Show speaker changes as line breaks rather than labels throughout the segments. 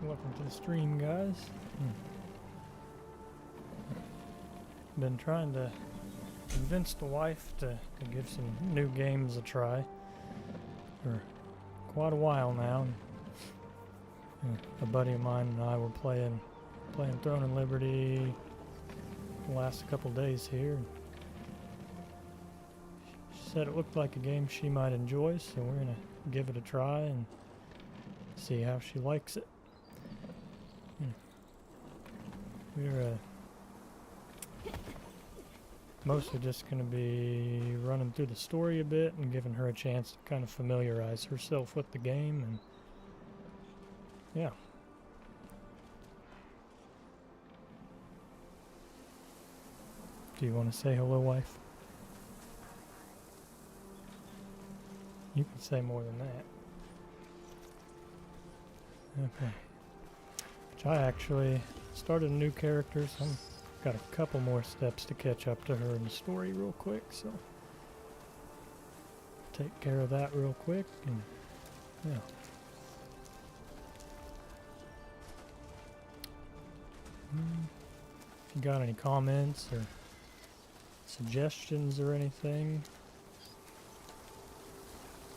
Welcome to the stream, guys. Been trying to convince the wife to give some new games a try for quite a while now. A buddy of mine and I were playing Throne and Liberty the last couple days here. She said it looked like a game she might enjoy, so we're gonna give it a try and see how she likes it. We're mostly just going to be running through the story a bit and giving her a chance to kind of familiarize herself with the game, and yeah. Do you want to say hello, wife? You can say more than that. Okay. Which I actually started a new character, so I've got a couple more steps to catch up to her in the story real quick, so take care of that real quick, and yeah. If you got any comments or suggestions or anything,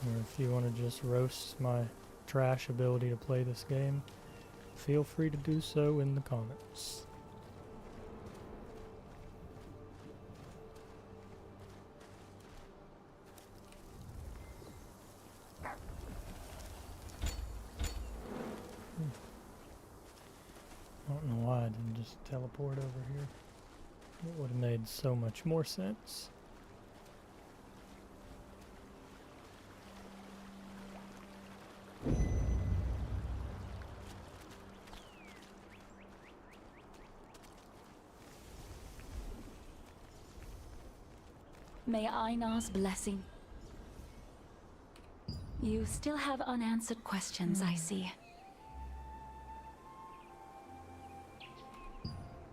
or if you want to just roast my trash ability to play this game, feel free to do so in the comments. I don't know why I didn't just teleport over here. It would have made so much more sense.
May Einar's blessing. You still have unanswered questions, I see.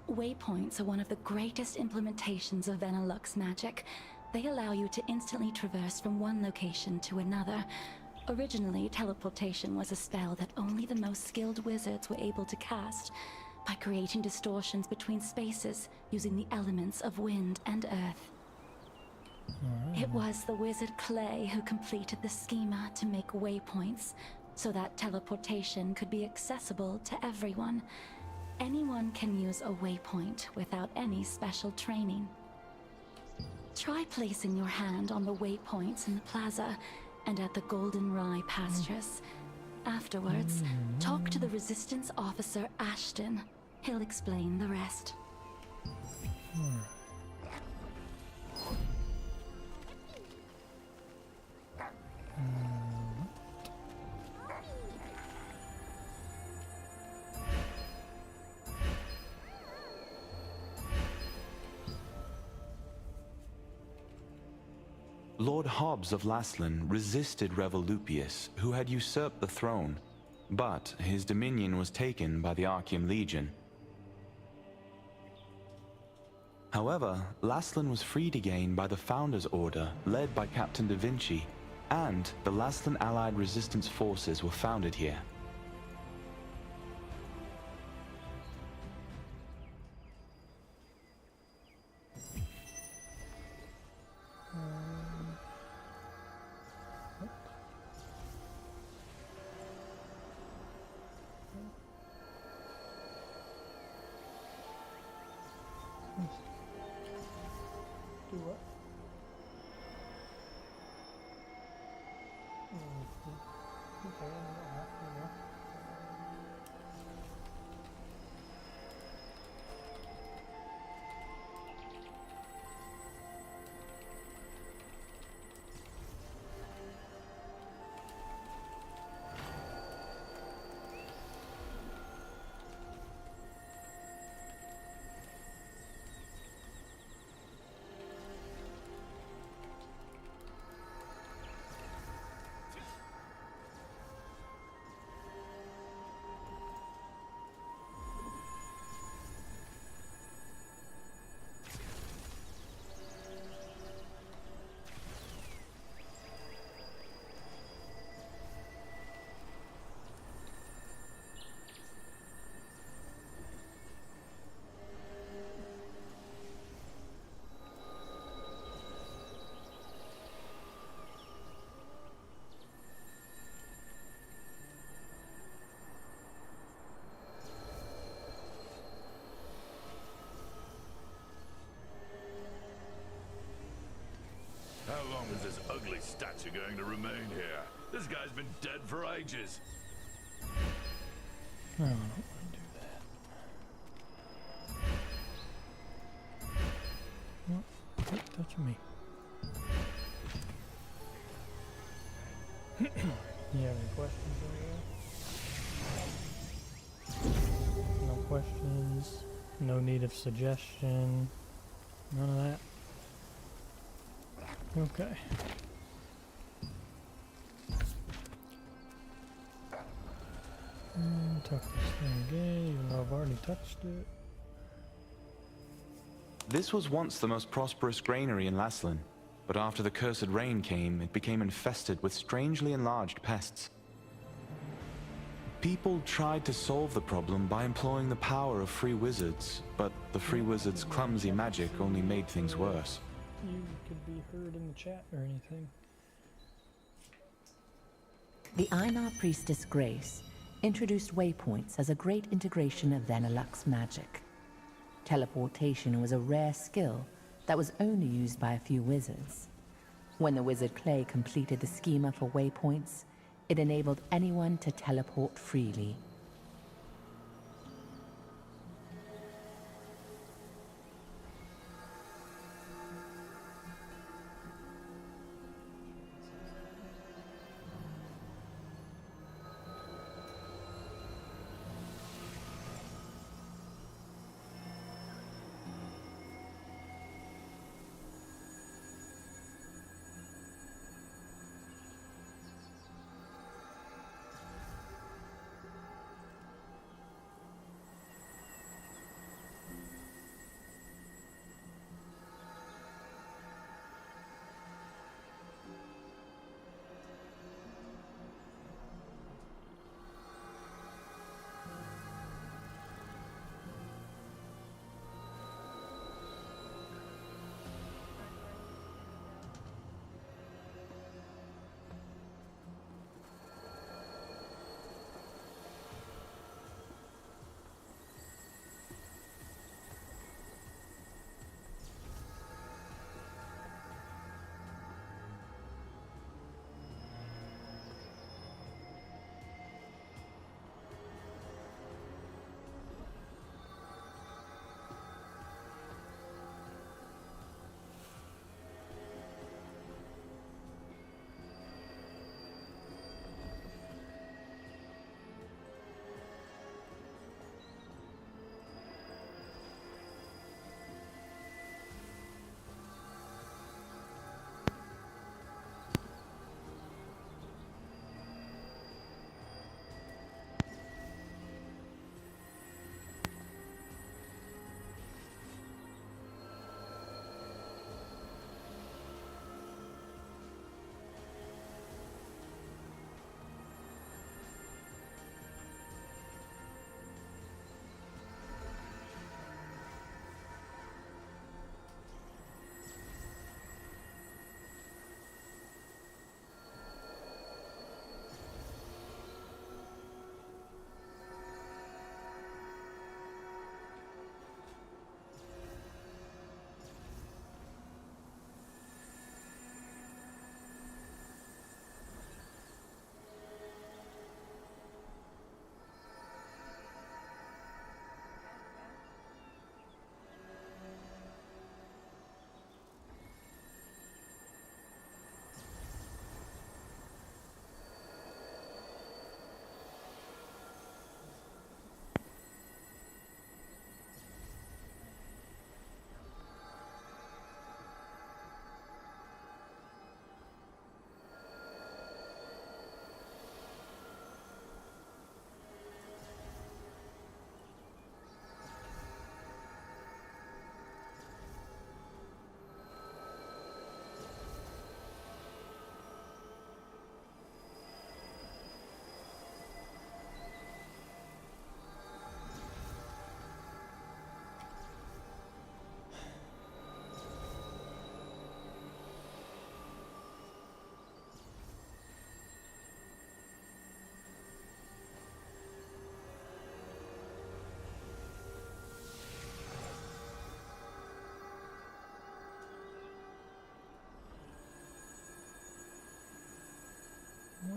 Waypoints are one of the greatest implementations of Venelux magic. They allow you to instantly traverse from one location to another. Originally, teleportation was a spell that only the most skilled wizards were able to cast, by creating distortions between spaces using the elements of wind and earth. It was the wizard Clay who completed the schema to make waypoints, so that teleportation could be accessible to everyone. Anyone can use a waypoint without any special training. Try placing your hand on the waypoints in the plaza and at the Golden Rye pastures. Afterwards, talk to the Resistance officer Ashton. He'll explain the rest.
Lord Hobbs of Laslan resisted Revolupius, who had usurped the throne, but his dominion was taken by the Archeum Legion. However, Laslan was freed again by the Founders Order, led by Captain Da Vinci, and the Laslan Allied Resistance forces were founded here.
Do what? Okay, you know.
going to remain here. This guy's been dead for ages.
No, I don't want to do that. No, quit touching me. You have any questions over there? No questions. No need of suggestion. None of that. Okay. Tuck this thing again, even though I've already touched it.
This was once the most prosperous granary in Laslin, but after the cursed rain came, it became infested with strangely enlarged pests. People tried to solve the problem by employing the power of free wizards, but the free wizards' clumsy magic only made things worse.
You could be heard in the chat or anything.
The Einar priestess Grace introduced waypoints as a great integration of Vanillux's magic. Teleportation was a rare skill that was only used by a few wizards. When the wizard Clay completed the schema for waypoints, it enabled anyone to teleport freely.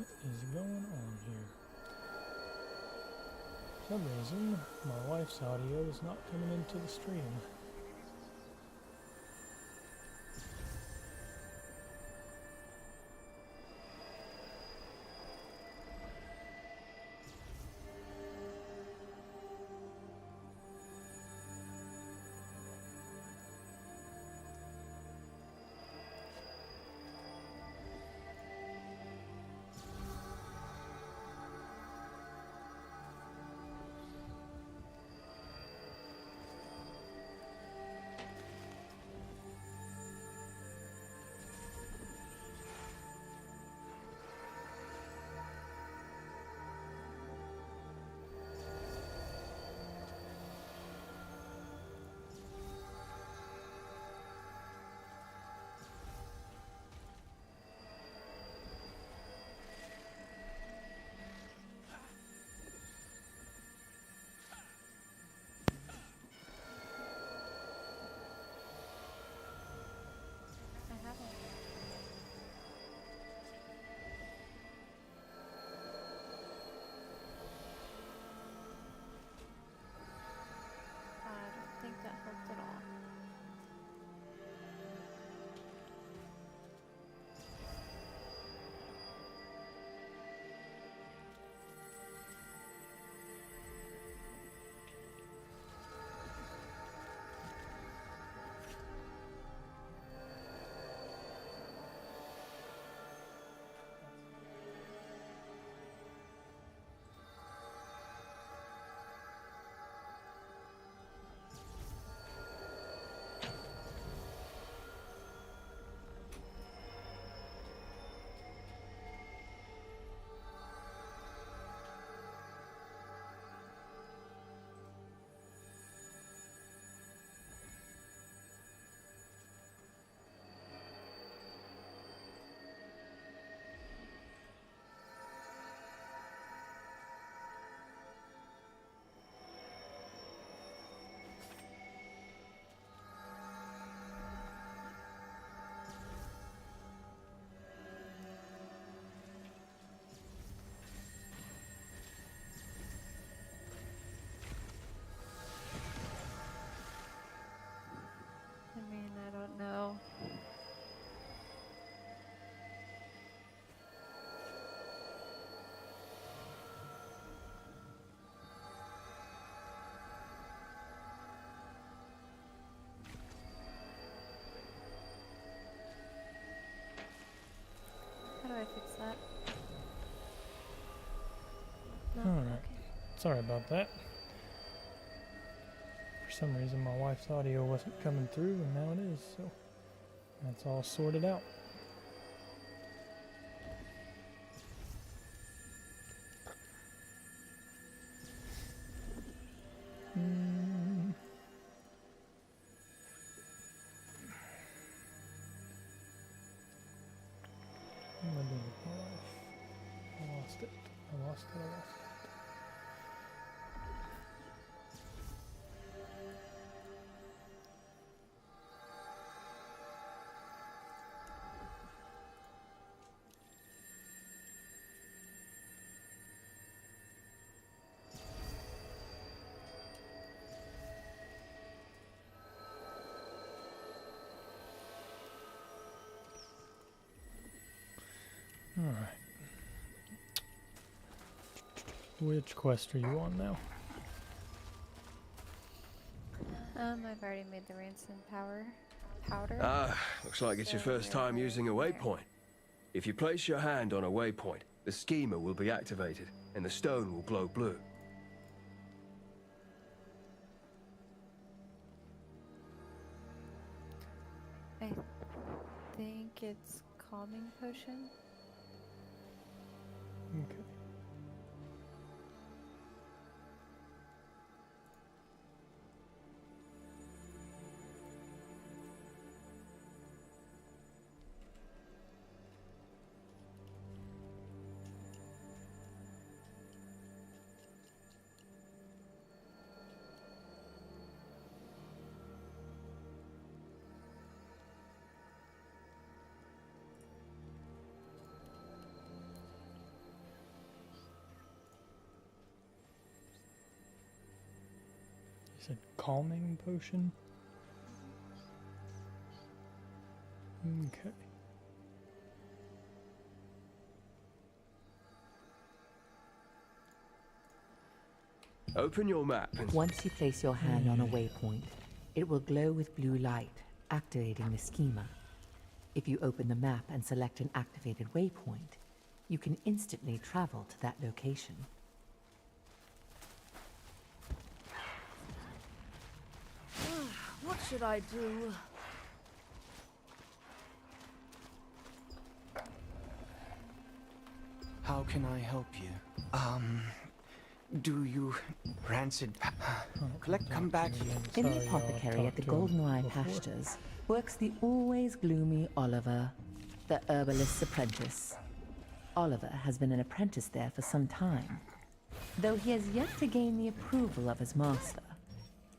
What is going on here? For some reason, my wife's audio is not coming into the stream.
I haven't. I don't think that helped at all. I mean, I don't know. How do I fix that? No?
Alright.
Okay.
Sorry about that. For some reason my wife's audio wasn't coming through and now it is, so that's all sorted out. What am I doing with my life? I lost it. I lost it. I lost it. Alright. Which quest are you on now?
I've already made the ransom powder.
Ah, looks like it's your
So
first time
we're
using a
there.
waypoint. If you place your hand on a waypoint, the schema will be activated, and the stone will glow blue.
I think it's calming potion.
Okay. He said calming potion. Okay.
Open your map and...
Once you place your hand on a waypoint, it will glow with blue light, activating the schema. If you open the map and select an activated waypoint, you can instantly travel to that location.
What should I do?
How can I help you? Do you rancid collect come back here?
In the
Sorry, y'all,
apothecary at the
talked to him
Goldenrye
before.
pastures works the always gloomy Oliver, the herbalist's apprentice. Oliver has been an apprentice there for some time, though he has yet to gain the approval of his master.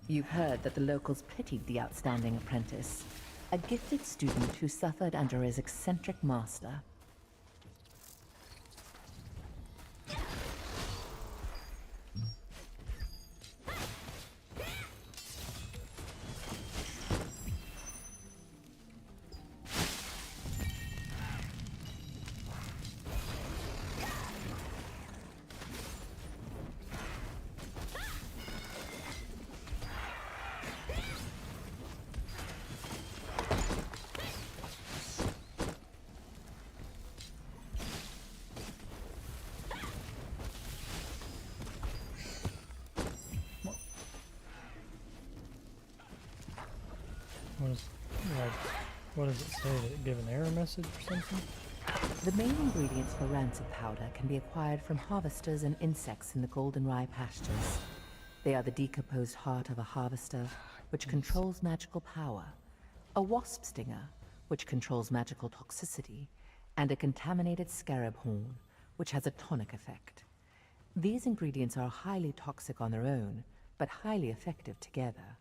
You've heard that the locals pitied the outstanding apprentice, a gifted student who suffered under his eccentric master.
What does it say? Did it give an error message or something?
The main ingredients for rancid powder can be acquired from harvesters and insects in the Goldenrye pastures. They are the decomposed heart of a harvester, which controls magical power, a wasp stinger, which controls magical toxicity, and a contaminated scarab horn, which has a tonic effect. These ingredients are highly toxic on their own, but highly effective together.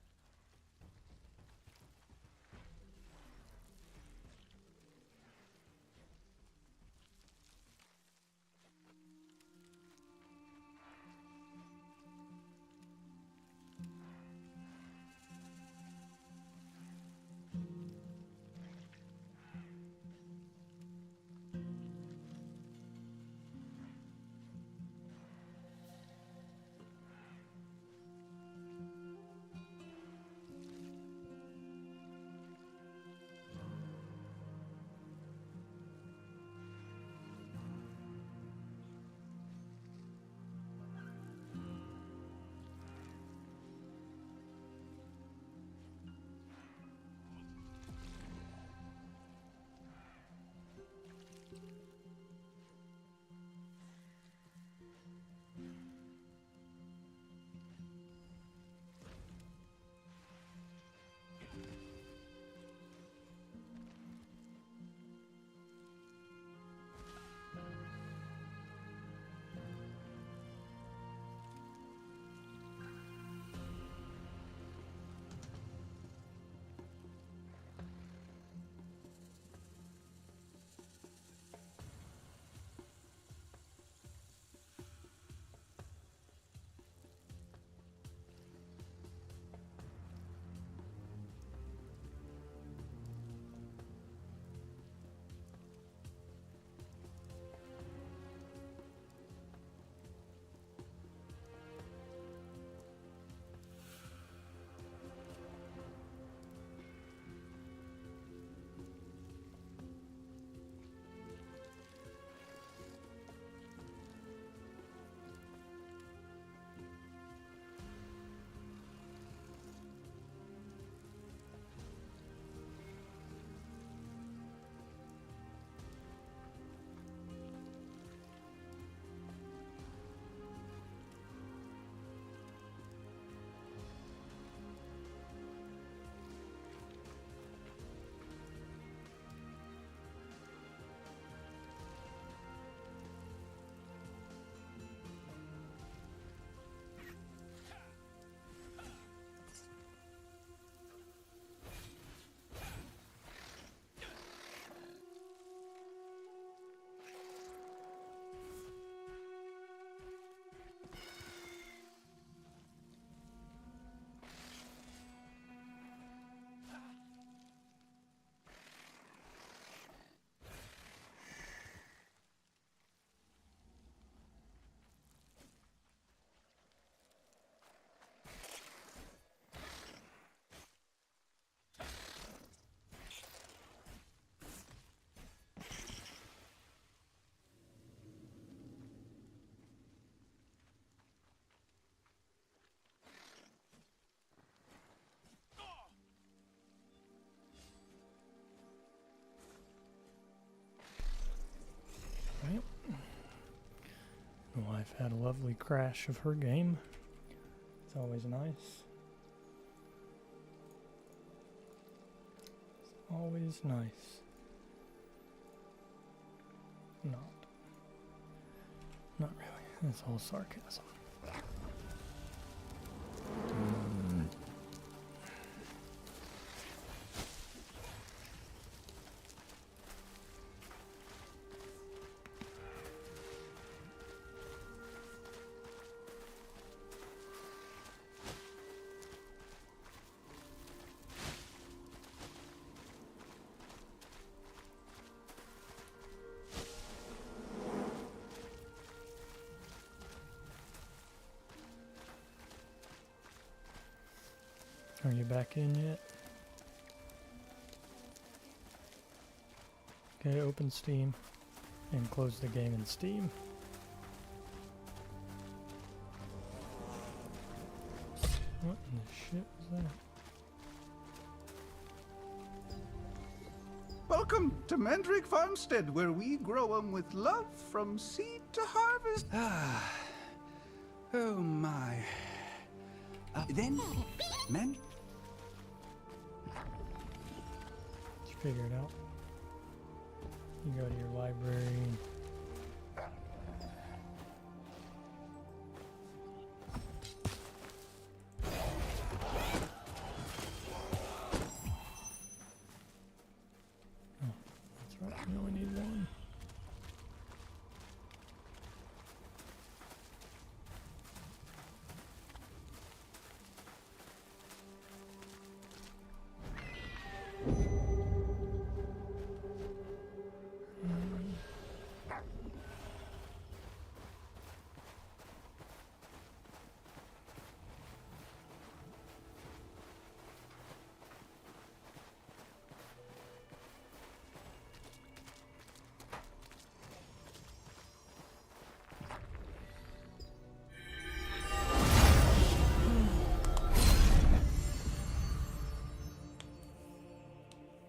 wife had a lovely crash of her game. It's always nice. It's always nice. Not really. That's all sarcasm. Are you back in yet? Okay, open Steam and close the game in Steam. What in the shit was that?
Welcome to Mandrake Farmstead, where we grow 'em with love from seed to harvest. Oh my. Then, men.
Did you figure it out? You go to your library. Oh, that's right. You only need one.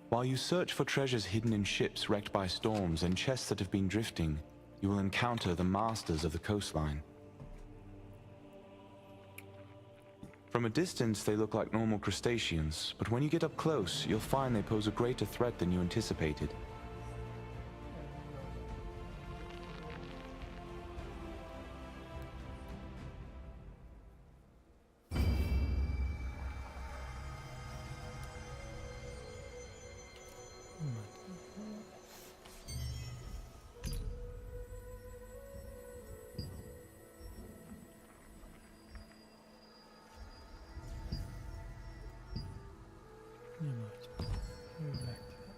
While you search for treasures hidden in ships wrecked by storms and chests that have been drifting, you will encounter the masters of the coastline. From a distance, they look like normal crustaceans, but when you get up close, you'll find they pose a greater threat than you anticipated. You might as well move back to that.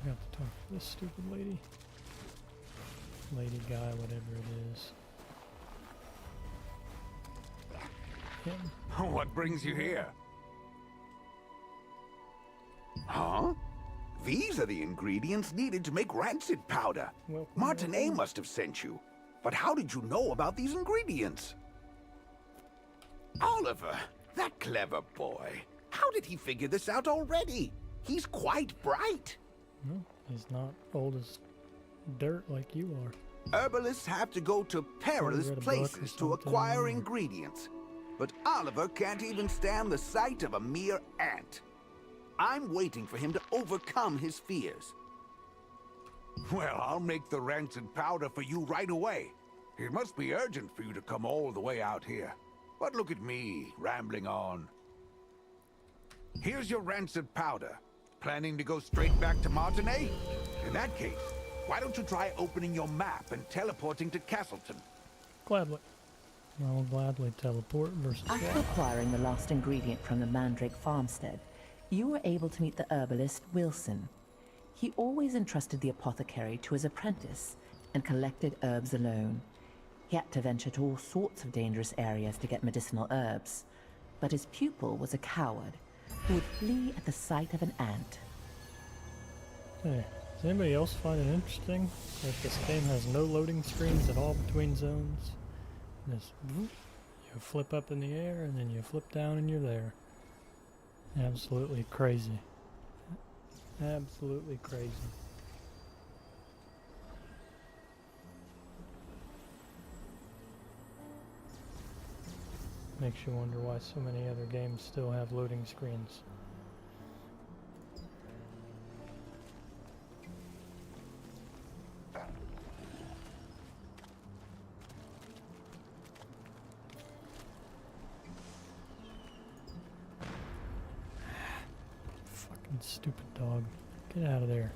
I got to talk to this stupid lady. Lady guy, whatever it is. Him.
What brings you here? Huh? These are the ingredients needed to make rancid powder.
Welcome,
Martinet
welcome.
must have sent you. But how did you know about these ingredients? Oliver, that clever boy. How did he figure this out already? He's quite bright.
No, he's not old as dirt like you are.
Herbalists have to go to perilous
read a book or
places to
something,
acquire
or-
ingredients. But Oliver can't even stand the sight of a mere ant. I'm waiting for him to overcome his fears.
Well, I'll make the rancid powder for you right away. It must be urgent for you to come all the way out here. But look at me, rambling on. Here's your rancid powder. Planning to go straight back to Martinet? In that case, why don't you try opening your map and teleporting to Castleton?
Gladly. I will gladly teleport versus
After
walk.
acquiring the last ingredient from the Mandrake farmstead, you were able to meet the herbalist Wilson. He always entrusted the apothecary to his apprentice and collected herbs alone. He had to venture to all sorts of dangerous areas to get medicinal herbs, but his pupil was a coward. who would flee at the sight of an ant.
Hey, does anybody else find it interesting that this game has no loading screens at all between zones? Just whoop, you flip up in the air and then you flip down and you're there. Absolutely crazy. Absolutely crazy. Makes you wonder why so many other games still have loading screens. Fucking stupid dog. Get out of there.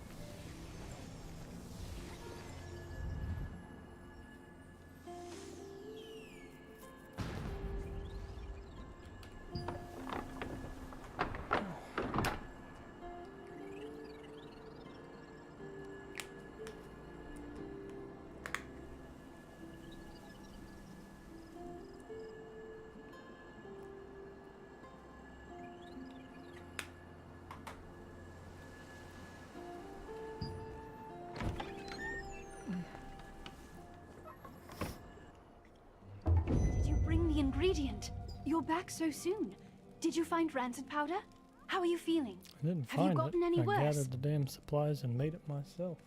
Ingredient. You're back so soon. Did you find rancid powder? How are you feeling?
I didn't
Have
find
you gotten
it.
any
I
worse?
gathered the damn supplies and made it myself.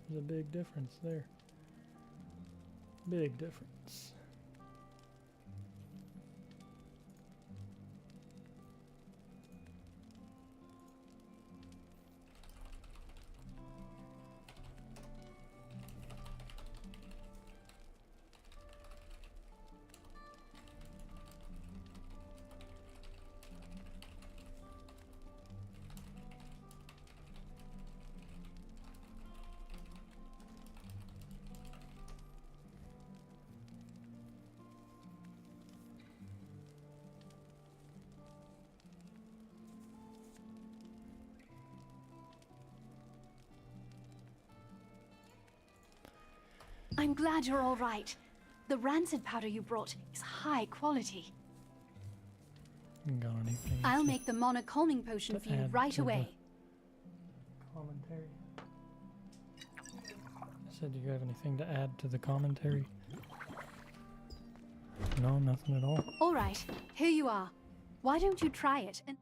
There's a big difference there. Big difference.
I'm glad you're all right. The rancid powder you brought is high quality.
Got anything
I'll make the Mana calming potion for you right away.
Commentary. I said, do you have anything to add to the commentary? No, nothing at all.
All right, here you are. Why don't you try it and...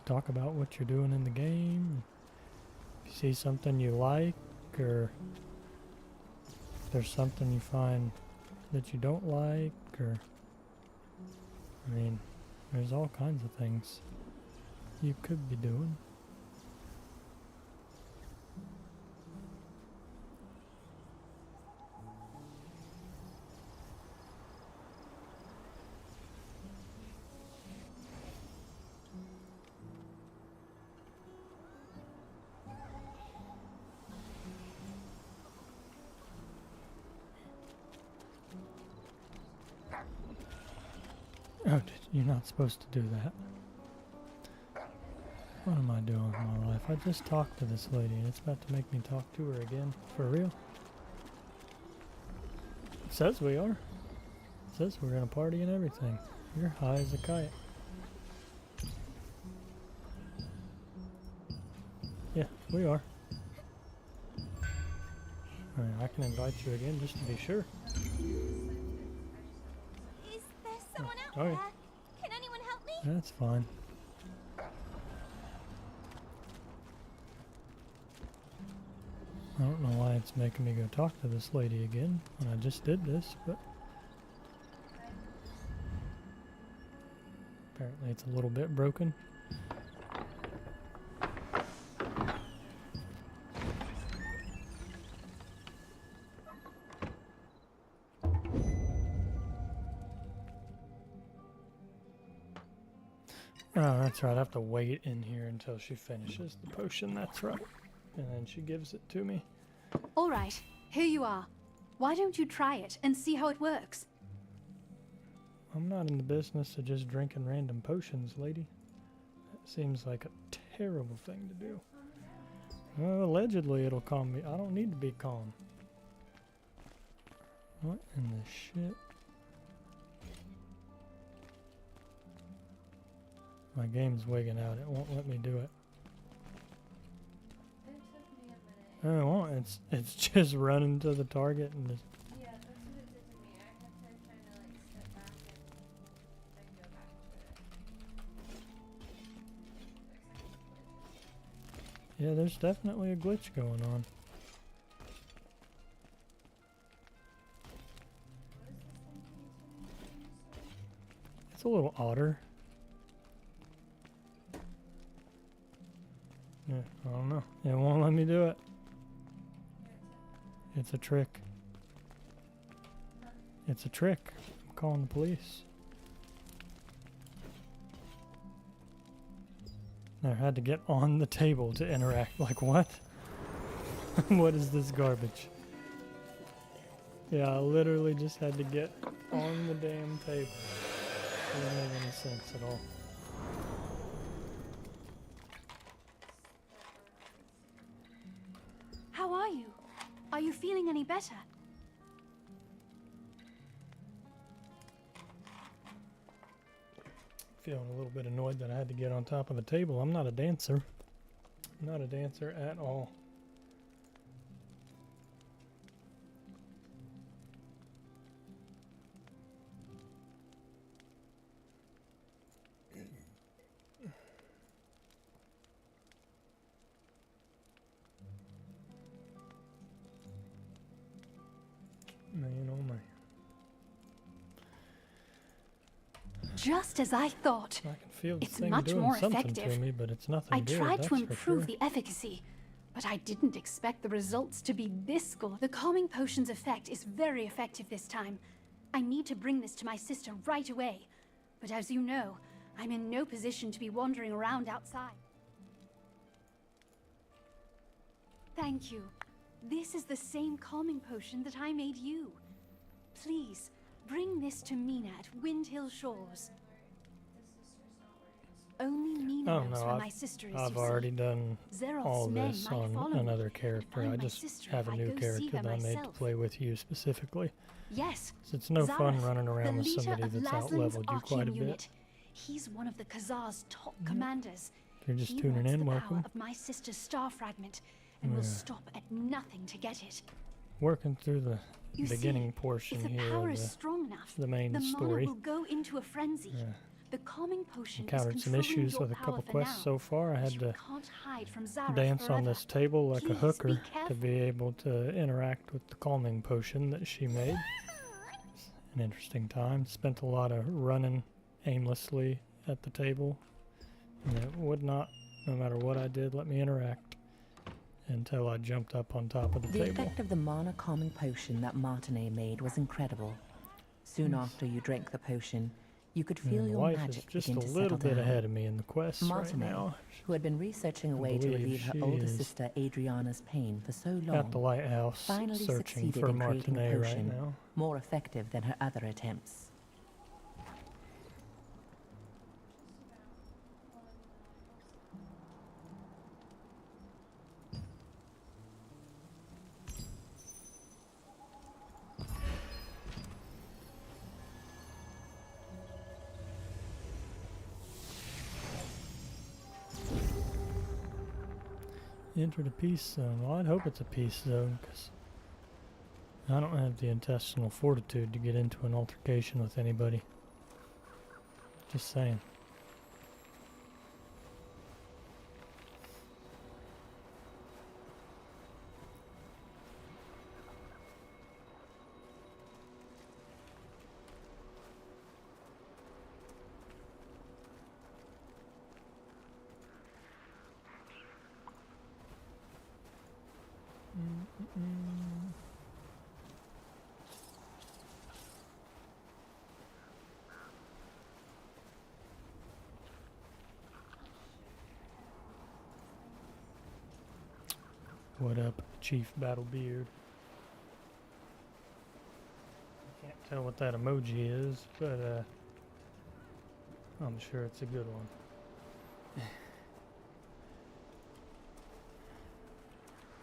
Talk about what you're doing in the game. If you see something you like, or if there's something you find that you don't like, or I mean, there's all kinds of things you could be doing. Oh, you're not supposed to do that. What am I doing with my life? I just talked to this lady and it's about to make me talk to her again. For real? It says we are. It says we're gonna party and everything. You're high as a kite. Yeah, we are. Alright, I can invite you again just to be sure.
Is there someone out
Okay.
there? Can anyone help me?
That's fine. I don't know why it's making me go talk to this lady again when I just did this, but apparently it's a little bit broken. Oh, that's right. I have to wait in here until she finishes the potion. That's right. And then she gives it to me.
All right, here you are. Why don't you try it and see how it works?
I'm not in the business of just drinking random potions, lady. That seems like a terrible thing to do. Well, allegedly it'll calm me. I don't need to be calm. What in the shit? My game's wigging out. It won't let me do it.
It took me a minute.
Oh, it won't. It's just running to the target and just.
Yeah, that's what it did to me. I kept trying to like step back and then go back to it.
Yeah, there's definitely a glitch going on. It's a little otter. Yeah, I don't know. It won't let me do it. It's a trick. It's a trick. I'm calling the police. I had to get on the table to interact. Like, what? What is this garbage? Yeah, I literally just had to get on the damn table. It doesn't make any sense at all.
How are you? Are you feeling any better?
Feeling a little bit annoyed that I had to get on top of the table. I'm not a dancer. I'm not a dancer at all. Man, oh man.
Just as I thought.
I can feel this
It's
thing
much
doing
more
something
effective.
to me, but it's nothing
I
good,
tried to
that's for
improve
sure.
the efficacy, but I didn't expect the results to be this good. The calming potion's effect is very effective this time. I need to bring this to my sister right away. But as you know, I'm in no position to be wandering around outside. Thank you. This is the same calming potion that I made you. Please, bring this to Mina at Windhill Shores. Only Mina
Oh
knows
no,
where my sister is,
I've
you see.
already done
Zeroth's
all
men
this
might
on
follow me
another
and
character.
find
I
my
just
sister
have
if
a
I
new
go see
character
her
that I made to
myself.
play with you specifically.
Yes.
So it's no fun
Zareth,
running around
the
with
leader
somebody
of
that's
Laslin's
out-leveled you quite a
Arching
bit.
unit. He's one of the Khazar's top commanders.
If you're just
He
tuning
wants
in,
the power
welcome.
of my sister's star fragment and will stop at nothing to get it.
Working through the
You
beginning
see,
portion
if the
here
power
of
is strong enough,
the main
the
story.
mana will go into a frenzy. The calming potion is
Encountered some
controlling
issues
your
with a
power
couple
for
quests
now,
so far. I
but
had
you
to
can't hide from Zareth
dance on
forever.
this table like
Please
a hooker
be
to
careful.
be able to interact with the calming potion that she made. An interesting time. Spent a lot of running aimlessly at the table, and it would not, no matter what I did, let me interact until I jumped up on top of the
The
table.
effect of the mana calming potion that Martinet made was incredible. Soon after you drank the potion, you could feel
And
your
wife is
magic
just
begin
a
to
little
settle
bit
down.
ahead of me in the quests right
Martinet,
now.
who had been researching a
I
way to
believe
relieve her
she
older
is
sister Adriana's pain for so long,
At the lighthouse,
finally
searching
succeeded
for
in creating a
Martinet right
potion
now.
more effective than her other attempts.
Enter the peace zone. Well, I'd hope it's a peace zone, because I don't have the intestinal fortitude to get into an altercation with anybody. Just saying. What up, Chief Battlebeard? Can't tell what that emoji is, but I'm sure it's a good one.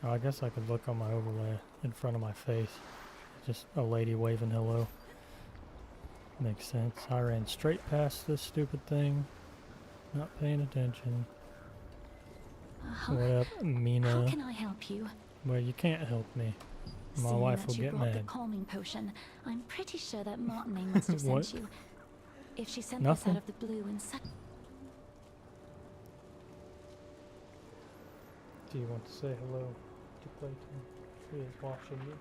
Oh, I guess I could look on my overlay in front of my face. It just a lady waving hello. Makes sense. I ran straight past this stupid thing. Not paying attention. What up, Mina?
How can I help you?
Well, you can't help me. My
Seeing
wife
that
will
you
get
brought the
mad.
calming potion, I'm pretty sure that Martine must have
What?
sent you. If she sent
Nothing.
this out of the blue and such.
Do you want to say hello to Clayton? He is watching you.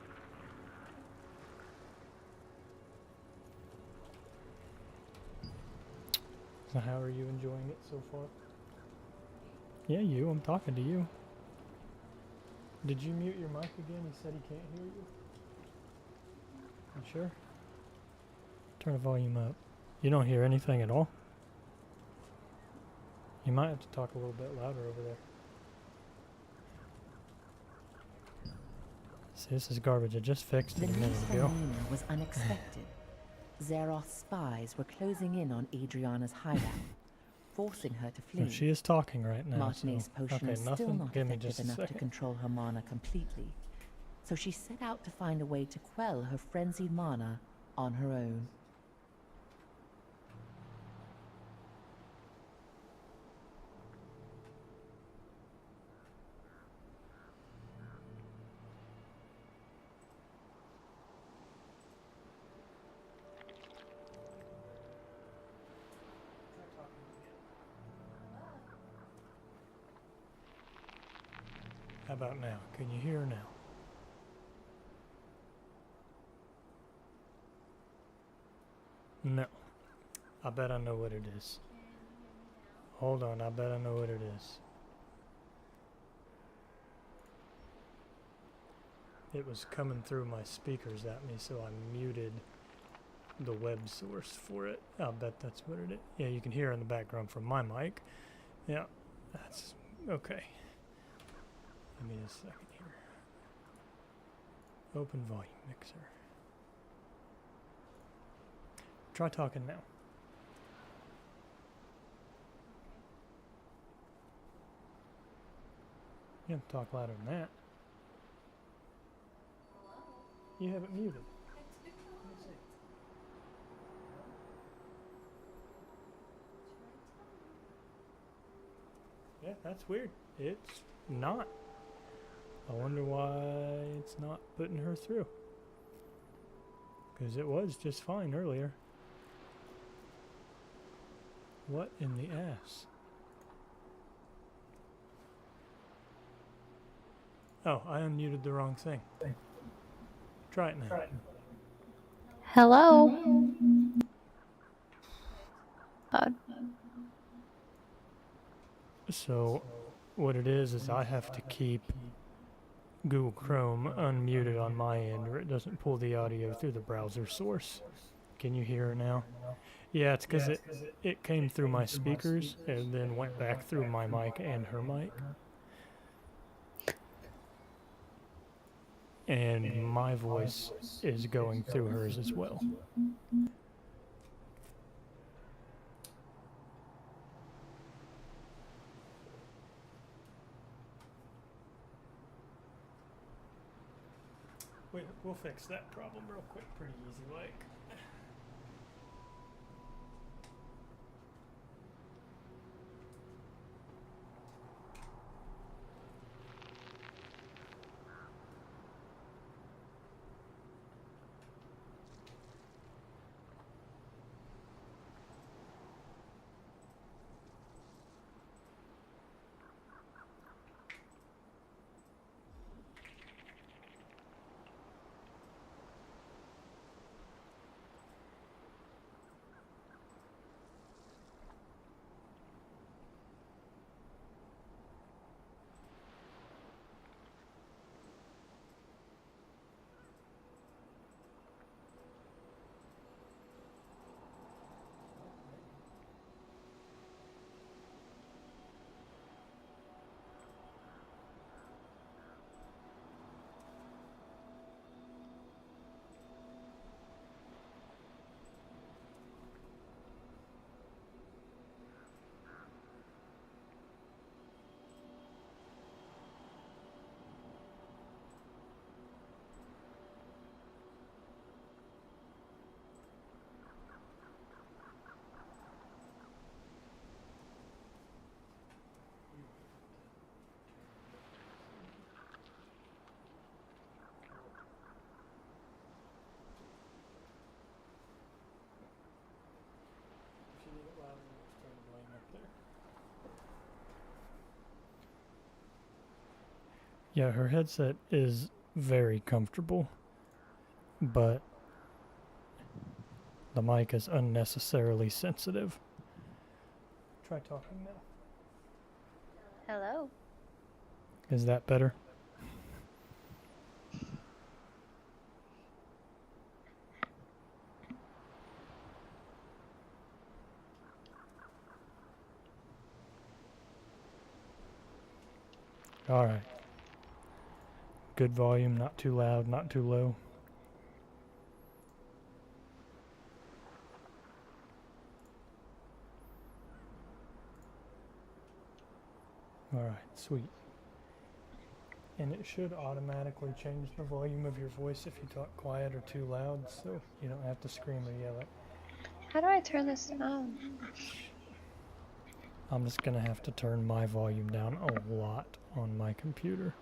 So how are you enjoying it so far? Yeah, you. I'm talking to you. Did you mute your mic again? He said he can't hear you. You sure? Turn the volume up. You don't hear anything at all? You might have to talk a little bit louder over there. See, this is garbage. I just fixed it a minute
news
ago.
from Nina was unexpected. Zeroth's spies were closing in on Adriana's hideout, forcing her to flee.
Well, she is talking right now.
Martine's
So.
potion
Okay,
is still
nothing.
not
Give me just
effective
a
enough to
second.
control her mana completely, so she set out to find a way to quell her frenzied mana on her own.
How about now? Can you hear now? No. I bet I know what it is. Hold on, I bet I know what it is. It was coming through my speakers at me, so I muted the web source for it. I'll bet that's what it is. Yeah, you can hear in the background from my mic. Yeah, that's okay. Give me a second here. Open volume mixer. Try talking now. You have to talk louder than that. You have it muted. Yeah, that's weird. It's not. I wonder why it's not putting her through. Because it was just fine earlier. What in the ass? Oh, I unmuted the wrong thing. Try it now.
Hello? God.
So, what it is I have to keep Google Chrome unmuted on my end, or it doesn't pull the audio through the browser source. Can you hear her now? Yeah, it's because it came through my speakers and then went back through my mic and her mic. And my voice is going through hers as well. We'll fix that problem real quick, pretty easy like. Yeah, her headset is very comfortable, but the mic is unnecessarily sensitive. Try talking now.
Hello.
Is that better? Alright. Good volume, not too loud, not too low. Alright, sweet. And it should automatically change the volume of your voice if you talk quiet or too loud, so you don't have to scream or yell it.
How do I turn this down?
I'm just gonna have to turn my volume down a lot on my computer.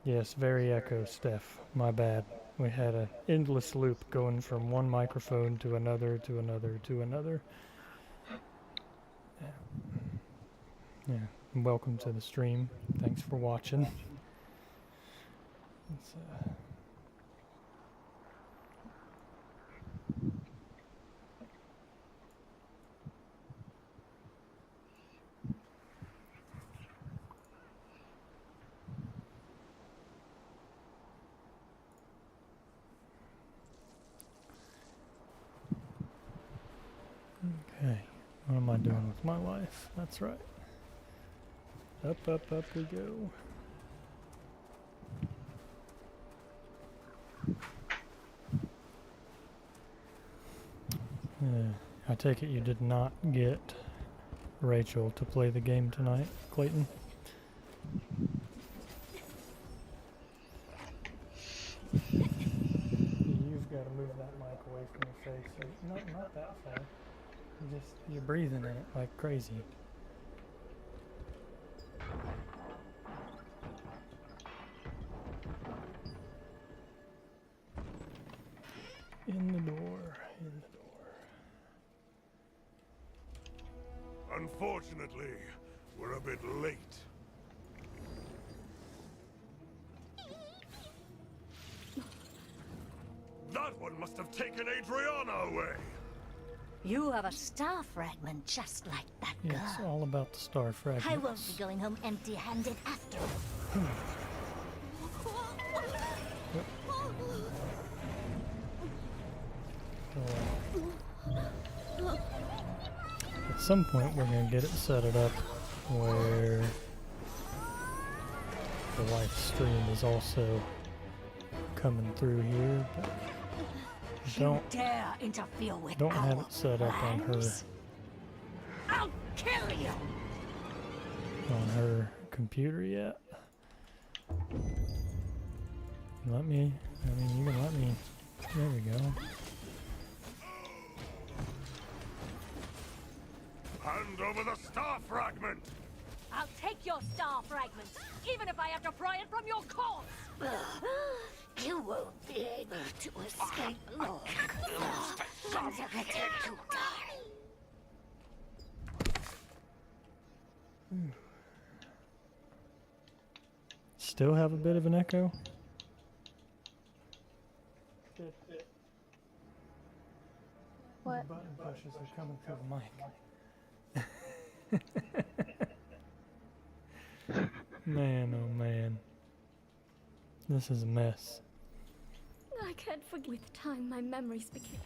Yes, very echo, Steph. My bad. We had an endless loop going from one microphone to another, to another, to another. Yeah. Welcome to the stream. Thanks for watching. It's, okay. What am I doing with my life? That's right. Up, up, up we go. I take it you did not get Rachel to play the game tonight, Clayton? You've got to move that mic away from your face. So not that far. You're breathing in it like crazy. In the door, in the door.
Unfortunately, we're a bit late. That one must have taken Adriana away.
You have a star fragment just like that girl.
Yeah, it's all about the star fragments.
I won't be going home empty-handed after all.
At some point we're going to get it set it up where the live stream is also coming through here, but don't
dare interfere with
don't have
our
it set up on her
plans. I'll kill you.
on her computer yet. Let me, I mean, you can let me, there we go.
Hand over the star fragment!
I'll take your star fragment, even if I have to pry it from your corpse. You won't be able to escape long once I get you die.
Still have a bit of an echo?
What?
The button pushes are coming through the mic. Man, oh man. This is a mess.
I can't forget. With time, my memories became...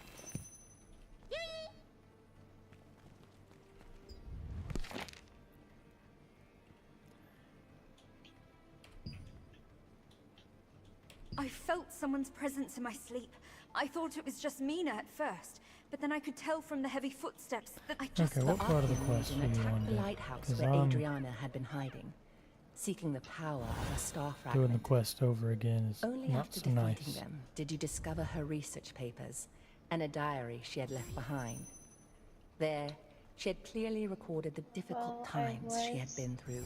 I felt someone's presence in my sleep. I thought it was just Mina at first, but then I could tell from the heavy footsteps that I just...
Okay, what part of the quest do you
attacked
want
the
to do?
lighthouse
'Cause
where
I'm
Adriana had been hiding, seeking the power of a star
doing
fragment.
the quest over again is
Only
not
after
so
defeating
nice.
them did you discover her research papers and a diary she had left behind. There, she had clearly recorded the difficult times she had been through.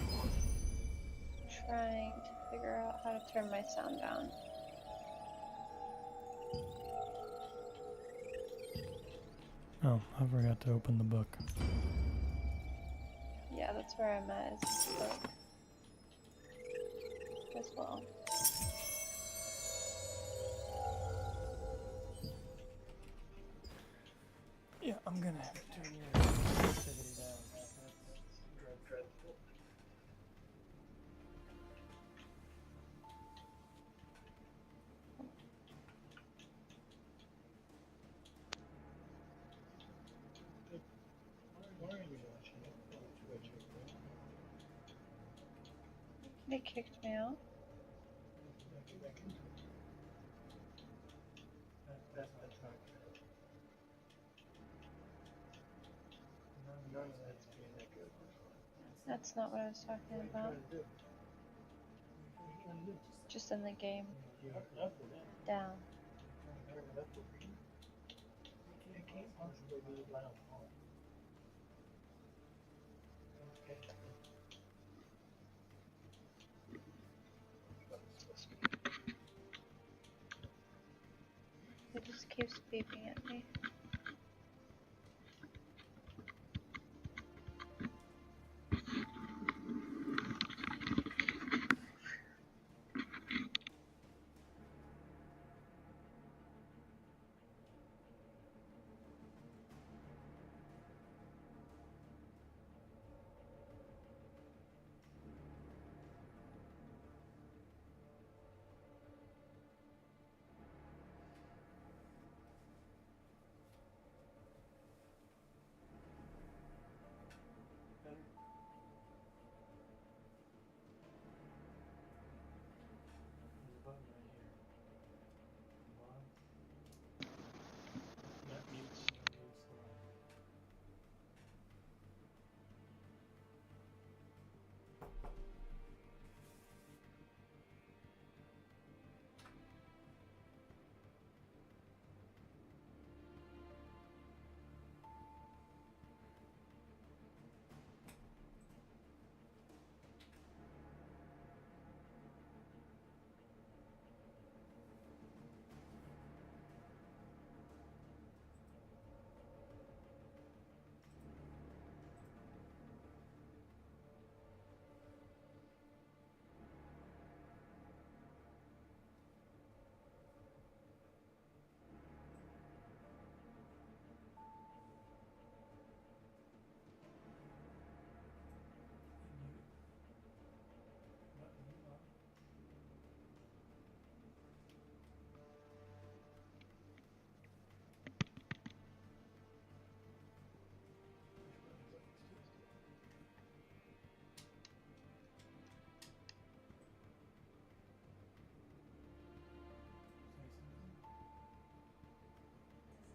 Trying to figure out how to turn my sound down.
Oh, I forgot to open the book.
Yeah, that's where I'm at. Is this book. as well.
Yeah, I'm gonna have to turn your sensitivity down. That's dreadful.
They kicked me out. That's not what I was talking about. Just in the game. Down. It just keeps beeping at me.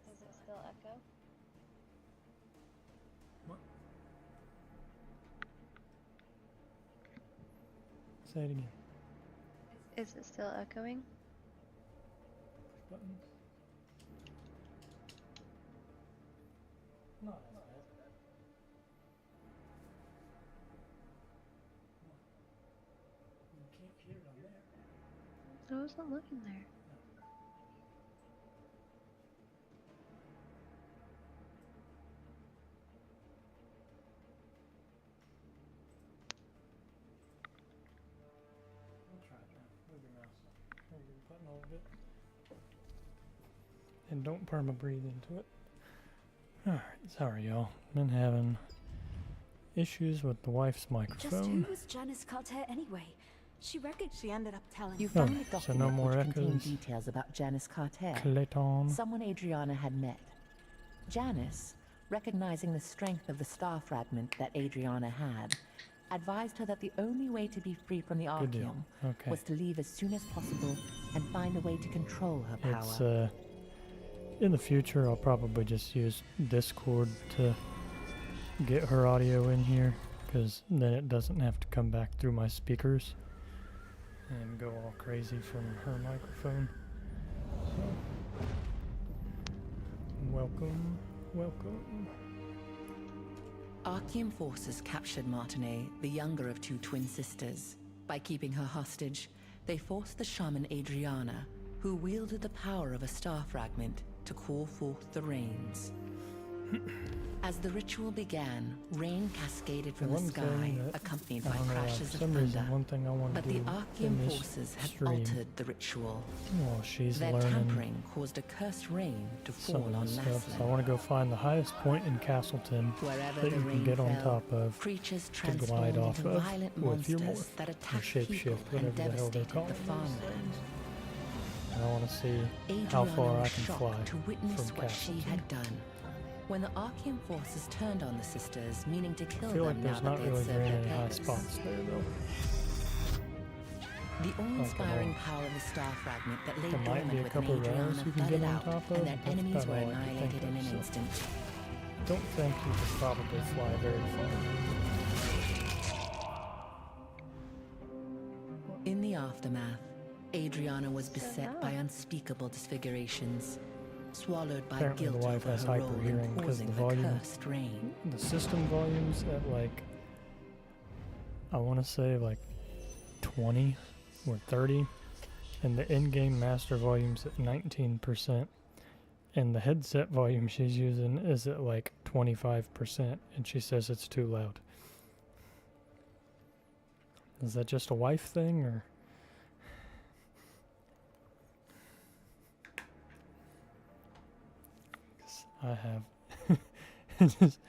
Does it still echo?
What? Say it again.
Is it still echoing?
Buttons. Not as bad. You can't hear it on there.
I wasn't looking there.
We'll try it now. Move your mouse. Move your button a little bit. And don't perma breathe into it. Alright, sorry y'all. Been having issues with the wife's
Just
microphone.
who was Janice Carter anyway? She reckoned she ended up telling
You
Oh,
found a
so
document
no more
which contained
echoes.
details about Janice Carter,
Clayton.
someone Adriana had met. Janice, recognizing the strength of the star fragment that Adriana had, advised her that the only way to be free from the
Good deal.
Archeum
Okay.
was to leave as soon as possible and find a way to control her power.
It's in the future I'll probably just use Discord to get her audio in here, because then it doesn't have to come back through my speakers and go all crazy from her microphone. So, welcome, welcome.
Archeum forces captured Martinet, the younger of two twin sisters. By keeping her hostage, they forced the shaman Adriana, who wielded the power of a star fragment, to call forth the rains. As the ritual began, rain cascaded from the
One
sky,
thing that,
accompanied
I
by
don't know,
crashes
for
of
some
thunder.
reason, one thing I want to
But
do
the Archean
in this
forces had
stream,
altered the ritual.
well, she's
Their
learning
tampering caused a cursed rain to
some
fall
of
on
this stuff. So I
Laslin.
want to go find the highest point in Castleton
Wherever
that
the
you can
rain
get on
fell,
top of
creatures
to glide
transformed
off
into
of
violent
with your
monsters
morph,
that
or
attacked people
shapeshift,
and
whatever the hell they're
devastated
calling
the
these
farmland.
things. And I want to see how
Adriana
far I
was
can
shocked
fly
to witness
from
what she
Castleton.
had done. When the Archean forces turned on the sisters, meaning to kill
I feel
them
like
now
there's
that
not
they had
really
served
very
their
many high
purpose.
spots there, though.
The awe-inspiring power of the star fragment that lay
There might be
dormant
a
within
couple rails
Adriana
you can
flooded
get on
out,
top of,
and their
but
enemies
that's
were
all I can think
annihilated in
of,
an
so
instant.
Don't think you could probably fly very far.
In the aftermath, Adriana was beset by unspeakable disfigurations, swallowed by
Apparently the
guilt
wife
over
has
her role in
hyperhearing because
causing
the
the
volume,
cursed rain.
the system volumes at like, I want to say like 20 or 30, and the in-game master volume's at 19%, and the headset volume she's using is at like 25%, and she says it's too loud. Is that just a wife thing, or? 'Cause I have. Just,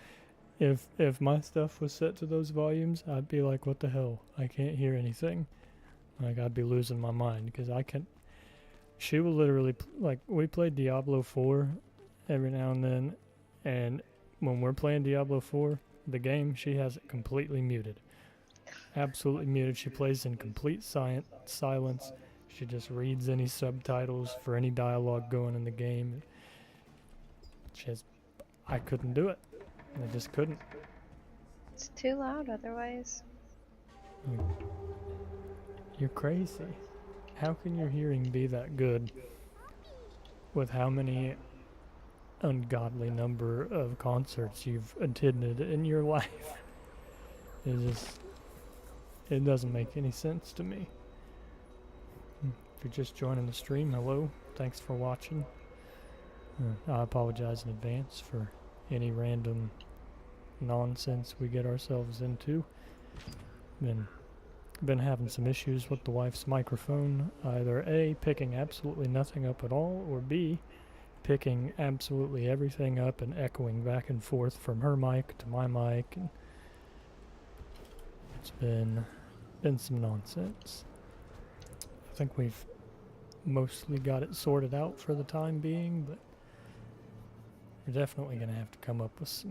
if my stuff was set to those volumes, I'd be like, what the hell? I can't hear anything. Like, I'd be losing my mind, because I can. She will literally, like, we played Diablo 4 every now and then, and when we're playing Diablo 4, the game, she has it completely muted. Absolutely muted. She plays in complete silence. She just reads any subtitles for any dialogue going in the game. I couldn't do it. I just couldn't.
It's too loud otherwise.
You're crazy. How can your hearing be that good with how many ungodly number of concerts you've attended in your life? It doesn't make any sense to me. If you're just joining the stream, hello. Thanks for watching. I apologize in advance for any random nonsense we get ourselves into. Been having some issues with the wife's microphone. Either A, picking absolutely nothing up at all, or B, picking absolutely everything up and echoing back and forth from her mic to my mic. And it's been some nonsense. I think we've mostly got it sorted out for the time being, but we're definitely going to have to come up with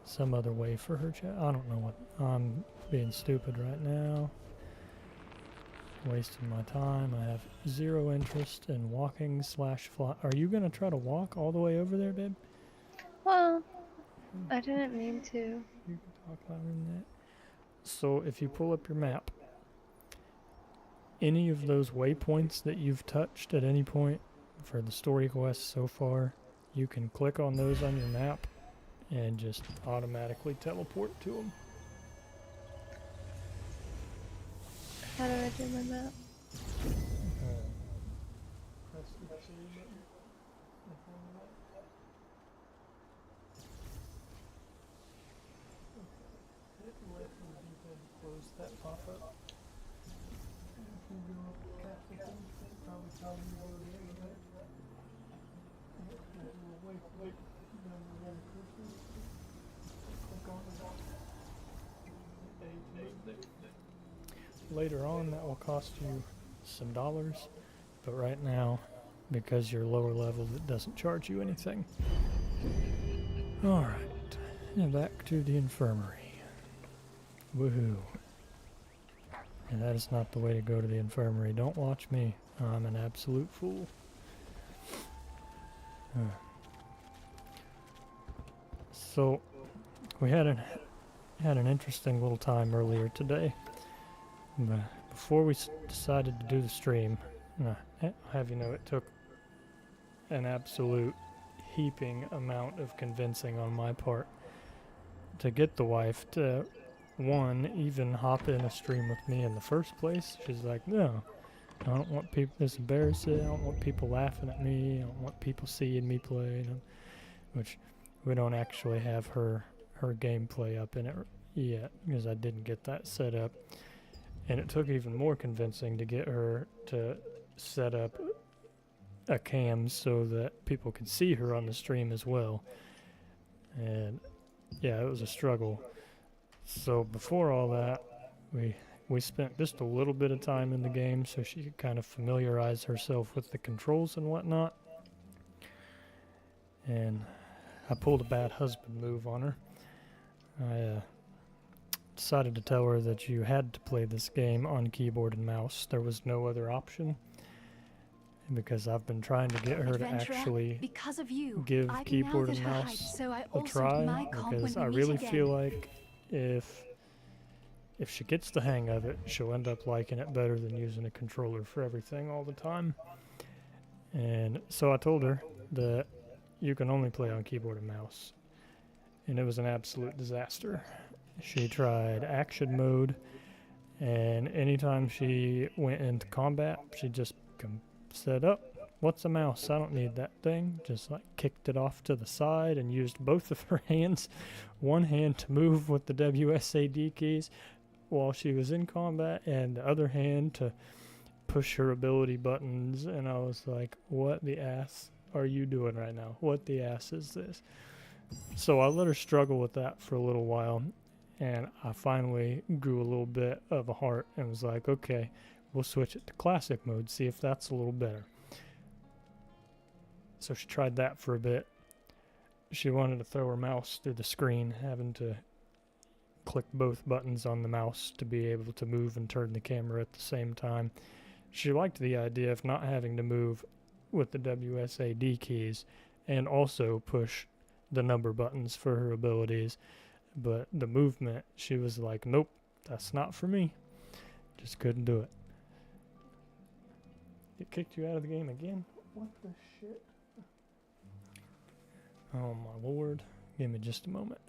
some other way for her chat. I don't know what. I'm being stupid right now. Wasting my time. I have zero interest in walking / fly. Are you going to try to walk all the way over there, babe?
Well, I didn't mean to.
You can talk louder than that. So if you pull up your map, any of those waypoints that you've touched at any point for the story quests so far, you can click on those on your map and just automatically teleport to them.
How do I do my map?
Press the C button. Hit left and D-pad to close that pop-up. If you go up to Castleton, it'll probably tell you where it is, right? Wait, then we're gonna cursor. Click on it. Later on, that will cost you some dollars, but right now, because you're lower level, it doesn't charge you anything. Alright, and back to the infirmary. Woohoo. And that is not the way to go to the infirmary. Don't watch me. I'm an absolute fool. So, we had an interesting little time earlier today. But before we decided to do the stream, I'll have you know, it took an absolute heaping amount of convincing on my part to get the wife to, one, even hop in a stream with me in the first place. She's like, no, I don't want people, it's embarrassing, I don't want people laughing at me, I don't want people seeing me play, which we don't actually have her gameplay up in it yet because I didn't get that set up. And it took even more convincing to get her to set up a cam so that people could see her on the stream as well. And yeah, it was a struggle. So before all that, we spent just a little bit of time in the game so she could kind of familiarize herself with the controls and whatnot. And I pulled a bad husband move on her. I decided to tell her that you had to play this game on keyboard and mouse. There was no other option. Because I've been trying to get her to actually
because of you,
give
I've
keyboard
melded
and
her
mouse
height, so I
a
altered
try,
my comp
because
when
I
we
really
meet again.
feel like if she gets the hang of it, she'll end up liking it better than using a controller for everything all the time. And so I told her that you can only play on keyboard and mouse. And it was an absolute disaster. She tried action mode, and anytime she went into combat, she just said, "Oh, what's a mouse? I don't need that thing." Just like kicked it off to the side and used both of her hands, one hand to move with the WSAD keys while she was in combat, and the other hand to push her ability buttons. And I was like, what the ass are you doing right now? What the ass is this? So I let her struggle with that for a little while, and I finally grew a little bit of a heart and was like, okay, we'll switch it to classic mode, see if that's a little better. So she tried that for a bit. She wanted to throw her mouse through the screen, having to click both buttons on the mouse to be able to move and turn the camera at the same time. She liked the idea of not having to move with the WSAD keys and also push the number buttons for her abilities, but the movement, she was like, nope, that's not for me. Just couldn't do it. It kicked you out of the game again? What the shit? Oh my lord. Give me just a moment.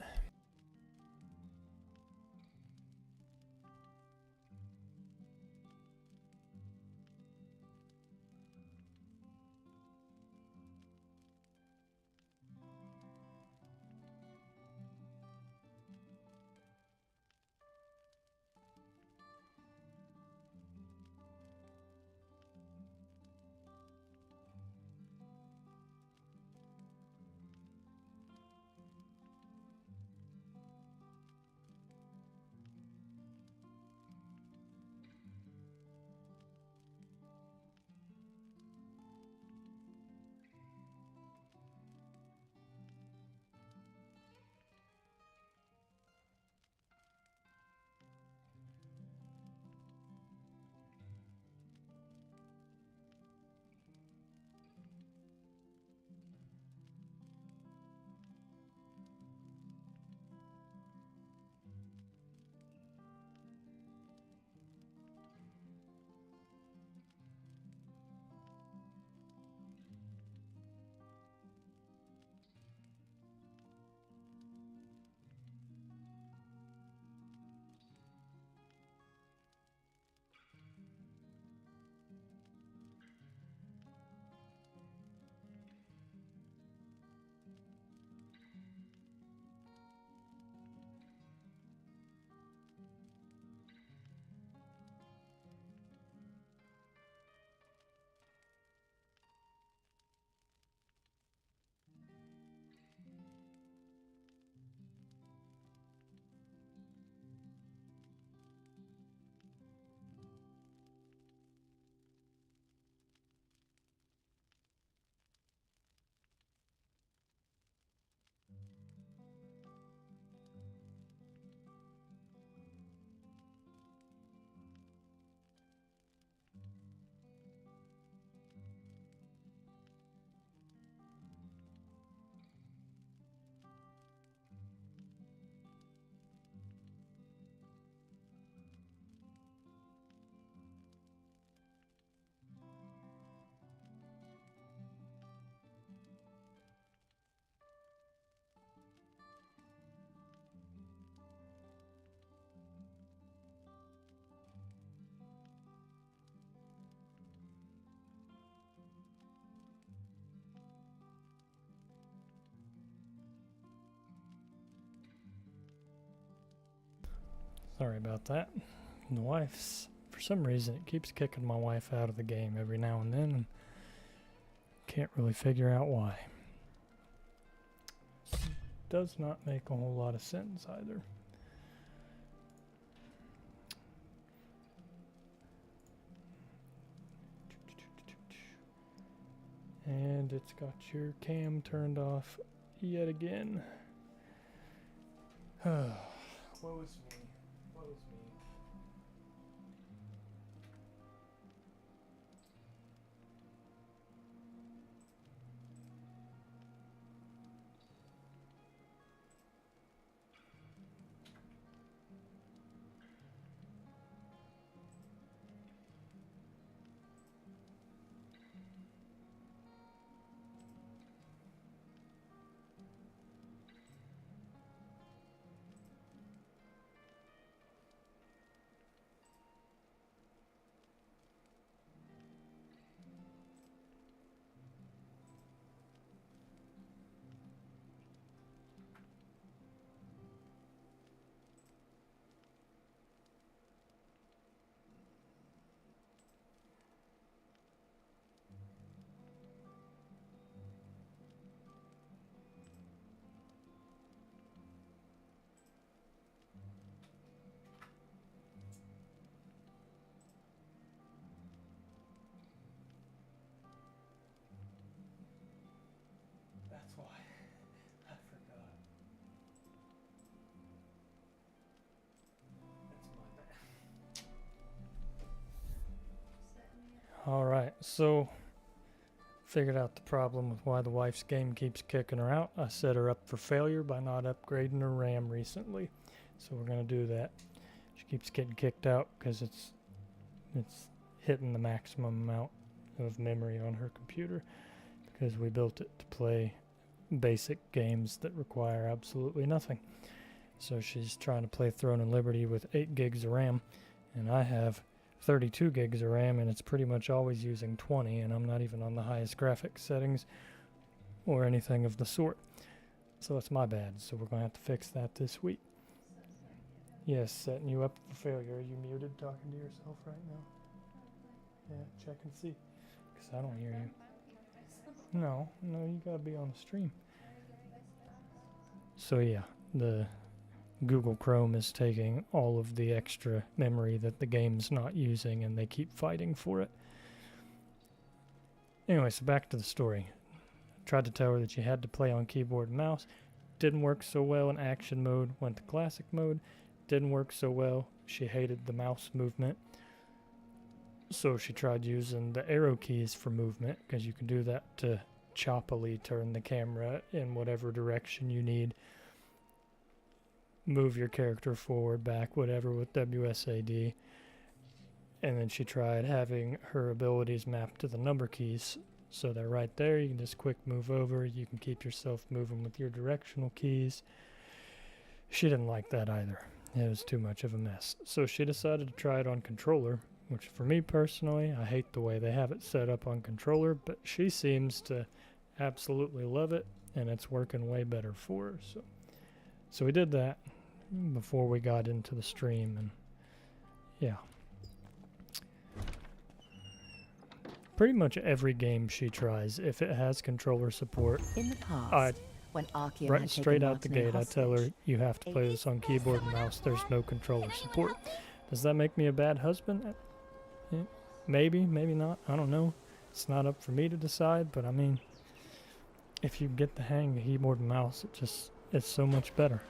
Sorry about that. And the wife's, for some reason, it keeps kicking my wife out of the game every now and then, and can't really figure out why. Does not make a whole lot of sense either. And it's got your cam turned off yet again. Woe is me. Woe is me. That's why. I forgot. That's my bad. Alright, so figured out the problem with why the wife's game keeps kicking her out. I set her up for failure by not upgrading her RAM recently. So we're going to do that. She keeps getting kicked out because it's hitting the maximum amount of memory on her computer because we built it to play basic games that require absolutely nothing. So she's trying to play Throne and Liberty with 8 gigs of RAM, and I have 32 gigs of RAM, and it's pretty much always using 20, and I'm not even on the highest graphics settings or anything of the sort. So it's my bad, so we're going to have to fix that this week. Yes, setting you up for failure. Are you muted talking to yourself right now? Yeah, check and see, because I don't hear you. No, you gotta be on the stream. So yeah, the Google Chrome is taking all of the extra memory that the game's not using, and they keep fighting for it. Anyway, so back to the story. Tried to tell her that she had to play on keyboard and mouse. Didn't work so well in action mode. Went to classic mode. Didn't work so well. She hated the mouse movement. So she tried using the arrow keys for movement, because you can do that to choppily turn the camera in whatever direction you need. Move your character forward, back, whatever with WSAD. And then she tried having her abilities mapped to the number keys. So they're right there. You can just quick move over. You can keep yourself moving with your directional keys. She didn't like that either. It was too much of a mess. So she decided to try it on controller, which for me personally, I hate the way they have it set up on controller, but she seems to absolutely love it, and it's working way better for her. So we did that before we got into the stream, and yeah. Pretty much every game she tries, if it has controller support,
in the past, when Archeum
right
had
straight
taken
out the
Martinet
gate, I tell her
hostage,
you have to play this on keyboard and mouse. There's no controller support. Does that make me a bad husband? Maybe, maybe not. I don't know. It's not up for me to decide, but I mean, if you get the hang of keyboard and mouse, it's so much better.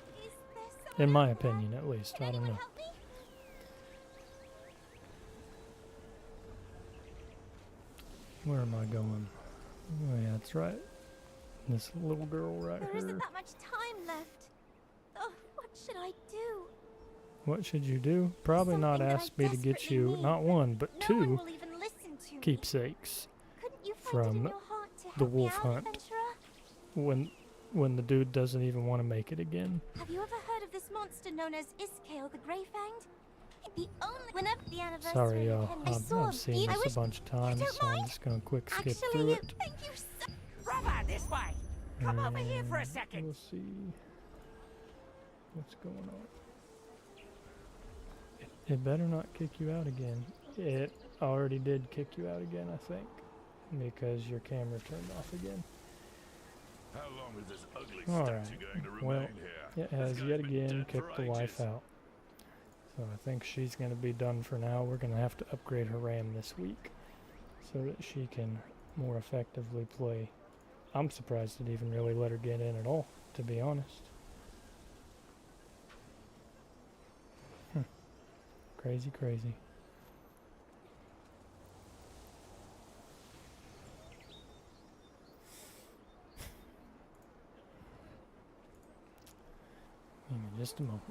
In my opinion, at least. I don't know. Where am I going? Oh yeah, that's right. This little girl right here.
There isn't that much time left. Oh, what should I do?
What should you do? Probably not ask me to get you, not one, but two keepsakes from the wolf hunt when the dude doesn't even want to make it again.
Have you ever heard of this monster known as Iskale the Greyfanged? The only whenever the anniversary.
Sorry, y'all. I've seen this a bunch of times, so I'm just gonna quick skip through it.
Thank you so
Brother, this way. Come over here for a second.
We'll see what's going on. It better not kick you out again. It already did kick you out again, I think, because your camera turned off again.
How long is this ugly
Alright,
statue going to remain
well,
here?
it has
This guy's
yet
been
again
dead
kicked
for
the wife
ages.
out. So I think she's going to be done for now. We're going to have to upgrade her RAM this week so that she can more effectively play. I'm surprised it even really let her get in at all, to be honest. Crazy, crazy. Give me just a moment.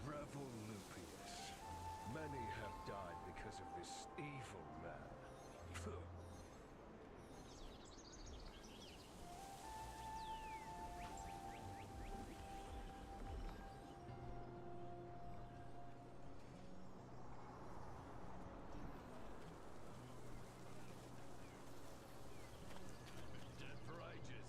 Revolupius. Many have died because of this evil man. Phew.
Dead for ages.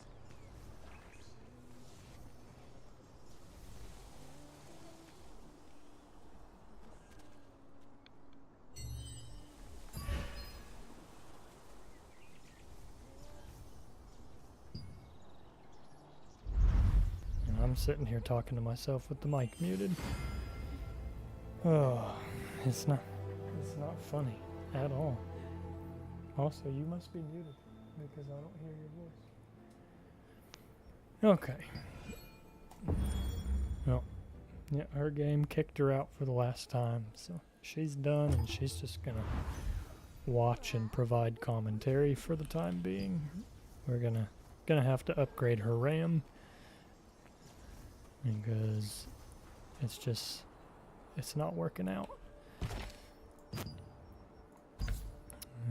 And I'm sitting here talking to myself with the mic muted. Oh, it's not funny at all. Also, you must be muted because I don't hear your voice. Okay. Well, yeah, her game kicked her out for the last time, so she's done, and she's just gonna watch and provide commentary for the time being. We're gonna have to upgrade her RAM because it's not working out.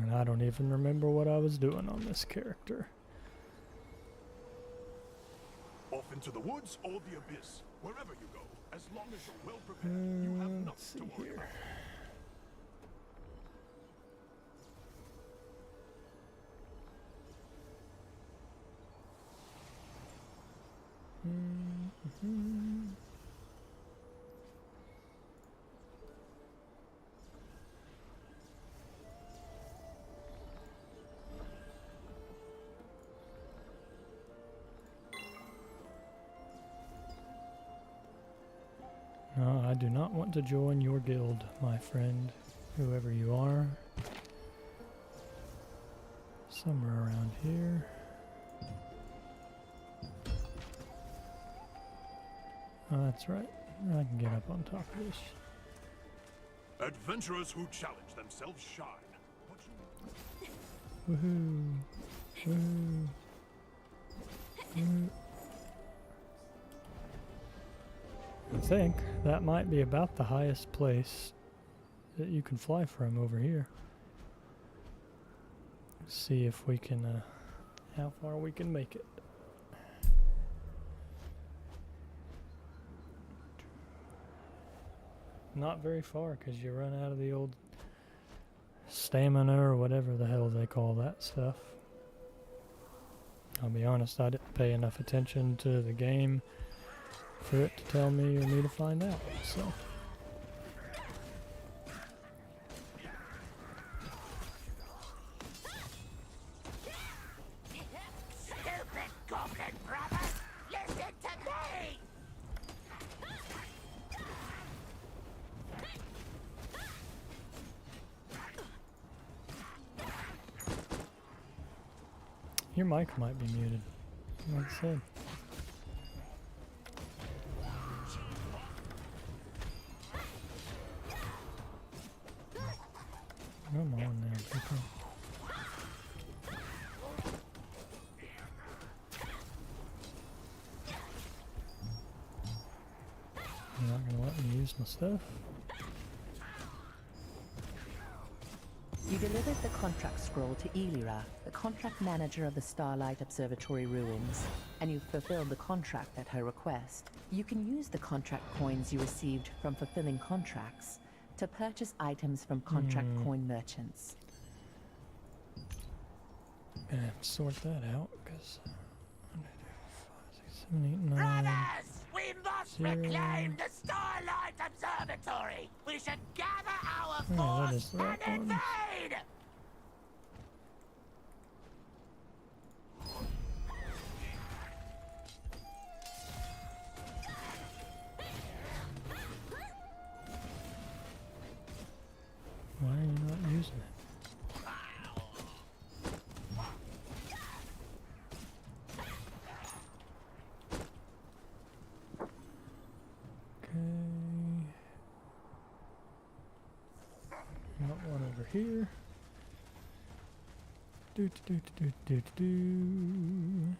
And I don't even remember what I was doing on this character.
Off into the woods or the abyss. Wherever you go, as long as you're well prepared, you have
Let's
nothing
see
to worry
here.
about.
No, I do not want to join your guild, my friend, whoever you are. Somewhere around here. Oh, that's right. I can get up on top of this.
Adventurers who challenge themselves shine.
Woohoo! Woohoo! Woohoo. I think that might be about the highest place that you can fly from over here. Let's see if we can, how far we can make it. Not very far, because you run out of the old stamina or whatever the hell they call that stuff. I'll be honest, I didn't pay enough attention to the game for it to tell me or me to find out, so.
Stupid goblin brother! Listen to
Your mic might be muted. Like I said. Come on now, people. You're not gonna let me use my stuff?
You delivered the contract scroll to Elira, the contract manager of the Starlight Observatory ruins, and you fulfilled the contract at her request. You can use the contract coins you received from fulfilling contracts to purchase items from contract coin merchants.
Gonna have to sort that out, because 5, 6, 7, 8, 9.
Brothers, we must
0.
reclaim the Starlight Observatory. We should gather our
Oh, that
force
is the right
and
one.
invade.
Why are you not using it? Okay. Got one over here. Do do do do do do do.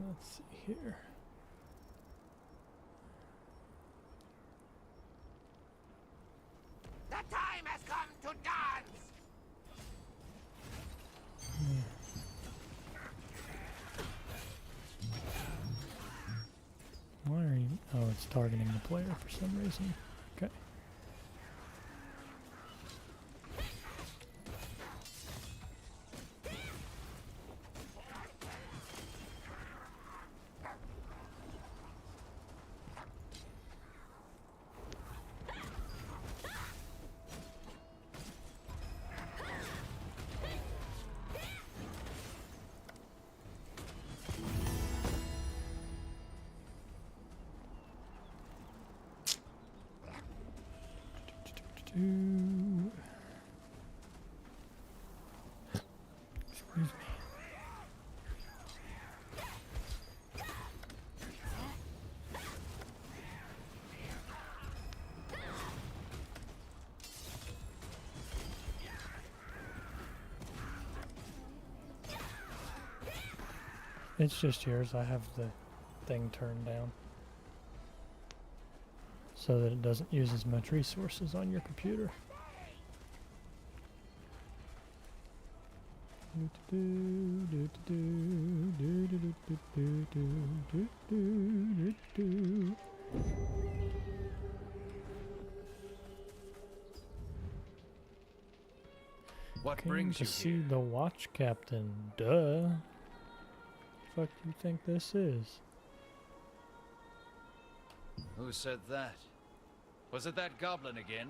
Let's see here.
The time has come to dance.
Why are you? Oh, it's targeting the player for some reason. Okay. Excuse me. It's just yours. I have the thing turned down so that it doesn't use as much resources on your computer.
What
Came
brings
to
you
see
here?
the watch captain. Duh. Fuck you think this is?
Who said that? Was it that goblin again?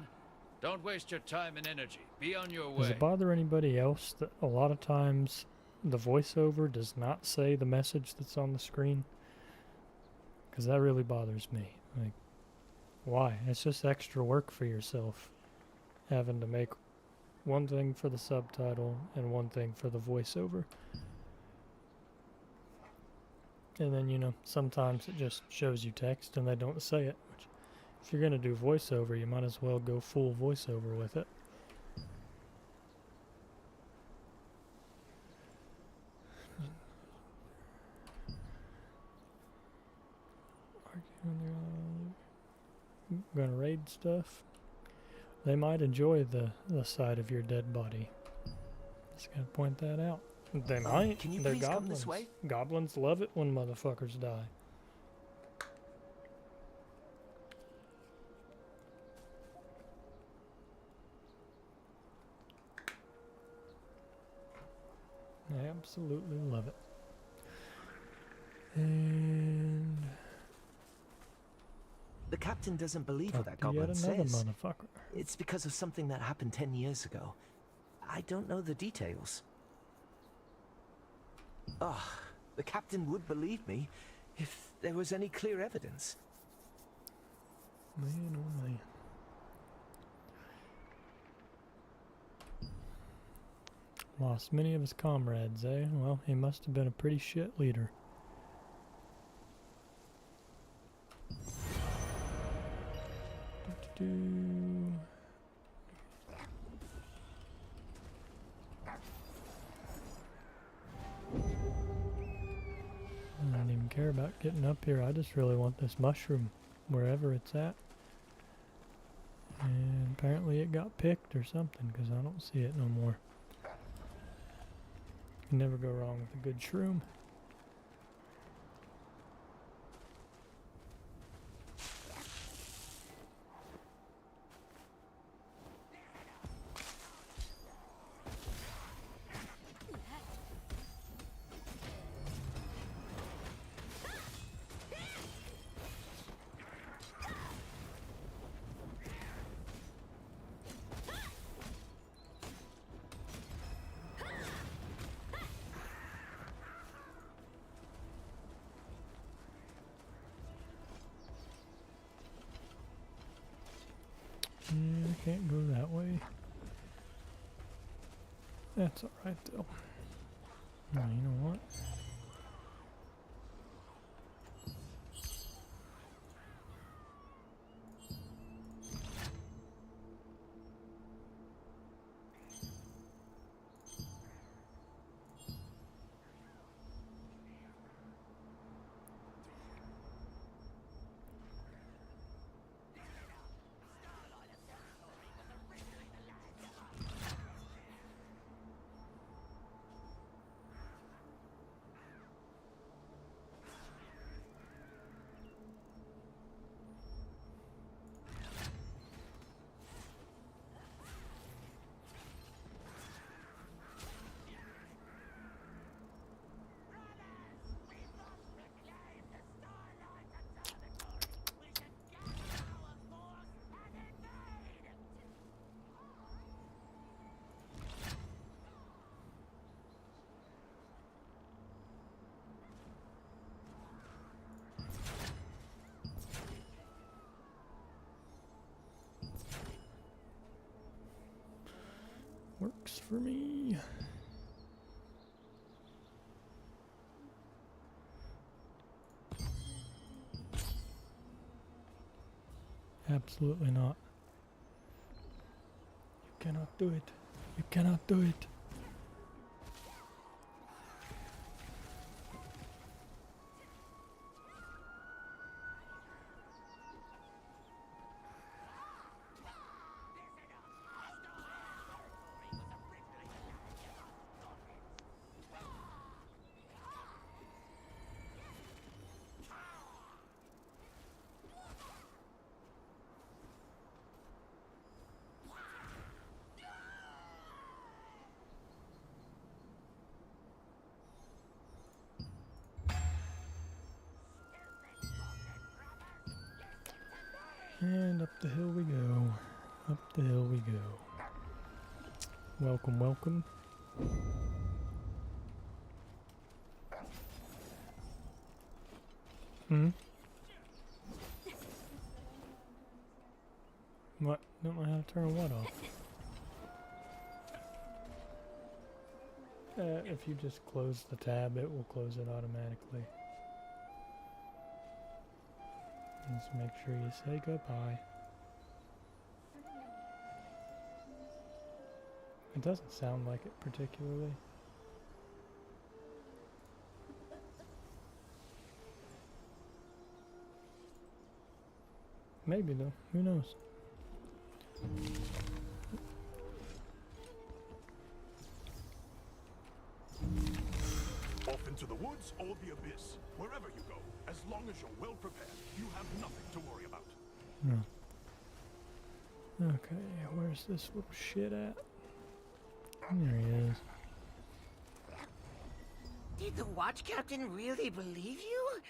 Don't waste your time and energy. Be on your
Does
way.
it bother anybody else that a lot of times the voiceover does not say the message that's on the screen? Because that really bothers me. Like, why? It's just extra work for yourself. Having to make one thing for the subtitle and one thing for the voiceover. And then, you know, sometimes it just shows you text and they don't say it. Which, if you're going to do voiceover, you might as well go full voiceover with it. I'm gonna raid raid stuff, they might enjoy the sight of your dead body. Just gotta point that out. They might.
Can you
They're
please come
goblins.
this way?
Goblins love it when motherfuckers die. I absolutely love it. And
The captain doesn't believe
talk
what that
to yet
goblin
another
says.
motherfucker.
It's because of something that happened 10 years ago. I don't know the details. Ah, the captain would believe me if there was any clear evidence.
Man, oh man. Lost many of his comrades, eh? Well, he must have been a pretty shit leader. Do-do-do. I don't even care about getting up here. I just really want this mushroom, wherever it's at. And apparently it got picked or something, because I don't see it no more. You never go wrong with a good shroom. I can't go that way. That's alright though. No, you know what? Works for me. Absolutely not. You cannot do it. You cannot do it. And up the hill we go. Up the hill we go. Welcome, welcome. What? Don't know how to turn what off. If you just close the tab, it will close it automatically. Just make sure you say goodbye. It doesn't sound like it particularly. Maybe though. Who knows?
Off into the woods or the abyss. Wherever you go, as long as you're well prepared, you have nothing to worry about.
No. Okay, where's this little shit at? There he is.
Did the watch captain really believe you?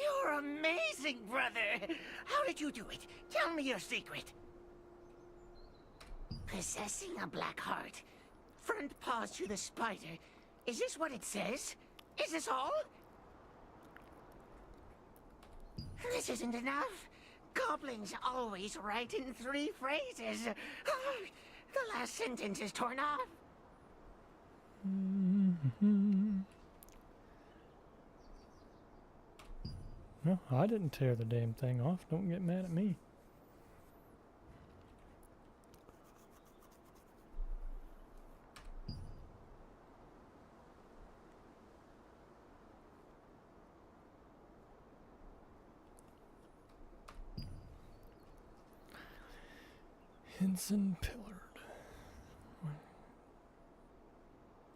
You're amazing, brother! How did you do it? Tell me your secret. Possessing a black heart. Front paws to the spider. Is this what it says? Is this all? This isn't enough. Goblins always write in 3 phrases. The last sentence is torn off.
No, I didn't tear the damn thing off. Don't get mad at me. Henson pillared.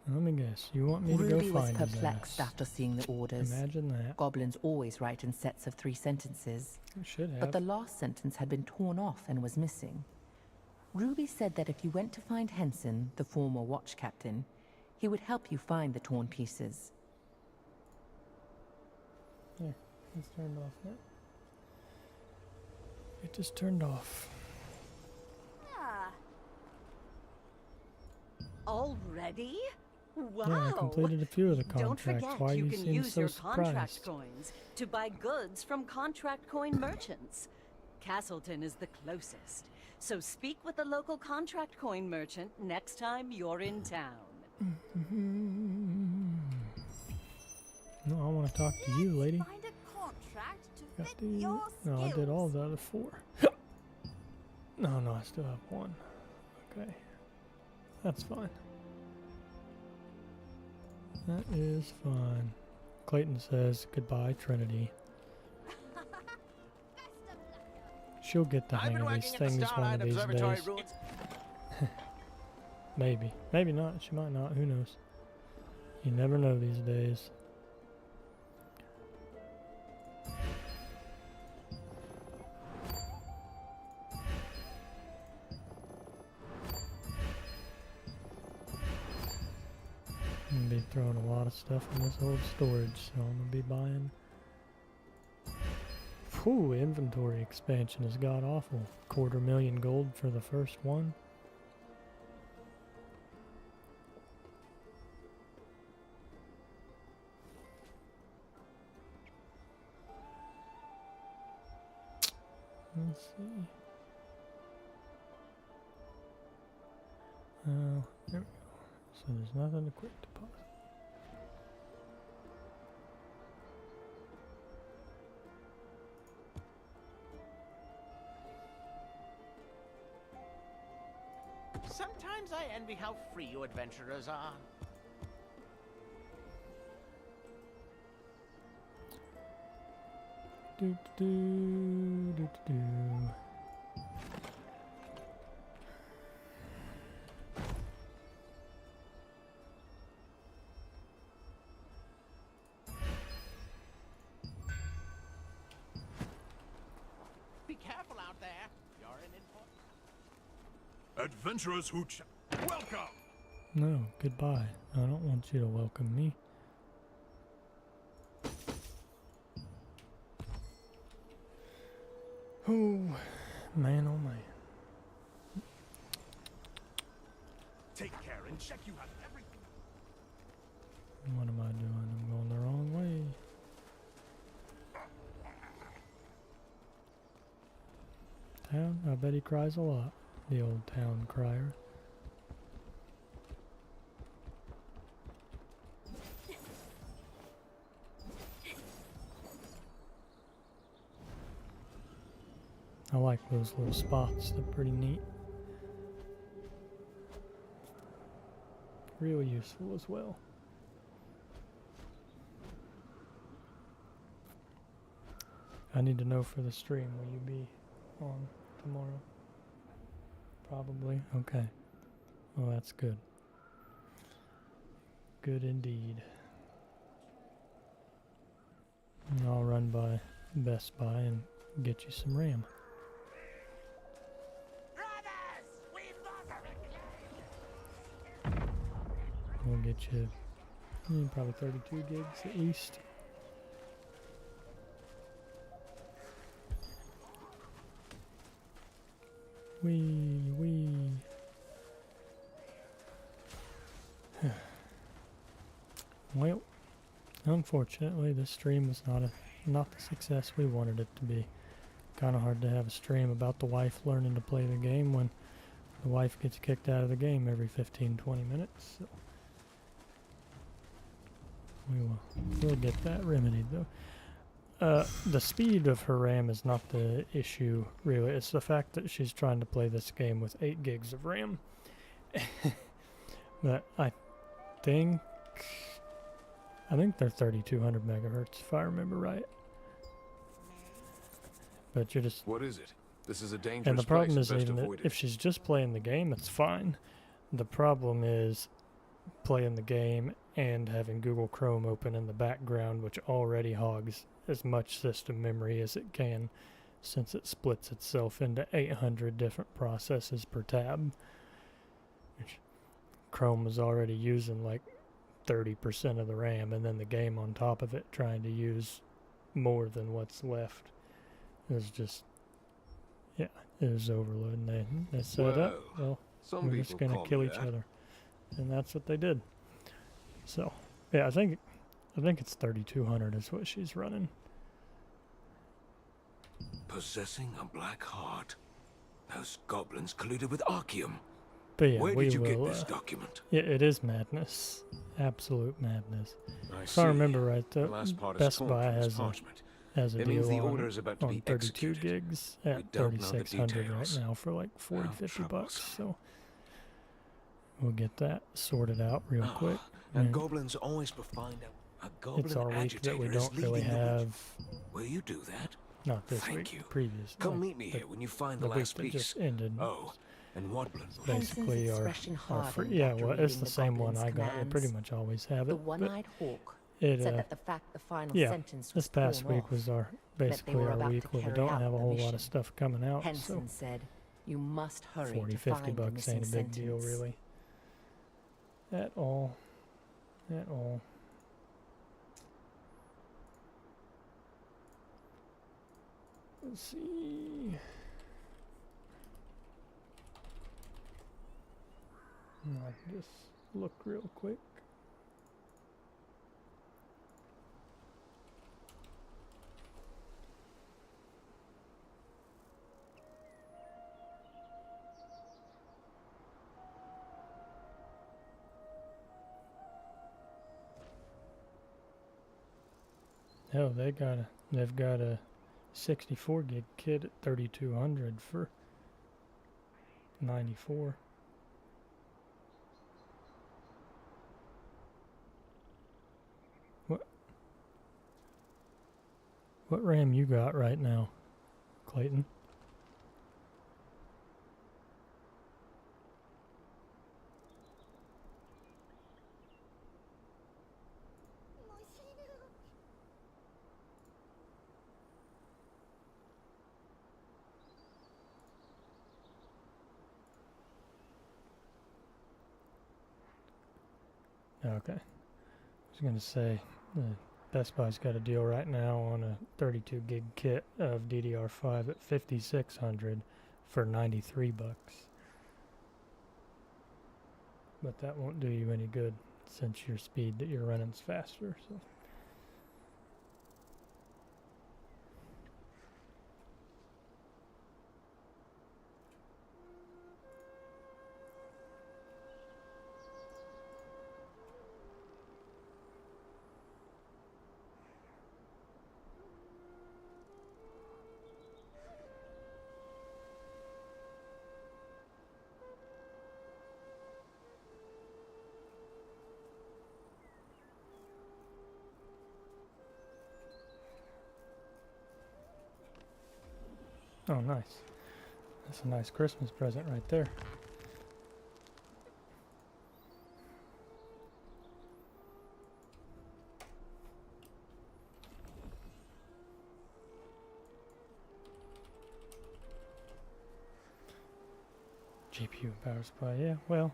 Let me guess. You want me to go
Ruby was
find his
perplexed
ass.
after seeing the orders.
Imagine that.
Goblins always write in sets of 3 sentences.
You should have.
But the last sentence had been torn off and was missing. Ruby said that if you went to find Henson, the former watch captain, he would help you find the torn pieces.
There, it's turned off now. It just turned off.
Ah. Already? Wow!
Yeah, I completed a few of the
Don't
contracts.
forget,
Why
you
you
can
seem
use
so
your contract
surprised?
coins to buy goods from contract coin merchants. Castleton is the closest, so speak with the local contract coin merchant next time you're in town.
No, I want to talk to you, lady.
Find a contract to
Got
fit
the-
your
no, I did all
skills.
the other 4. No, I still have 1. Okay, that's fine. That is fine. Clayton says goodbye, Trinity. She'll get the hang of these things one of these days. Maybe. Maybe not. She might not. Who knows? You never know these days. I'm gonna be throwing a lot of stuff in this old storage, so I'm gonna be buying. Whew, inventory expansion is god awful. 250,000 gold for the first one. Let's see. There we go. So there's nothing to quick deposit.
Sometimes I envy how free you adventurers are.
Do do do do do.
Be careful out there. You're an import.
Adventurers who welcome!
No, goodbye. I don't want you to welcome me. Oh, man, oh man.
Take care and check you have everything.
What am I doing? I'm going the wrong way. Town? I bet he cries a lot. The old town crier. I like those little spots. They're pretty neat. Real useful as well. I need to know for the stream, will you be on tomorrow? Probably. Okay. Well, that's good. Good indeed. And I'll run by Best Buy and get you some RAM. We'll get you probably 32 gigs at least. Wee. Well, unfortunately, this stream was not the success we wanted it to be. Kind of hard to have a stream about the wife learning to play the game when the wife gets kicked out of the game every 15-20 minutes. So we'll get that remedied though. The speed of her RAM is not the issue really. It's the fact that she's trying to play this game with 8 gigs of RAM. But I think they're 3200 megahertz if I remember right. But you're just...
What is it? This is a dangerous place.
And the problem is
Best
even
avoid it.
if she's just playing the game, it's fine. The problem is playing the game and having Google Chrome open in the background, which already hogs as much system memory as it can, since it splits itself into 800 different processes per tab. Chrome was already using like 30% of the RAM, and then the game on top of it trying to use more than what's left. It was just, yeah, it was overloading. They set up, well, we're just going to kill each other. And that's what they did. So, yeah, I think it's 3200 is what she's running.
Possessing a black heart. Those goblins colluded with Archeum.
But yeah,
where
we
did you
will,
get this document?
Yeah, it is madness. Absolute madness.
I
If I remember right,
The last part is
Best
torn
Buy
from this
has
parchment.
a
It means
deal
the order is about to
on
be
32
executed.
gigs
We
at
don't know the
3600 right
details.
now for like 40,
Now
50 bucks.
troublesome.
So we'll get that sorted out real quick.
And goblins always find out a goblin
It's our week that we
agitator is
don't really
leading the witch.
have.
Will you do that?
Not this
Thank
week.
you.
Previous.
Come
like
meet me here when you find the
week
last
that
piece.
just ended.
Oh, and Wadblin.
Basically,
expression
our
hardened
yeah,
after
well, it's
reading
the
the
same one
goblin's
I got. We pretty
commands.
much always have
The
it. but
one-eyed hawk
it,
said that the fact the final
yeah,
sentence was
this past
torn
week
off
was our
meant they
basically
were
our
about
week
to
where we
carry
don't
out
have a
the
whole lot
mission.
of stuff coming out.
Henson
So
said, "You must hurry
40,
to
50
find the
bucks
missing
ain't a big deal,
sentence."
really. At all. At all. Let's see. I'll just look real quick. Hell, they've got a 64 gig kit at 3200 for 94. What RAM you got right now, Clayton? Okay. I was going to say, Best Buy's got a deal right now on a 32 gig kit of DDR5 at 5600 for 93 bucks. But that won't do you any good since your speed that you're running's faster, so. Oh, nice. That's a nice Christmas present right there. GPU power supply, yeah, well,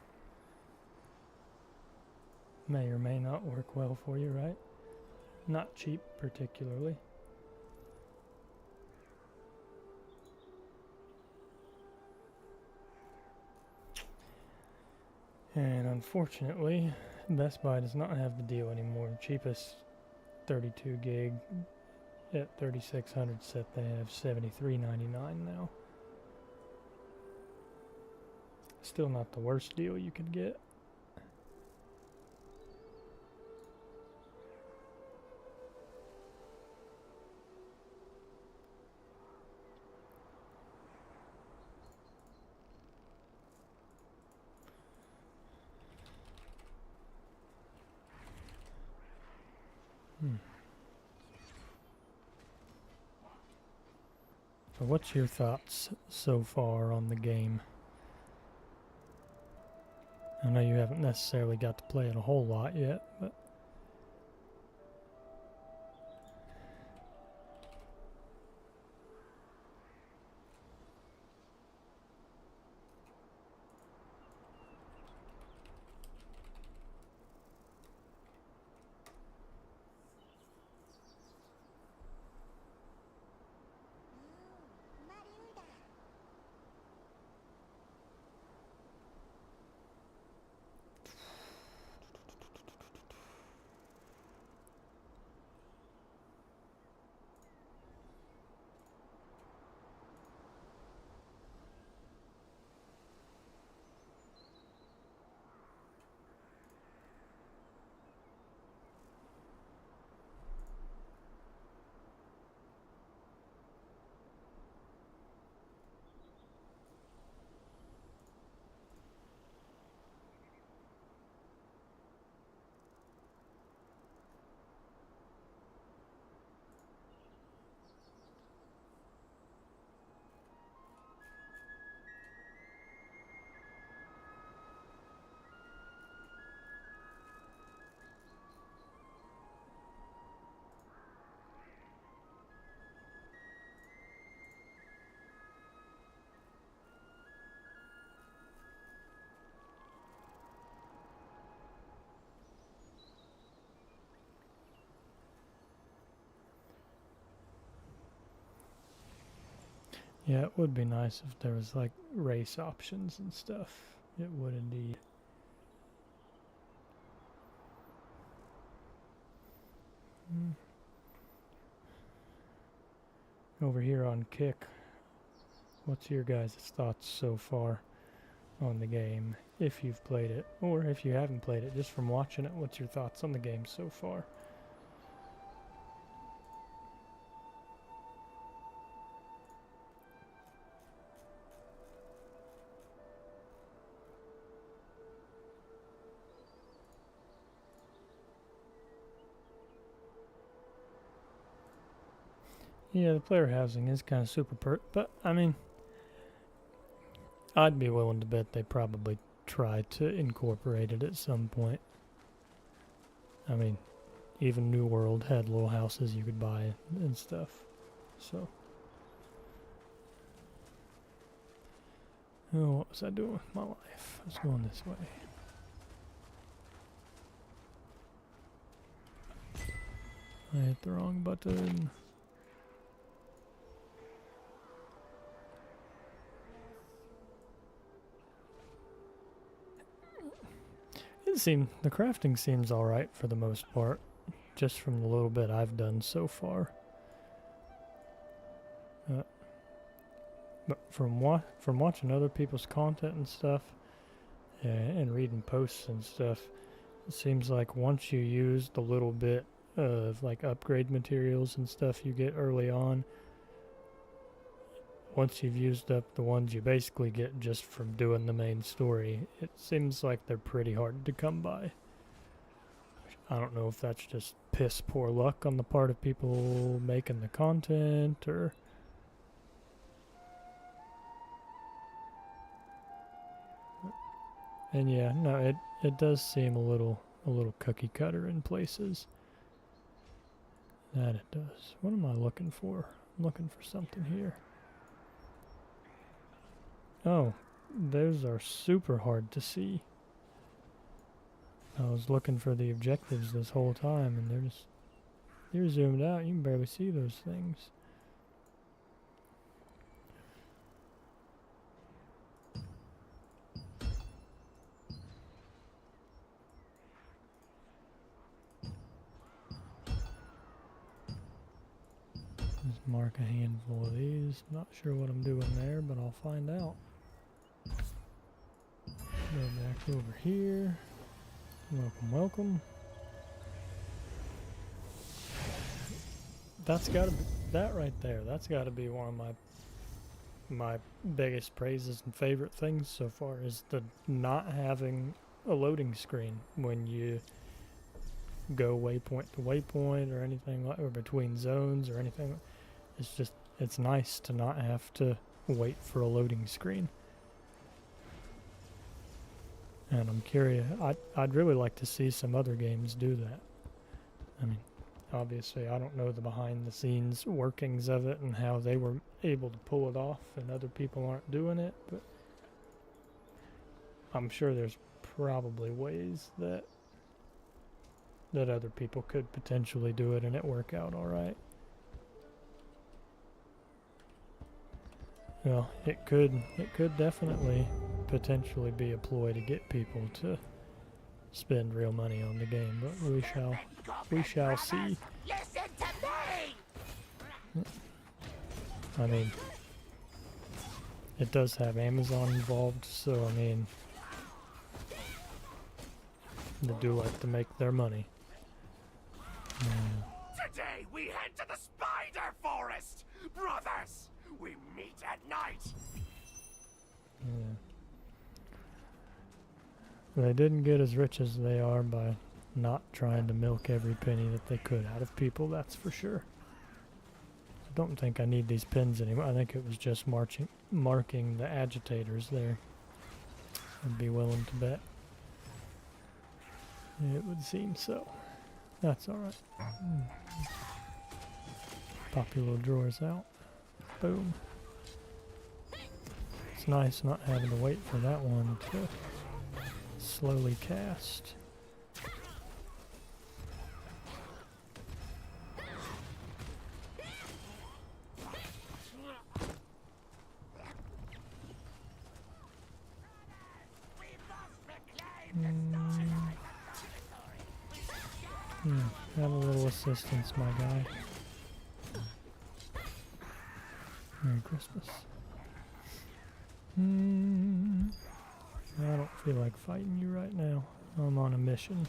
may or may not work well for you, right? Not cheap particularly. And unfortunately, Best Buy does not have the deal anymore. The cheapest 32 gig at 3600 set they have $73.99 now. Still not the worst deal you could get. So what's your thoughts so far on the game? I know you haven't necessarily got to play it a whole lot yet, but yeah, it would be nice if there was like race options and stuff. It would indeed. Over here on Kick, what's your guys' thoughts so far on the game? If you've played it, or if you haven't played it, just from watching it, what's your thoughts on the game so far? Yeah, the player housing is kind of super pert, but I mean, I'd be willing to bet they probably try to incorporate it at some point. I mean, even New World had little houses you could buy and stuff, so. Oh, what was I doing with my life? I was going this way. I hit the wrong button. The crafting seems alright for the most part, just from the little bit I've done so far. But from watching other people's content and stuff, and reading posts and stuff, it seems like once you use the little bit of like upgrade materials and stuff you get early on, once you've used up the ones you basically get just from doing the main story, it seems like they're pretty hard to come by. I don't know if that's just piss poor luck on the part of people making the content, or And yeah, no, it does seem a little cookie cutter in places. That it does. What am I looking for? I'm looking for something here. Oh, those are super hard to see. I was looking for the objectives this whole time, and they're zoomed out. You can barely see those things. Just mark a handful of these. Not sure what I'm doing there, but I'll find out. Go back over here. Welcome, welcome. That's gotta be, that right there, that's gotta be one of my biggest praises and favorite things so far, is the not having a loading screen when you go waypoint to waypoint or anything like, or between zones or anything. It's just, it's nice to not have to wait for a loading screen. And I'm curious, I'd really like to see some other games do that. I mean, obviously I don't know the behind the scenes workings of it and how they were able to pull it off and other people aren't doing it, but I'm sure there's probably ways that other people could potentially do it and it work out alright. Well, it could definitely potentially be a ploy to get people to spend real money on the game, but we shall see.
Listen to me!
I mean, it does have Amazon involved, so I mean, they do like to make their money.
Today we head to the Spider Forest! Brothers, we meet at night!
Yeah. They didn't get as rich as they are by not trying to milk every penny that they could out of people, that's for sure. I don't think I need these pins anymore. I think it was just marking the agitators there. I'd be willing to bet. It would seem so. That's alright. Pop your little drawers out. Boom. It's nice not having to wait for that one to slowly cast. Have a little assistance, my guy. Merry Christmas. I don't feel like fighting you right now. I'm on a mission.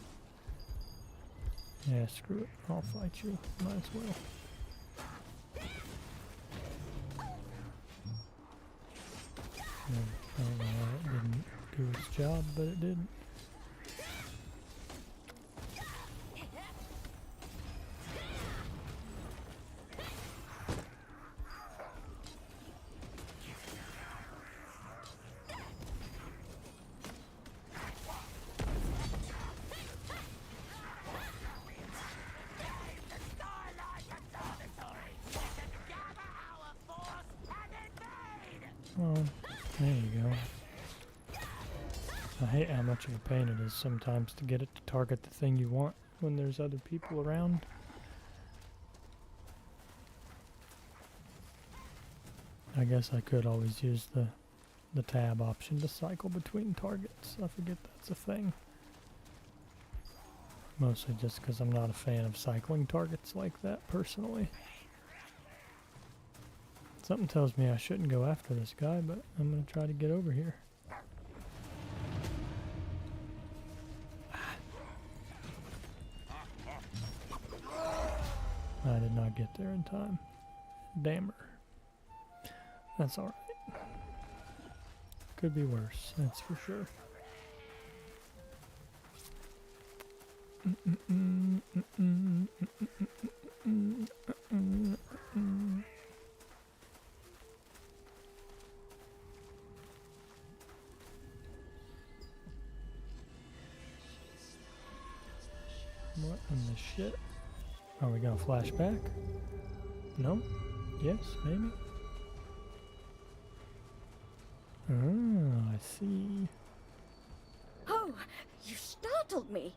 Yeah, screw it. I'll fight you. Might as well. I don't know why it didn't do its job, but it didn't. Well, there you go. I hate how much of a pain it is sometimes to get it to target the thing you want when there's other people around. I guess I could always use the tab option to cycle between targets. I forget that's a thing. Mostly just because I'm not a fan of cycling targets like that personally. Something tells me I shouldn't go after this guy, but I'm going to try to get over here. I did not get there in time. Dammer. That's alright. Could be worse, that's for sure. this shit. Are we gonna flash back? No? Yes? Maybe? Ah, I see.
Oh, you startled me.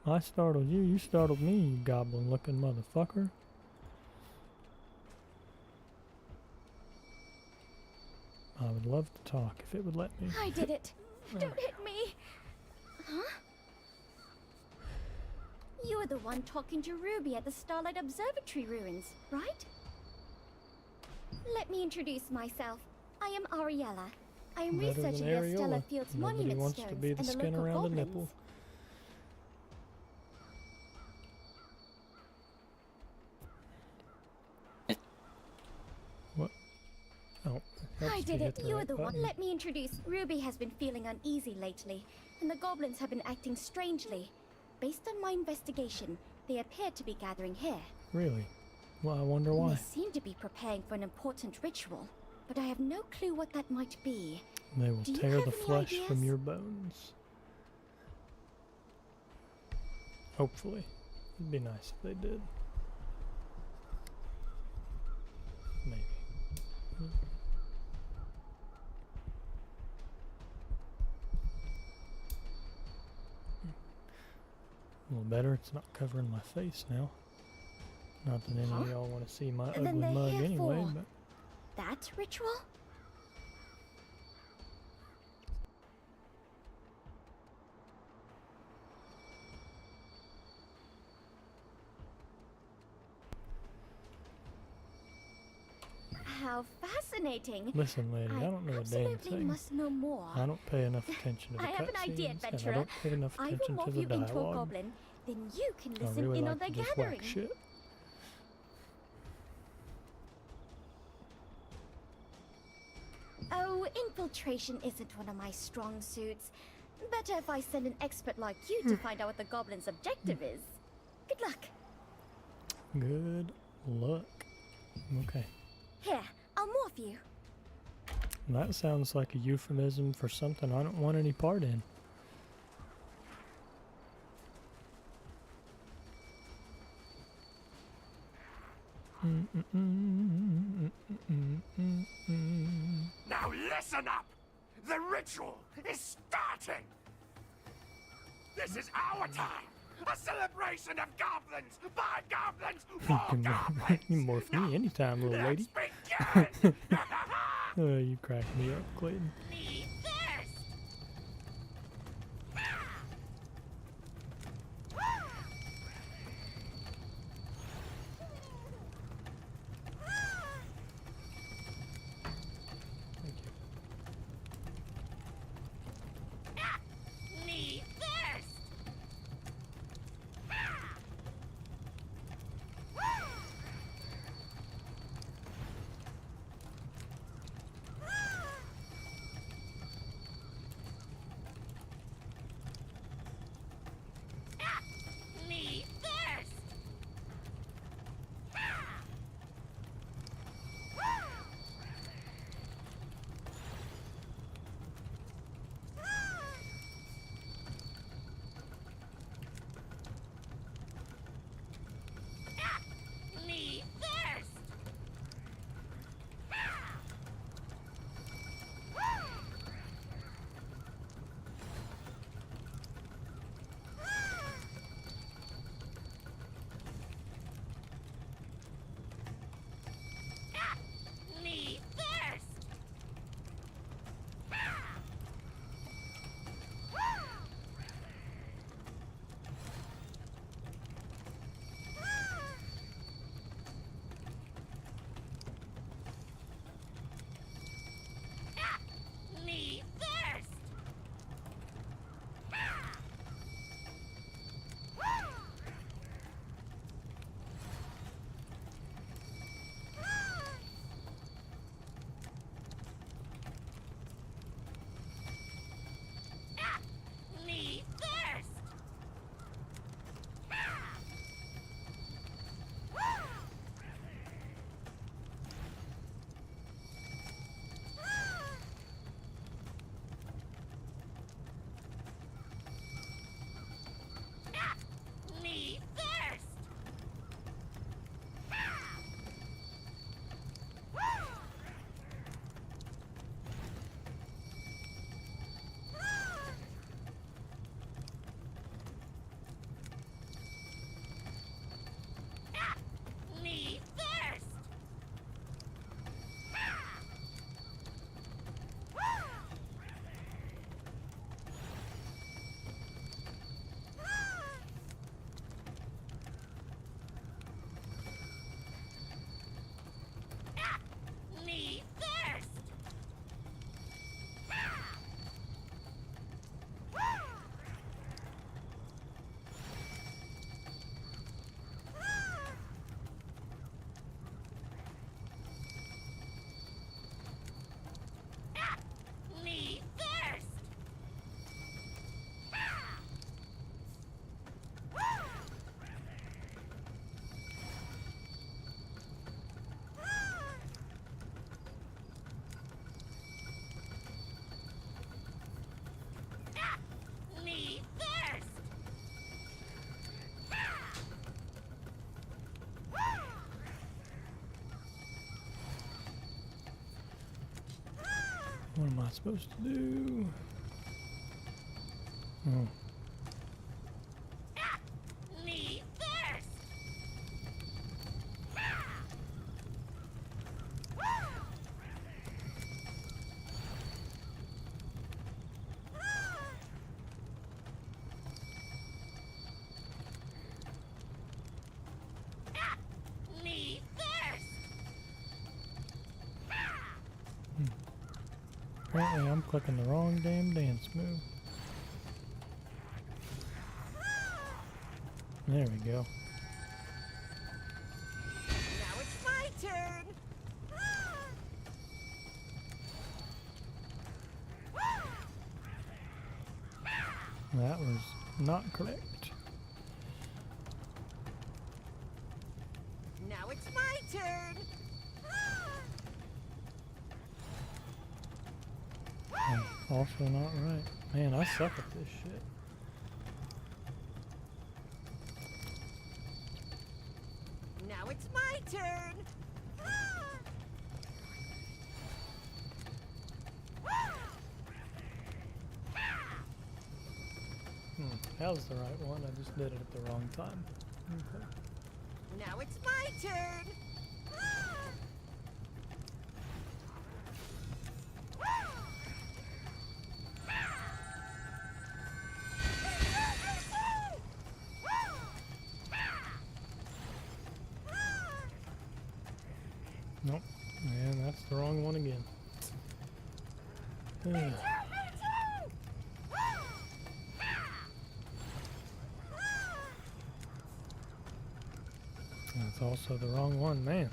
I startled you. You startled me, you goblin-looking motherfucker. I would love to talk if it would let me.
I did it. Don't hit me. Huh? You were the one talking to Ruby at the Starlight Observatory ruins, right? Let me introduce myself. I am Ariella. I am
Better than
researching the Stellar
Areola.
Field's
Nobody
monument
wants to
stones
be the
and the
skin
local
around the
goblins.
nipple. What? Oh,
I did it. You were
right
the one.
button.
Let me introduce. Ruby has been feeling uneasy lately, and the goblins have been acting strangely. Based on my investigation, they appear to be gathering here.
Really? Well, I wonder why.
They seem to be preparing for an important ritual, but I have no clue what that might be.
They will
Do you
tear
have
the
any
flesh from
ideas?
your bones. Hopefully. It'd be nice if they did. Maybe. A little better. It's not covering my face now. Not that any of y'all want to see my
Then
ugly
they're
mug
here
anyway,
for
but
that ritual? How fascinating!
listen, lady, I don't know a damn
absolutely
thing.
must know more.
I don't pay enough attention to the
I have an idea,
cutscenes, and I
adventurer.
don't pay enough
I will
attention to
morph
the
you into a
dialogue.
goblin, then you can
I
listen
really
in
like
on their
to just
gathering.
whack shit.
Oh, infiltration isn't one of my strong suits. Better if I send an expert like you to find out what the goblin's objective is. Good luck.
Good luck. Okay.
Here, I'll morph you.
That sounds like a euphemism for something I don't want any part in.
Now listen up! The ritual is starting! This is our time! A celebration of goblins! By goblins! For goblins!
You morph me anytime, little lady. Oh, you crack me up, Clayton.
Me first!
What am I supposed to do? Oh.
Me first! Me first!
Apparently I'm clicking the wrong damn dance move. There we go.
Now it's my turn!
That was not correct.
Now it's my turn!
Also not right. Man, I suck at this shit.
Now it's my turn!
That was the right one. I just did it at the wrong time. Okay.
Now it's my turn!
Nope. Man, that's the wrong one again. That's also the wrong one, man.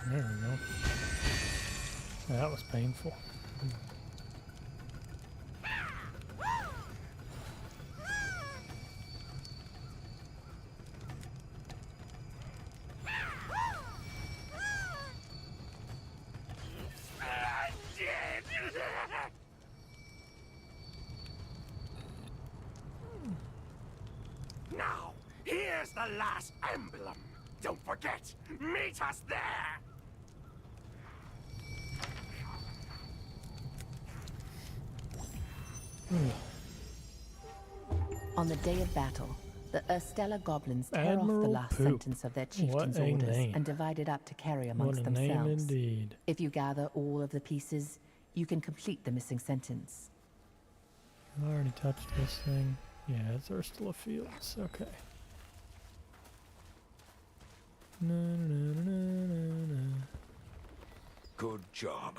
There we go. That was painful.
Now, here's the last emblem. Don't forget, meet us there!
On the day of battle, the Urstella goblins tear
Admiral
off the last
Poop.
sentence of their chieftain's
What a
orders
name.
and divide it up to carry
What
amongst
a name
themselves.
indeed.
If you gather all of the pieces, you can complete the missing sentence.
I already touched this thing. Yeah, it's Ursula Fields. Okay. Na, na, na, na, na.
Good job.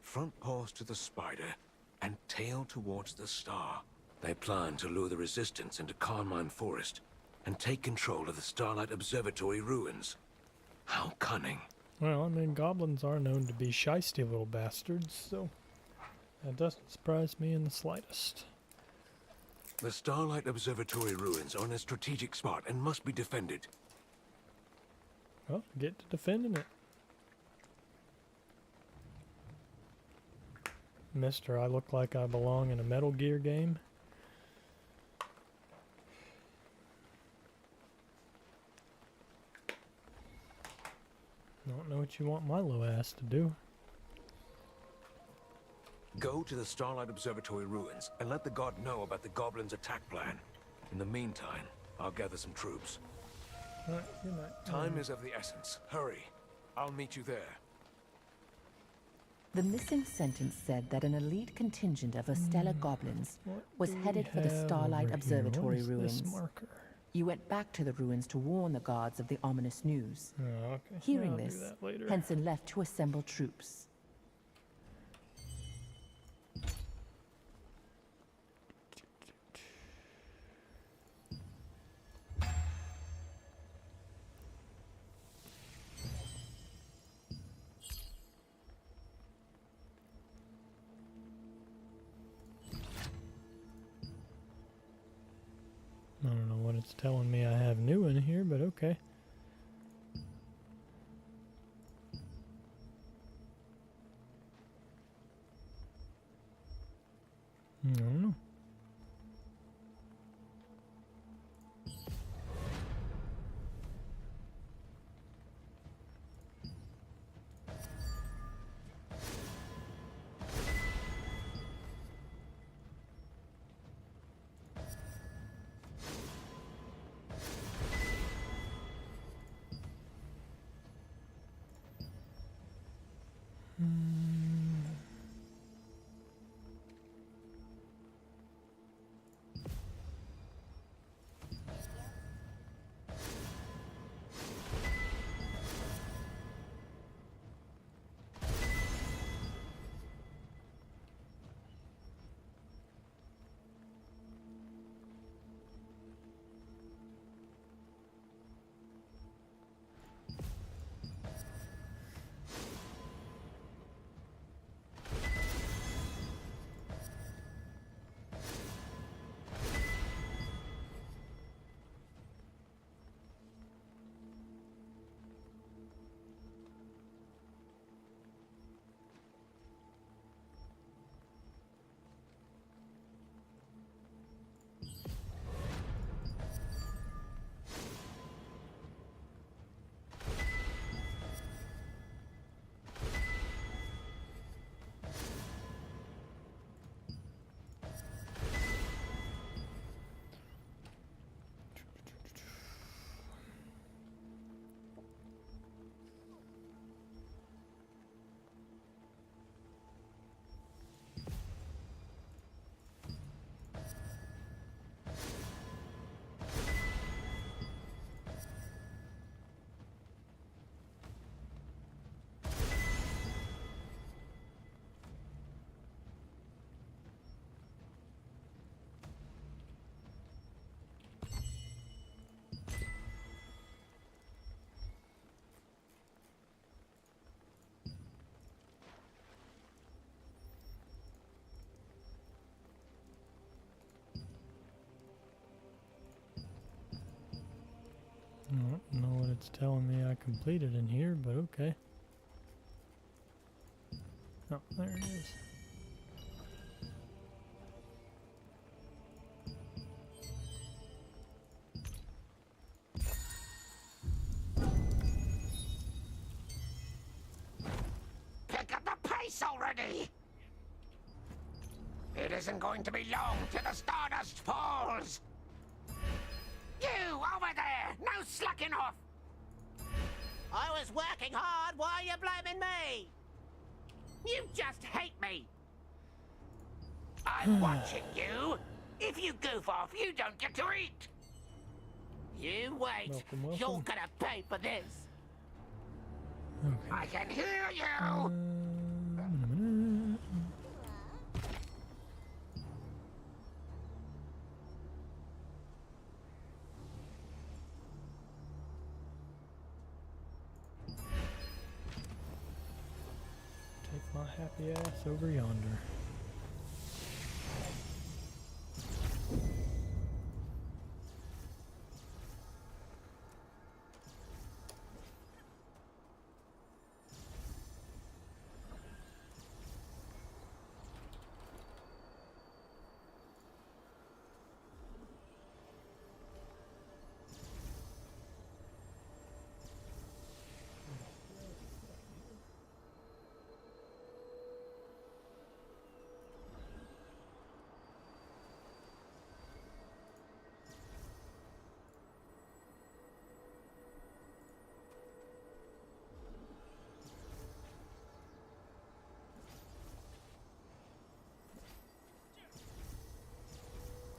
Front paws to the spider, and tail towards the star. They plan to lure the Resistance into Carmine Forest, and take control of the Starlight Observatory ruins. How cunning.
Well, I mean, goblins are known to be shisty little bastards, so that doesn't surprise me in the slightest.
The Starlight Observatory ruins are in a strategic spot and must be defended.
Well, get to defending it. Mister, I look like I belong in a Metal Gear game. Don't know what you want my low ass to do.
Go to the Starlight Observatory ruins and let the god know about the goblins' attack plan. In the meantime, I'll gather some troops.
Alright, good night.
Time is of the essence. Hurry. I'll meet you there.
The missing sentence said that an elite contingent of Urstella goblins was headed for the Starlight Observatory ruins.
Marker?
You went back to the ruins to warn the guards of the ominous news.
Oh, okay.
Hearing
I'll do
this,
that later.
Henson left to assemble troops.
I don't know what it's telling me I have new in here, but okay. I don't know. Don't know what it's telling me I completed in here, but okay. Oh, there it is.
Pick up the pace already! It isn't going to be long till the Stardust falls! You, over there! No slacking off! I was working hard, why are you blaming me? You just hate me! I'm watching you! If you goof off, you don't get to eat! You wait!
Welcome, welcome.
You're gonna pay for this!
Okay.
I can hear you!
Take my happy ass over yonder.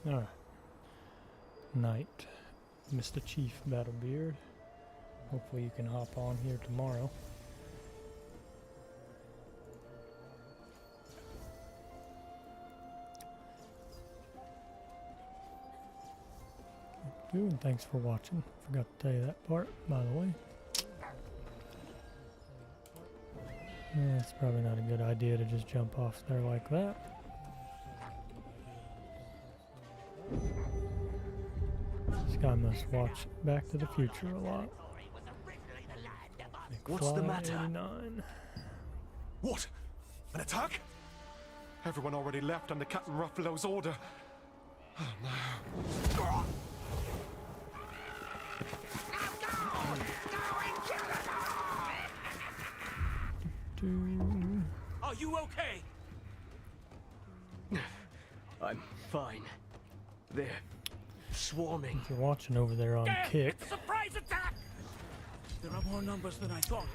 Alright. Night. Mr. Chief Battlebeard. Hopefully you can hop on here tomorrow. And thanks for watching. Forgot to tell you that part, by the way. Yeah, it's probably not a good idea to just jump off there like that. This guy must watch Back to the Future a lot.
What's the matter?
89.
What? An attack? Everyone already left under Captain Ruffalo's order. Oh no.
Are you okay?
I'm fine. They're swarming.
If you're watching over there on Kick,
Surprise attack!
There are more numbers than I thought.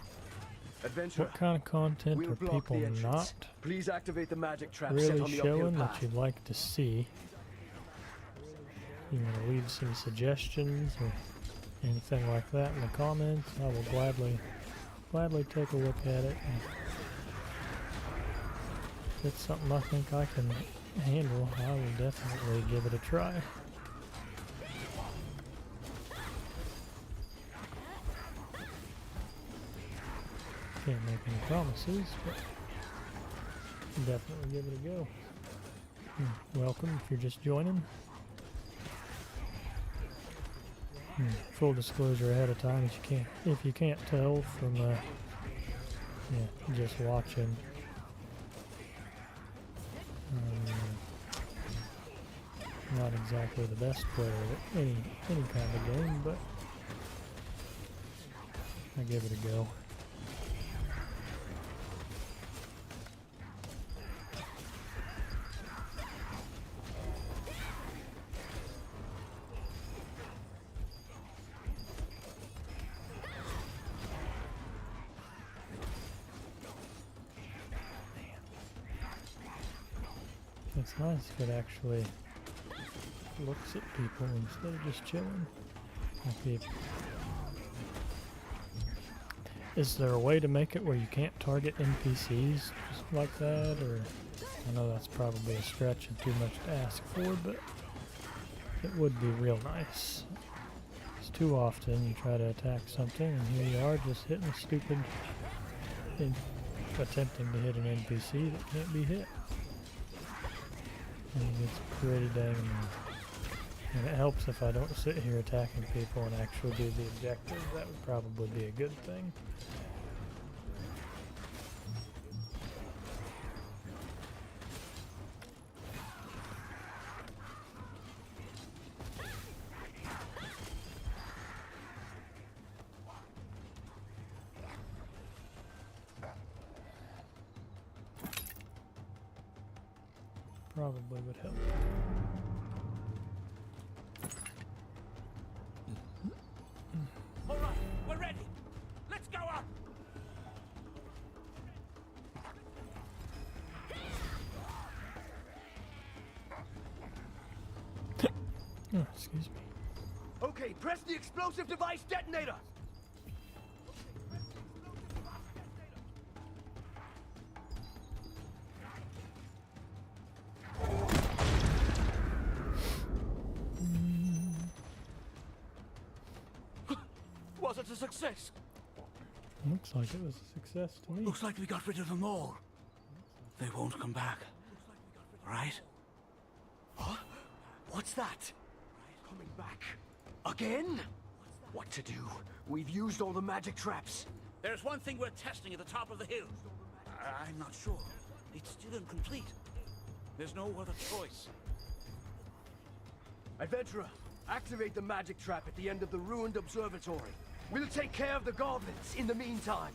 Adventurer,
what kind of content
we'll
are
block
people
the entrance.
not
Please activate the magic trap set
really
on the uphill
showing
path.
that you'd like to see? You want to leave some suggestions or anything like that in the comments? I will gladly take a look at it. And if it's something I think I can handle, I will definitely give it a try. Can't make any promises, but definitely give it a go. Welcome if you're just joining. Full disclosure ahead of time, if you can't tell from just watching. Not exactly the best player at any kind of game, but I give it a go. It's nice if it actually looks at people instead of just chilling. Is there a way to make it where you can't target NPCs just like that? Or I know that's probably a stretch and too much to ask for, but it would be real nice. It's too often you try to attack something and here you are just hitting a stupid attempting to hit an NPC that can't be hit. And it's pretty dang annoying. And it helps if I don't sit here attacking people and actually do the objective. That would probably be a good thing. Probably would help.
All right, we're ready. Let's go up.
Oh, excuse me.
Okay, press the explosive device detonator.
Was it a success?
Looks like it was a success to me.
Looks like we got rid of them all. They won't come back. Right?
Huh? What's that? Coming back. Again? What to do? We've used all the magic traps.
There's one thing we're testing at the top of the hill. I'm not sure. It's still incomplete. There's no other choice.
Adventurer, activate the magic trap at the end of the ruined observatory. We'll take care of the goblins in the meantime.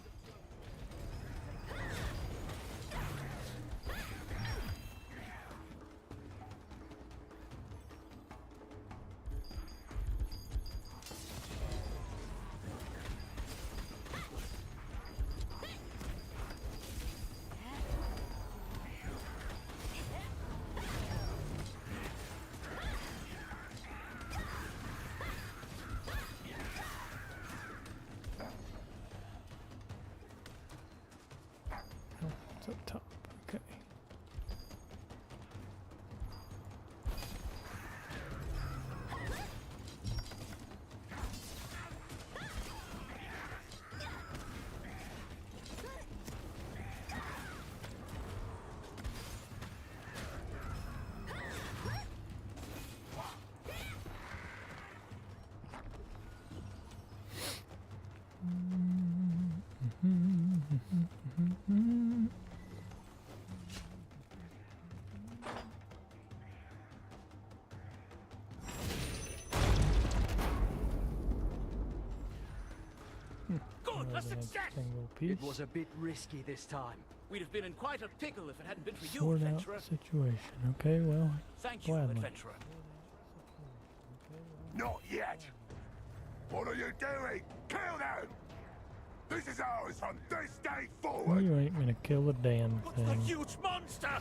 It's up top. Okay.
Good, a success!
It was a bit risky this time.
We'd have been in quite a pickle if it hadn't been for you,
Sort out
adventurer.
situation. Okay, well,
Thank you,
gladly.
adventurer.
Not yet! What are you doing? Kill them! This is ours from this day forward!
You ain't gonna kill a damn
The
thing.
huge monster!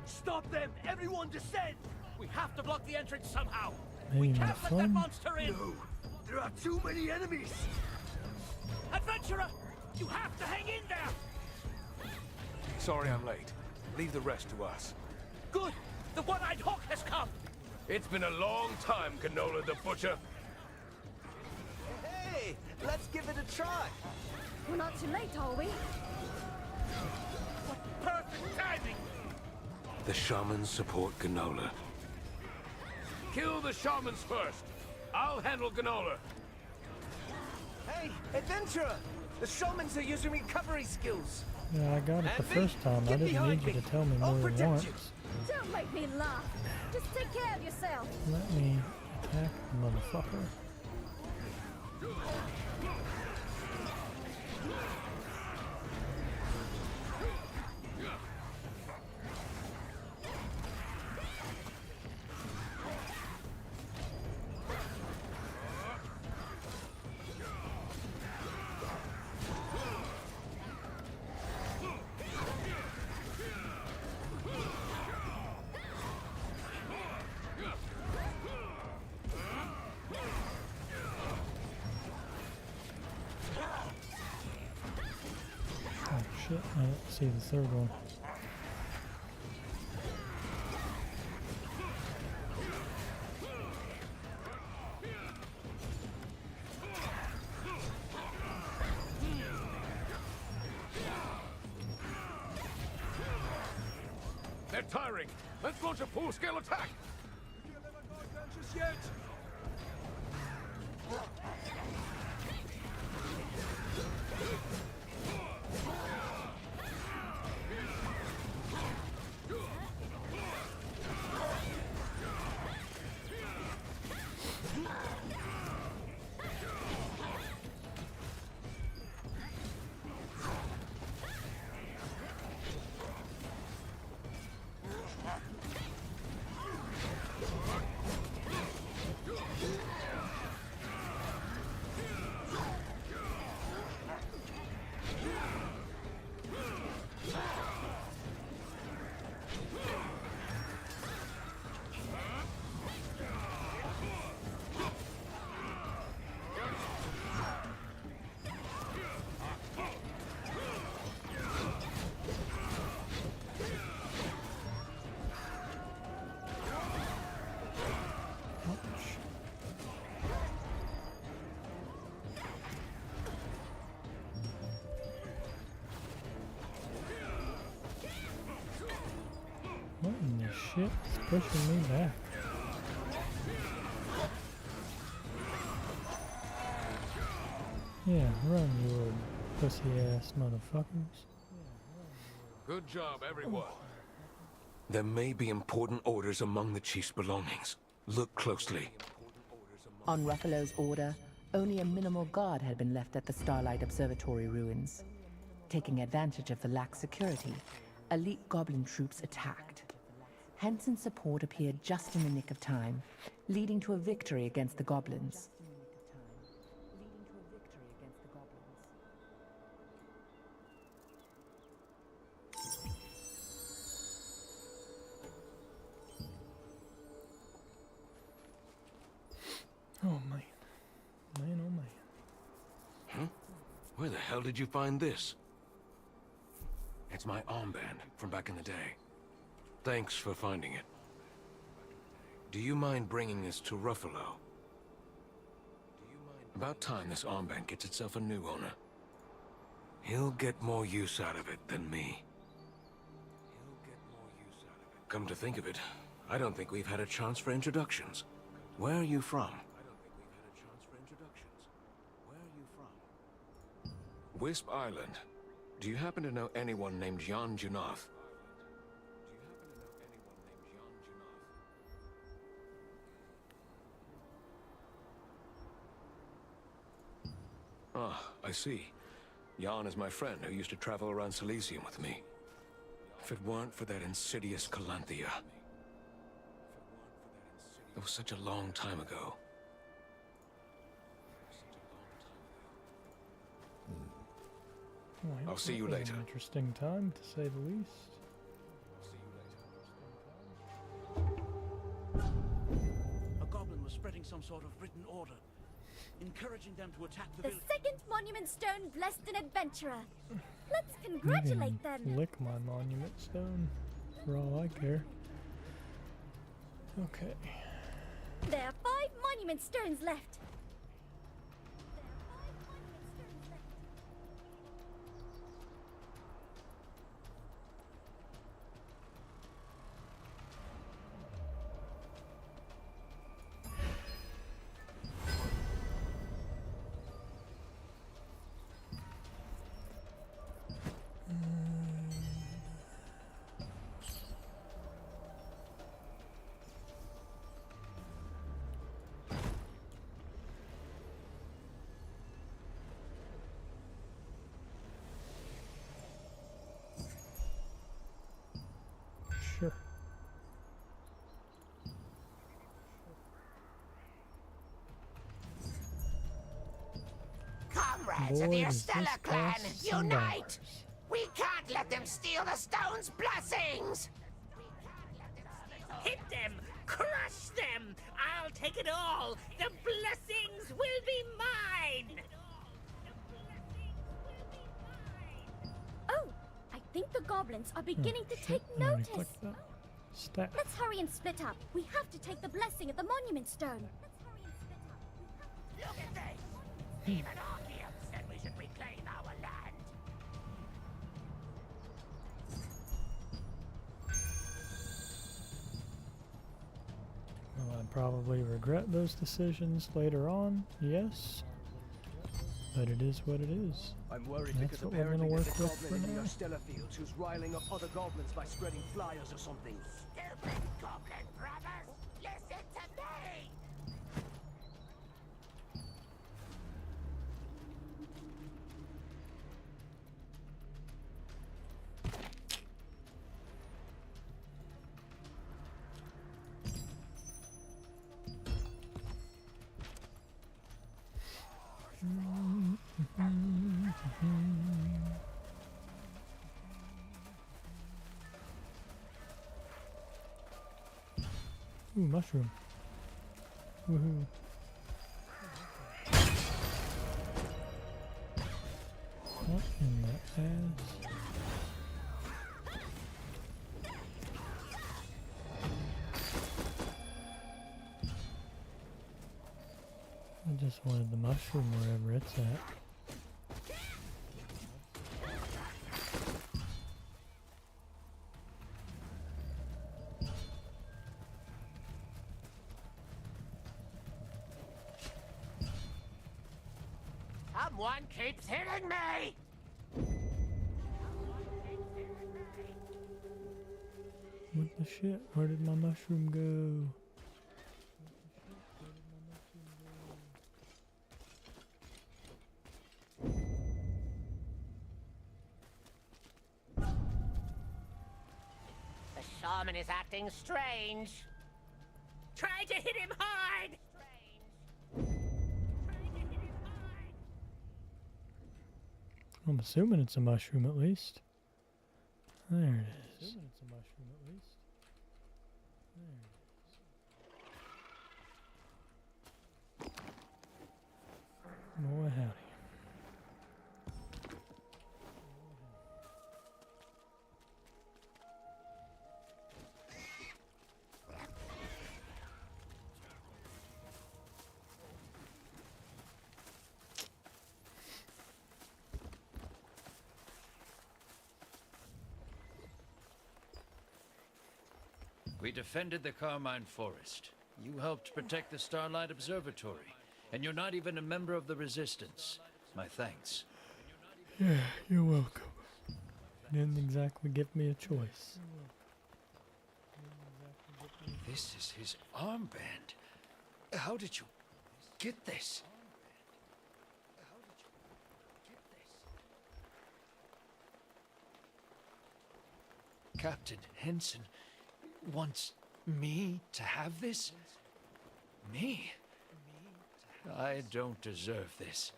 Stop them! Everyone descend! We have to block the entrance somehow!
Maybe
We
my
can't let that
fun.
monster in!
No, there are too many enemies!
Adventurer! You have to hang in there!
Sorry I'm late. Leave the rest to us.
Good! The one-eyed hawk has come!
It's been a long time, Canola the Butcher.
Hey, let's give it a try.
We're not too late, are we?
Perfect timing!
The shamans support Ganola. Kill the shamans first. I'll handle Ganola.
Hey, adventurer! The shamans are using recovery skills.
Yeah, I got it the
Envy,
first time. I
get
didn't
behind
need you
me.
to tell me
I'll
more than
protect
once.
you.
Don't make me laugh. Just take care of yourself.
Let me attack the motherfucker. Oh shit, I didn't see the third one.
They're tiring. Let's launch a full-scale attack.
target!
What in the shit is pushing me back? Yeah, run, you old pussy-ass motherfuckers.
Good job, everyone.
There may be important orders among the chief's belongings. Look closely.
On Ruffalo's order, only a minimal guard had been left at the Starlight Observatory ruins. Taking advantage of the lax security, elite goblin troops attacked. Henson's support appeared just in the nick of time, leading to a victory against the goblins.
Oh man. Man, oh man.
Huh? Where the hell did you find this? It's my armband from back in the day. Thanks for finding it. Do you mind bringing this to Ruffalo? About time this armband gets itself a new owner. He'll get more use out of it than me. Come to think of it, I don't think we've had a chance for introductions. Where are you from? Wisp Island. Do you happen to know anyone named Jan Junath? Ah, I see. Jan is my friend who used to travel around Silesium with me. If it weren't for that insidious Calanthea. It was such a long time ago.
Well,
I'll see you
that was
later.
An interesting time, to say the least.
A goblin was spreading some sort of written order, encouraging them to attack the
The
village.
second monument stone blessed an adventurer. Let's
You
congratulate
can
them.
lick my monument stone, for all I care. Okay.
There are 5 monument stones left.
Sure.
Comrades of
Boy,
the
does
Estella
this
clan,
cost some
unite!
dollars.
We can't let them steal the stone's blessings!
Hit them! Crush them! I'll take it all! The blessings will be mine!
Oh, I think the goblins are beginning to take
Let me
notice.
click that. Stat.
Let's hurry and split up. We have to take the blessing of the monument stone.
Look at this! Even Archeum said we should reclaim our land!
Well, I probably regret those decisions later on, yes. But it is what it is.
I'm worried
That's
because
what we're
apparently
gonna
there's
work
a
with for
goblin in
now.
your stellar fields who's riling up other goblins by spreading flyers or something.
Stupid goblin brothers! Listen to me!
Ooh, mushroom. Woohoo. What in the ass? I just wanted the mushroom wherever it's at.
Someone keeps hitting me!
What the shit? Where did my mushroom go?
The shaman is acting strange.
Try to hit him hard!
I'm assuming it's a mushroom at least. There it is. It's a mushroom at least. There. Boy, howdy.
We defended the Carmine Forest. You helped protect the Starlight Observatory. And you're not even a member of the Resistance. My thanks.
Yeah, you're welcome. You didn't exactly give me a choice.
This is his armband. How did you get this? Captain Henson wants me to have this? Me? I don't deserve this.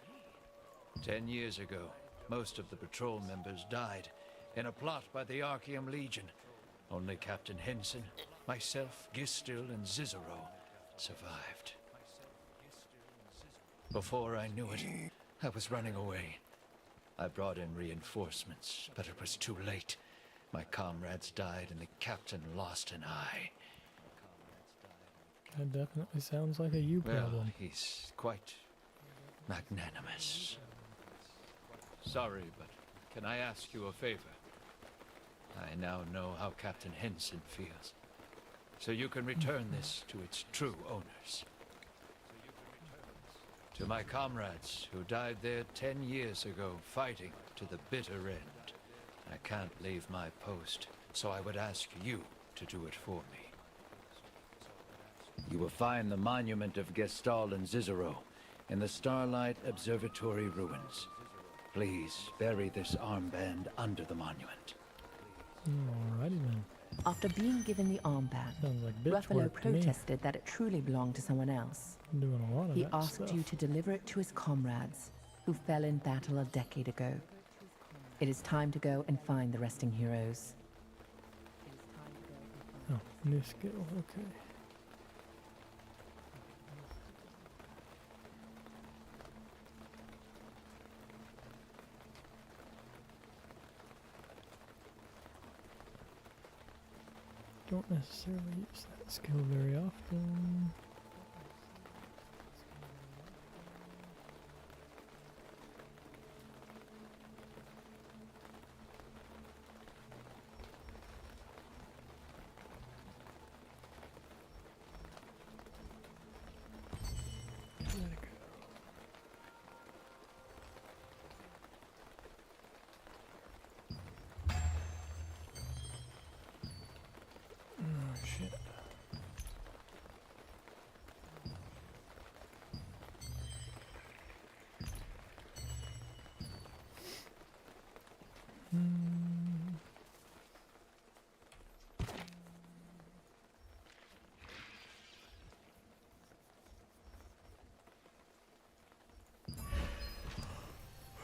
10 years ago, most of the patrol members died in a plot by the Archeum Legion. Only Captain Henson, myself, Gistil, and Cicero survived. Before I knew it, I was running away. I brought in reinforcements, but it was too late. My comrades died and the captain lost an eye.
That definitely sounds like a you problem.
Well, he's quite magnanimous. Sorry, but can I ask you a favor? I now know how Captain Henson feels. So you can return this to its true owners. To my comrades who died there 10 years ago, fighting to the bitter end. I can't leave my post, so I would ask you to do it for me. You will find the monument of Gestal and Cicero in the Starlight Observatory ruins. Please bury this armband under the monument.
Alrighty then.
After being given the armband,
Sounds like bitch
Ruffalo
work to me.
protested that it truly belonged to someone else.
I'm doing a lot of
He
that
asked
stuff.
you to deliver it to his comrades, who fell in battle a decade ago. It is time to go and find the resting heroes.
Oh, new skill, okay. Don't necessarily use that skill very often.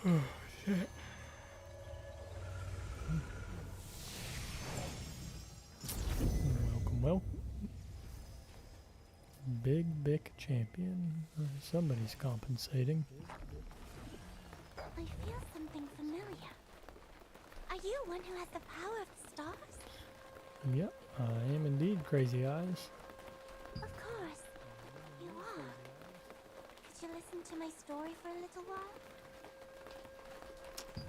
Oh, shit. Welcome, welcome. Big Bick champion. Somebody's compensating.
I feel something familiar. Are you one who has the power of the stars?
Yep, I am indeed, Crazy Eyes.
Of course. You are. Could you listen to my story for a little while?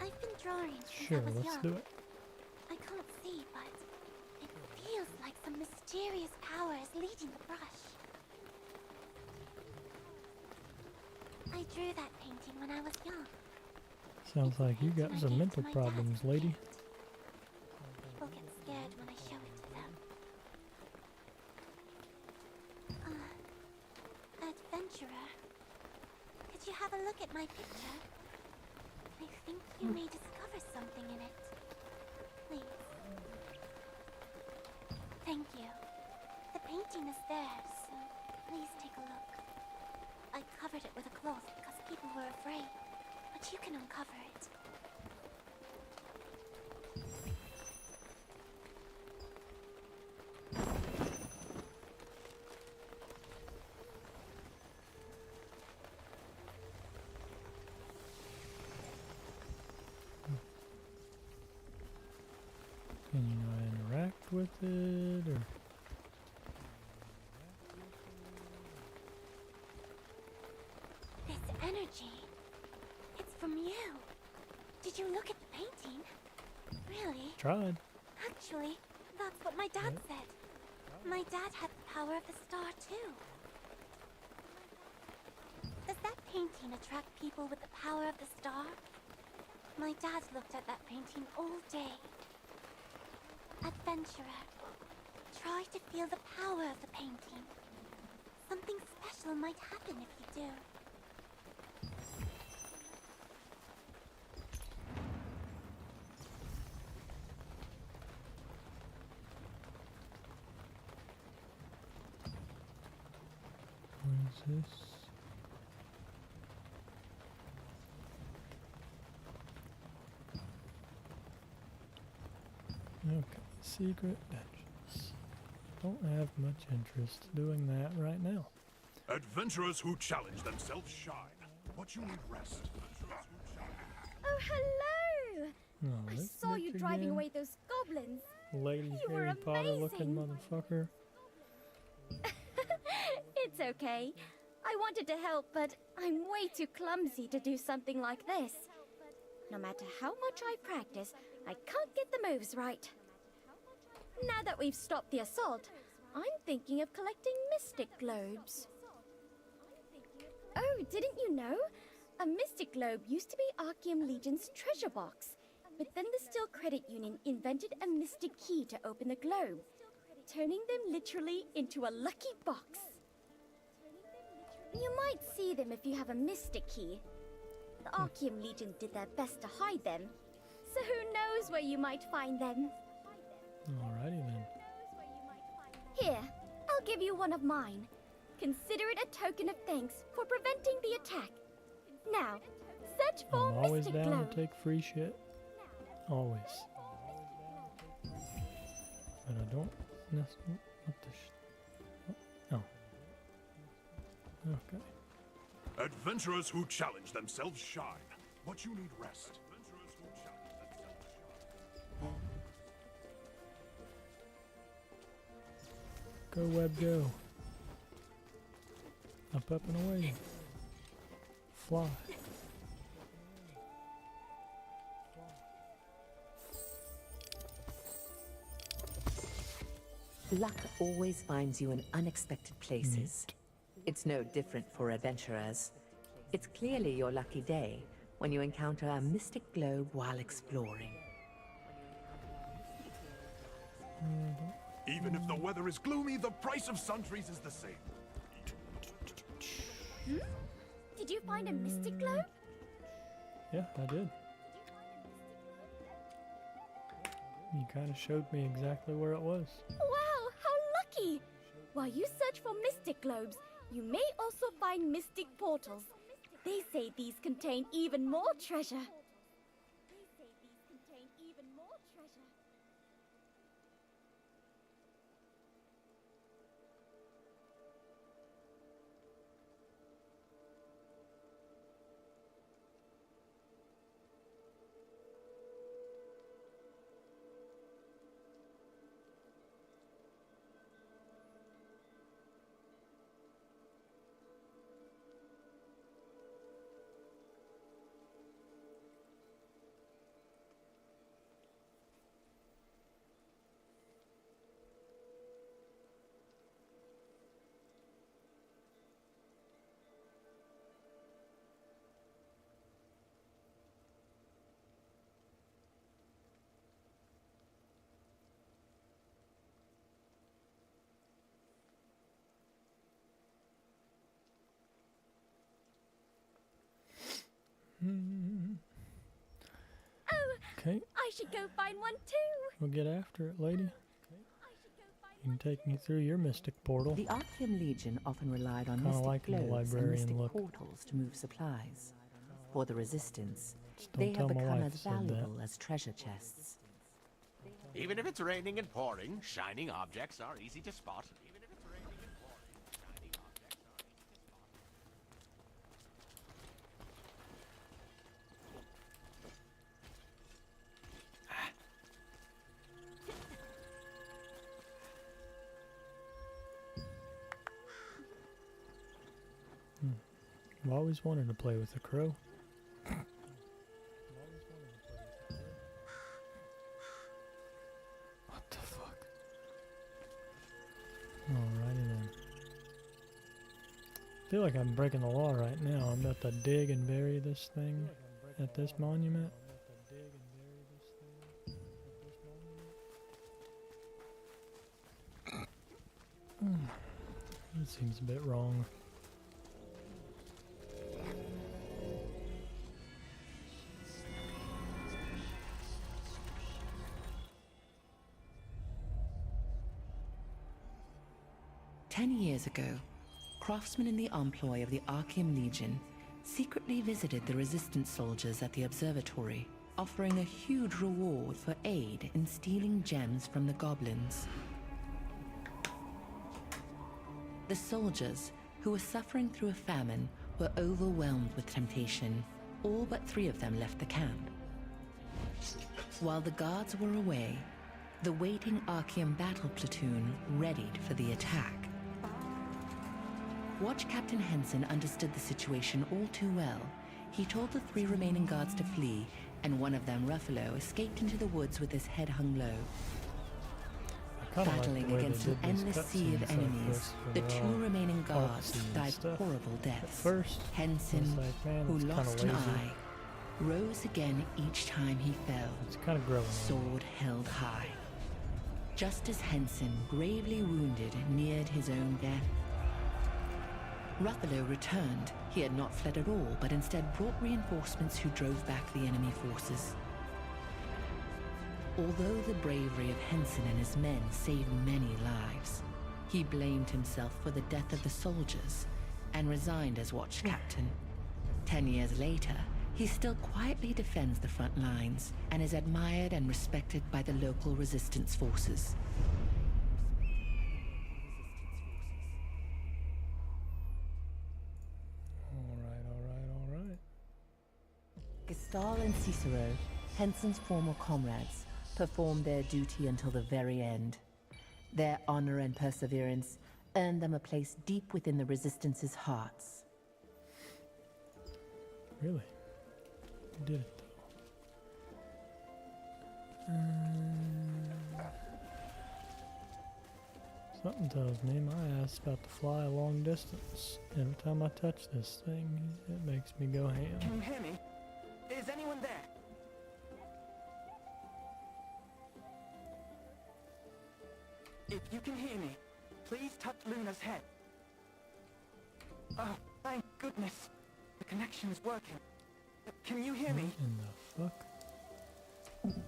I've been drawing since
Sure,
I was
let's
young.
do it.
I can't see, but it feels like some mysterious power is leading the brush. I drew that painting when I was young.
Sounds like you got some mental problems, lady.
People get scared when I show it to them. Adventurer, could you have a look at my picture? I think you may discover something in it. Please. Thank you. The painting is there, so please take a look. I covered it with a cloth because people were afraid, but you can uncover it.
Can you not interact with it, or?
This energy, it's from you. Did you look at the painting? Really?
Tried.
Actually, that's what my dad said. My dad had the power of the star too. Does that painting attract people with the power of the star? My dad looked at that painting all day. Adventurer, try to feel the power of the painting. Something special might happen if you do.
What is this? Okay, secret dungeons. Don't have much interest doing that right now.
Adventurers who challenge themselves shine, but you need rest.
Oh, hello!
Oh,
I
this
saw
bitch
you driving
again?
away those goblins.
Lady
You were
Harry Potter looking
amazing.
motherfucker.
It's okay. I wanted to help, but I'm way too clumsy to do something like this. No matter how much I practice, I can't get the moves right. Now that we've stopped the assault, I'm thinking of collecting mystic globes. Oh, didn't you know? A mystic globe used to be Archeum Legion's treasure box, but then the Steel Credit Union invented a mystic key to open the globe, turning them literally into a lucky box. You might see them if you have a mystic key. The Archeum Legion did their best to hide them, so who knows where you might find them.
Alrighty then.
Here, I'll give you one of mine. Consider it a token of thanks for preventing the attack. Now, search for
I'm always
Mystic
down
Globe.
to take free shit. Always. But I don't necessarily. What the Oh. Okay.
Adventurers who challenge themselves shine, but you need rest. Adventurers who challenge themselves shine.
Go, web, go. Up and away. Fly.
Luck always finds you in unexpected places. It's no different for adventurers. It's clearly your lucky day when you encounter a mystic globe while exploring.
Even if the weather is gloomy, the price of sundries is the same.
Did you find a Mystic Globe?
Yeah, I did. You kind of showed me exactly where it was.
Wow, how lucky! While you search for Mystic Globes, you may also find Mystic Portals. They say these contain even more treasure. Oh,
okay.
I should go find one too.
We'll get after it, lady. You can take me through your mystic portal.
The Archeum Legion often relied on
Kinda
mystic
liking the
globes and
librarian
mystic
look.
portals to move supplies. For the Resistance,
Just don't
they
tell
have
my
become
wife
as
said that.
valuable as treasure chests.
Even if it's raining and pouring, shining objects are easy to spot. Even if it's raining and pouring, shining objects are easy to spot.
I've always wanted to play with a crow. What the fuck? Alrighty then. I feel like I'm breaking the law right now. I'm about to dig and bury this thing at this monument. That seems a bit wrong.
Years ago, craftsmen in the employ of the Archeum Legion secretly visited the Resistance soldiers at the observatory, offering a huge reward for aid in stealing gems from the goblins. The soldiers, who were suffering through a famine, were overwhelmed with temptation. All but 3 of them left the camp. While the guards were away, the waiting Archeum battle platoon readied for the attack. Watch Captain Henson understood the situation all too well. He told the 3 remaining guards to flee, and one of them, Ruffalo, escaped into the woods with his head hung low. Battling against an endless sea of enemies, the 2 remaining guards died horrible deaths. Henson, who lost an eye, rose again each time he fell, sword held high. Just as Henson, gravely wounded, neared his own death, Ruffalo returned. He had not fled at all, but instead brought reinforcements who drove back the enemy forces. Although the bravery of Henson and his men saved many lives, he blamed himself for the death of the soldiers and resigned as watch captain. 10 years later, he still quietly defends the front lines and is admired and respected by the local resistance forces.
Alright.
Gestal and Cicero, Henson's former comrades, performed their duty until the very end. Their honor and perseverance earned them a place deep within the Resistance's hearts.
Really? You did it though. Something tells me my ass is about to fly a long distance. Every time I touch this thing, it makes me go ham.
Can you hear me? Is anyone there? If you can hear me, please touch Luna's head. Oh, thank goodness. The connection is working. Can you hear me?
What in the fuck?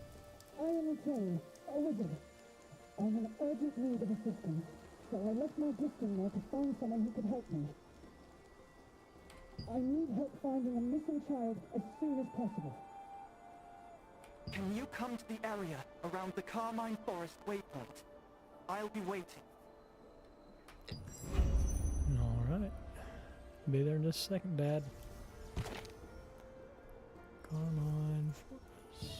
I am okay, a wizard. I have urgent need of assistance, so I left my gifting there to find someone who could help me. I need help finding a missing child as soon as possible.
Can you come to the area around the Carmine Forest waypoint? I'll be waiting.
Alright. Be there in just a second, Dad. Carmine Forest.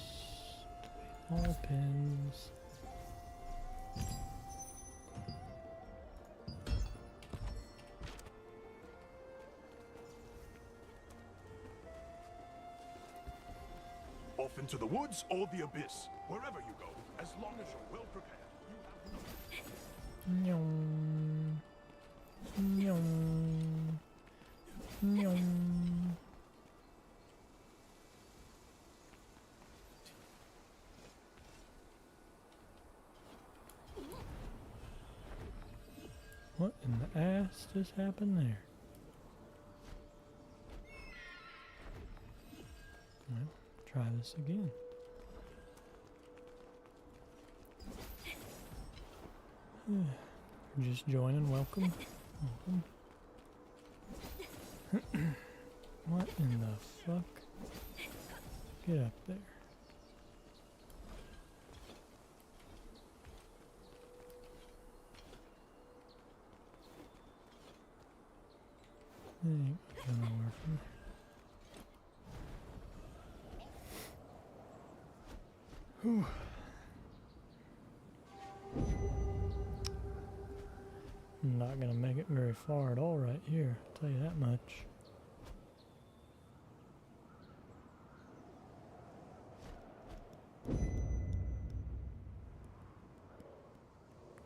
All pins.
Off into the woods or the abyss. Wherever you go, as long as you're well prepared, you have
Nyong. Nyong. Nyong. What in the ass just happened there? Well, try this again. Just joining, welcome. Welcome. What in the fuck? Get up there. Ain't going nowhere from there. Whew. I'm not gonna make it very far at all right here, I'll tell you that much.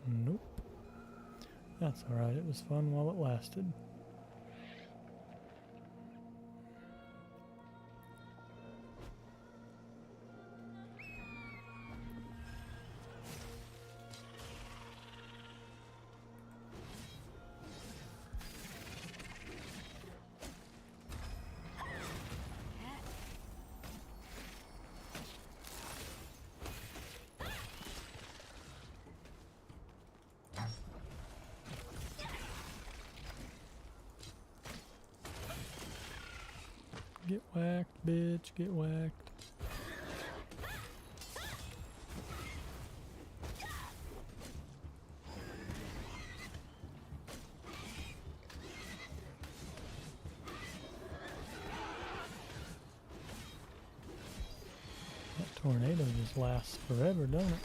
Nope. That's alright, it was fun while it lasted. Get whacked, bitch, get whacked. That tornado just lasts forever, don't it?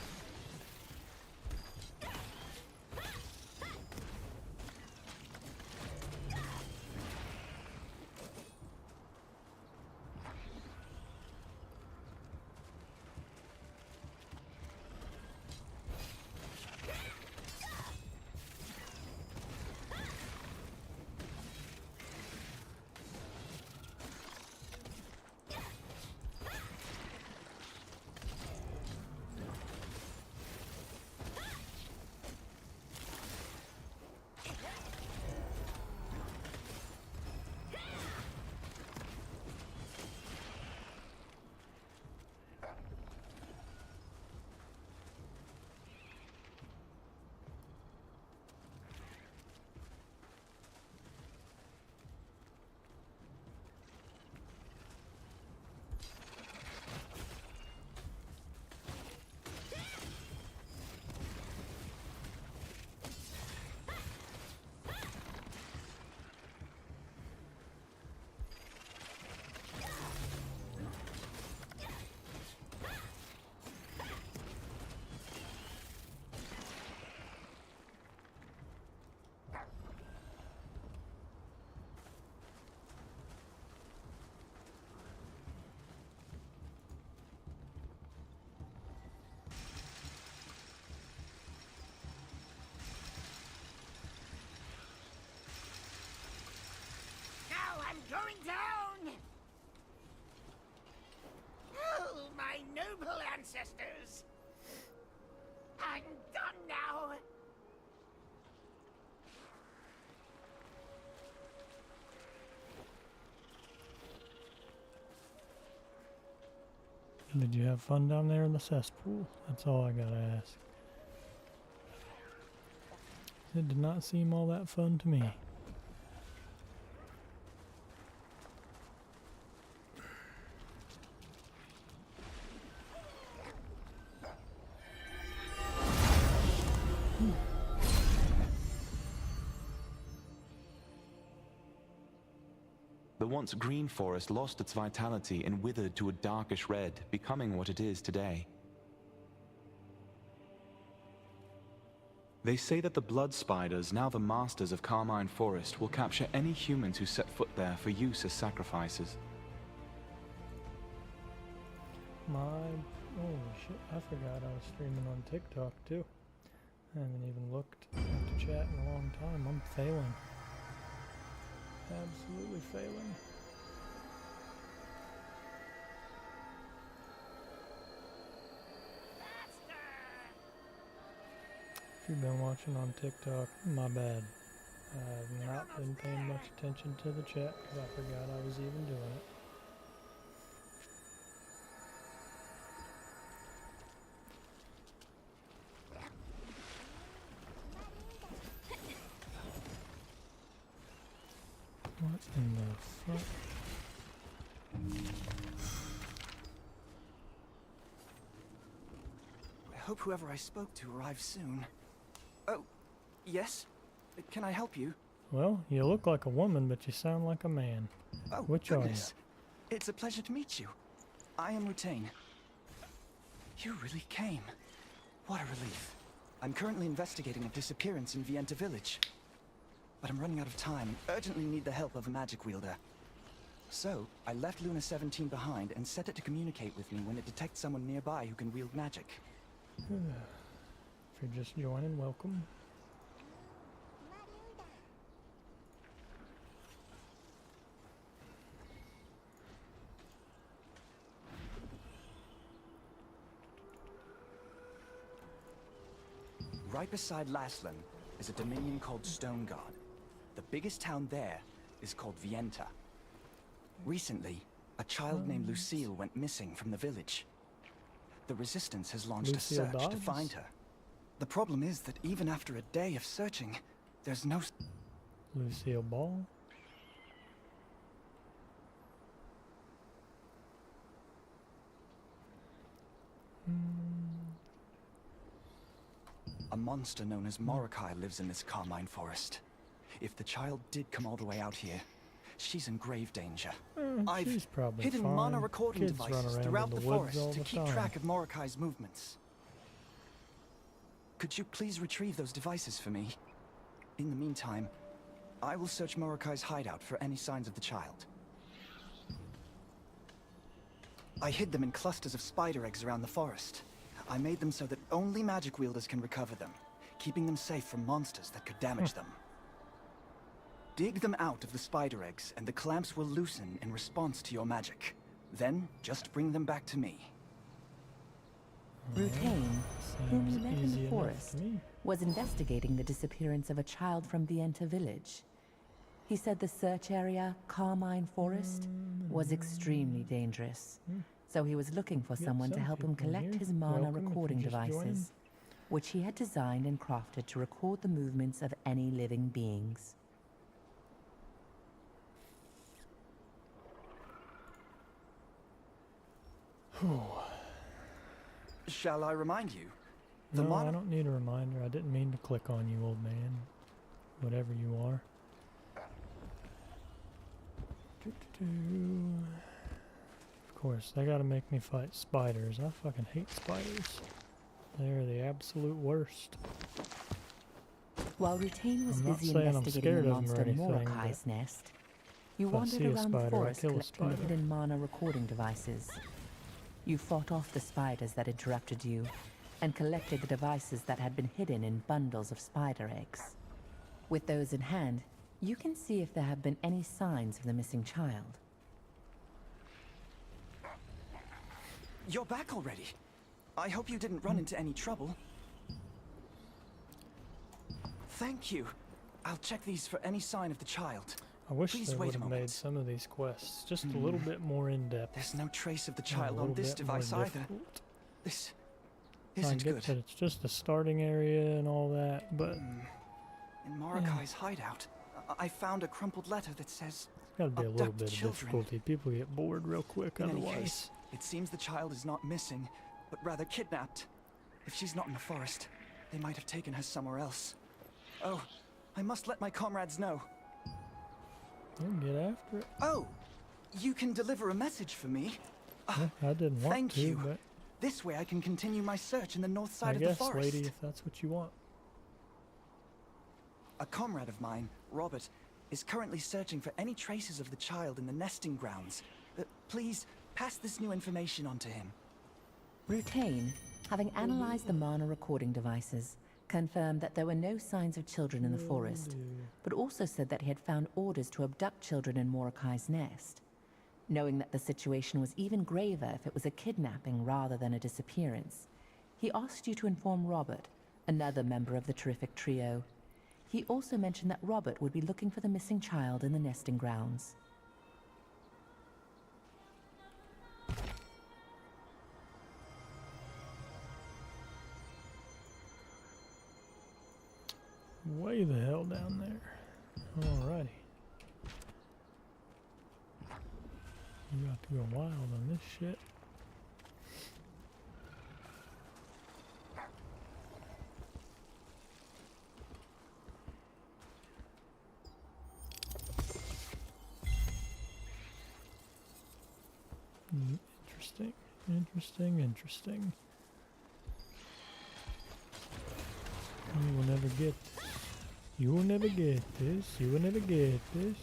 I'm going down! Oh, my noble ancestors! I'm done now!
Did you have fun down there in the cesspool? That's all I gotta ask. It did not seem all that fun to me.
The once green forest lost its vitality and withered to a darkish red, becoming what it is today. They say that the blood spiders, now the masters of Carmine Forest, will capture any humans who set foot there for use as sacrifices.
Holy shit, I forgot I was streaming on TikTok too. I haven't even looked at the chat in a long time. I'm failing. Absolutely failing. If you've been watching on TikTok, my bad. I've not been paying much attention to the chat because I forgot I was even doing it. What in the fuck?
I hope whoever I spoke to arrives soon. Oh, yes? Can I help you?
Well, you look like a woman, but you sound like a man.
Oh,
Which
goodness.
are you?
It's a pleasure to meet you. I am Rutain. You really came. What a relief. I'm currently investigating a disappearance in Vienta village. But I'm running out of time and urgently need the help of a magic wielder. So, I left Luna 17 behind and set it to communicate with me when it detects someone nearby who can wield magic.
If you're just joining, welcome.
Right beside Laslan is a dominion called Stoneguard. The biggest town there is called Vienta. Recently, a child named Lucille went missing from the village. The Resistance has launched
Lucille
a search to
Dobbs?
find her. The problem is that even after a day of searching, there's no...
Lucille Ball?
A monster known as Morokai lives in this Carmine Forest. If the child did come all the way out here, she's in grave danger. I've
she's probably
hidden
fine.
mana recording
Kids run
devices
around
throughout
in
the
the woods all
forest to
the
keep
time.
track of Morokai's movements. Could you please retrieve those devices for me? In the meantime, I will search Morokai's hideout for any signs of the child. I hid them in clusters of spider eggs around the forest. I made them so that only magic wielders can recover them, keeping them safe from monsters that could damage them. Dig them out of the spider eggs, and the clamps will loosen in response to your magic. Then, just bring them back to me.
Rutain, whom you met in
easy
the
enough
forest,
to me.
was investigating the disappearance of a child from Vienta village. He said the search area, Carmine Forest, was extremely dangerous. So he was looking for
Get
someone to
some
help him
people in
collect
here.
his mana
Welcome if you're
recording
just joining.
devices, which he had designed and crafted to record the movements of any living beings.
Shall I remind you?
No, I don't need a reminder. I didn't mean to click on you, old man. Whatever you are. Of course, they gotta make me fight spiders. I fucking hate spiders. They're the absolute worst.
While Rutain was
I'm not
busy
saying I'm
investigating
scared
the
of 'em or
monster
anything,
Morokai's nest, you
if I
wandered
see a
around the
spider, I
forest
kill a
collecting the
spider.
hidden mana recording devices. You fought off the spiders that interrupted you, and collected the devices that had been hidden in bundles of spider eggs. With those in hand, you can see if there have been any signs of the missing child.
You're back already. I hope you didn't run into any trouble. Thank you. I'll check these for any sign of the child.
I wish
Please
they
wait
would
a
have
moment.
made some of these quests just a little bit more in depth.
There's no trace of the
and a
child on
little
this
bit more
device either.
difficult.
This
I
isn't
get
good.
that it's just a starting area and all that, but
In Morokai's hideout, I found a crumpled letter that says,
gotta be a little
"Abduct
bit of
children."
difficulty. People get bored real quick
In any
otherwise.
case, it seems the child is not missing, but rather kidnapped. If she's not in the forest, they might have taken her somewhere else. Oh, I must let my comrades know.
We'll get after it.
Oh, you can deliver a message for me?
I didn't want
Thank
to,
you.
but
This way I can continue my search in the north side
I
of
guess,
the forest.
lady, if that's what you want.
A comrade of mine, Robert, is currently searching for any traces of the child in the nesting grounds. Please, pass this new information on to him.
Rutain, having analyzed the Mana recording devices, confirmed that there were no signs of children in the forest, but also said that he had found orders to abduct children in Mordecai's nest. Knowing that the situation was even graver if it was a kidnapping rather than a disappearance, he asked you to inform Robert, another member of the terrific trio. He also mentioned that Robert would be looking for the missing child in the nesting grounds.
Way the hell down there. Alrighty. You got to go wild on this shit. Interesting, interesting, interesting. You will never get this. You will never get this. You will never get this.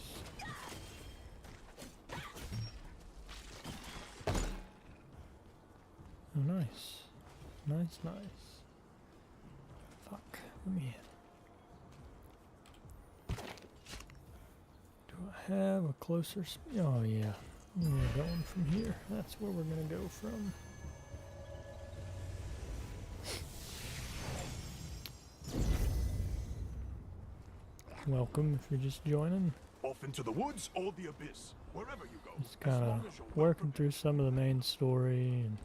Oh, nice. Nice, nice. Fuck. Let me in. Do I have a closer... Oh, yeah. We're going from here. That's where we're going to go from. Welcome if you're just joining.
Off into the woods or the abyss, wherever you go.
Just kind of working through some of the main story and...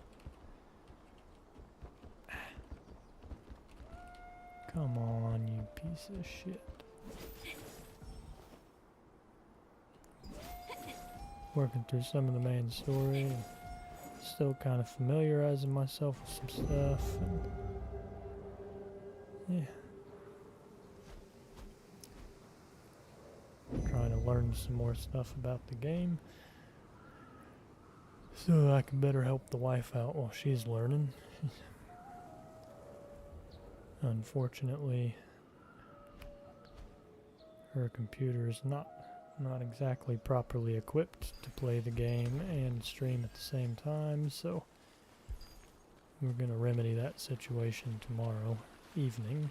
Come on, you piece of shit. Working through some of the main story and still kind of familiarizing myself with some stuff and yeah. Trying to learn some more stuff about the game so I can better help the wife out while she's learning. Unfortunately, her computer is not exactly properly equipped to play the game and stream at the same time, so we're going to remedy that situation tomorrow evening,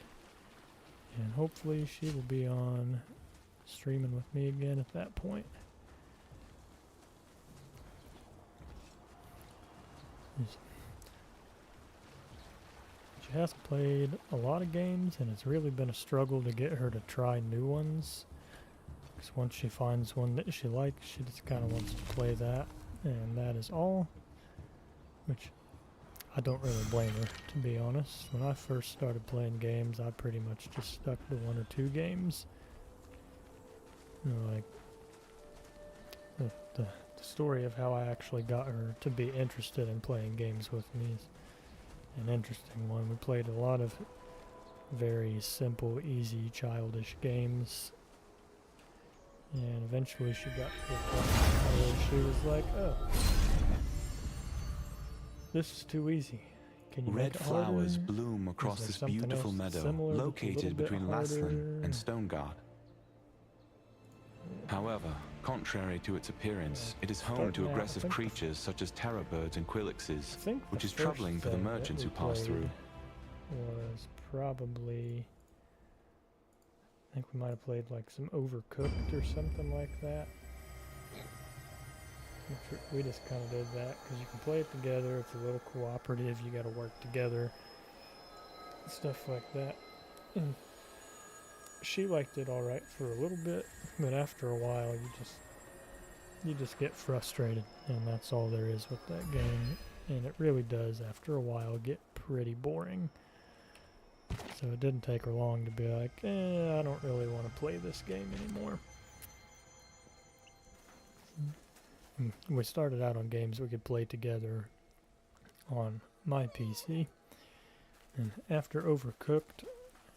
and hopefully she will be on streaming with me again at that point. She has played a lot of games, and it's really been a struggle to get her to try new ones. Because once she finds one that she likes, she just kind of wants to play that, and that is all. Which I don't really blame her, to be honest. When I first started playing games, I pretty much just stuck to 1 or 2 games. You know, like the story of how I actually got her to be interested in playing games with me is an interesting one. We played a lot of very simple, easy, childish games, and eventually she got to the point where she was like, oh, this is too easy. Can you
Red
make it harder?
flowers bloom across
Is there
this
something
beautiful
else that's
meadow
similar that's a
located
little bit
between Laslan
harder?
and Stoneguard. However, contrary to its appearance, it is home to aggressive creatures such as terror birds and quillixes, which is troubling for the merchants who pass through.
Was probably, I think we might have played like some Overcooked or something like that. We just kind of did that because you can play it together. It's a little cooperative. You got to work together, stuff like that. And she liked it all right for a little bit, but after a while, you just get frustrated, and that's all there is with that game. And it really does, after a while, get pretty boring. So it didn't take her long to be like, I don't really want to play this game anymore. We started out on games we could play together on my PC. And after Overcooked,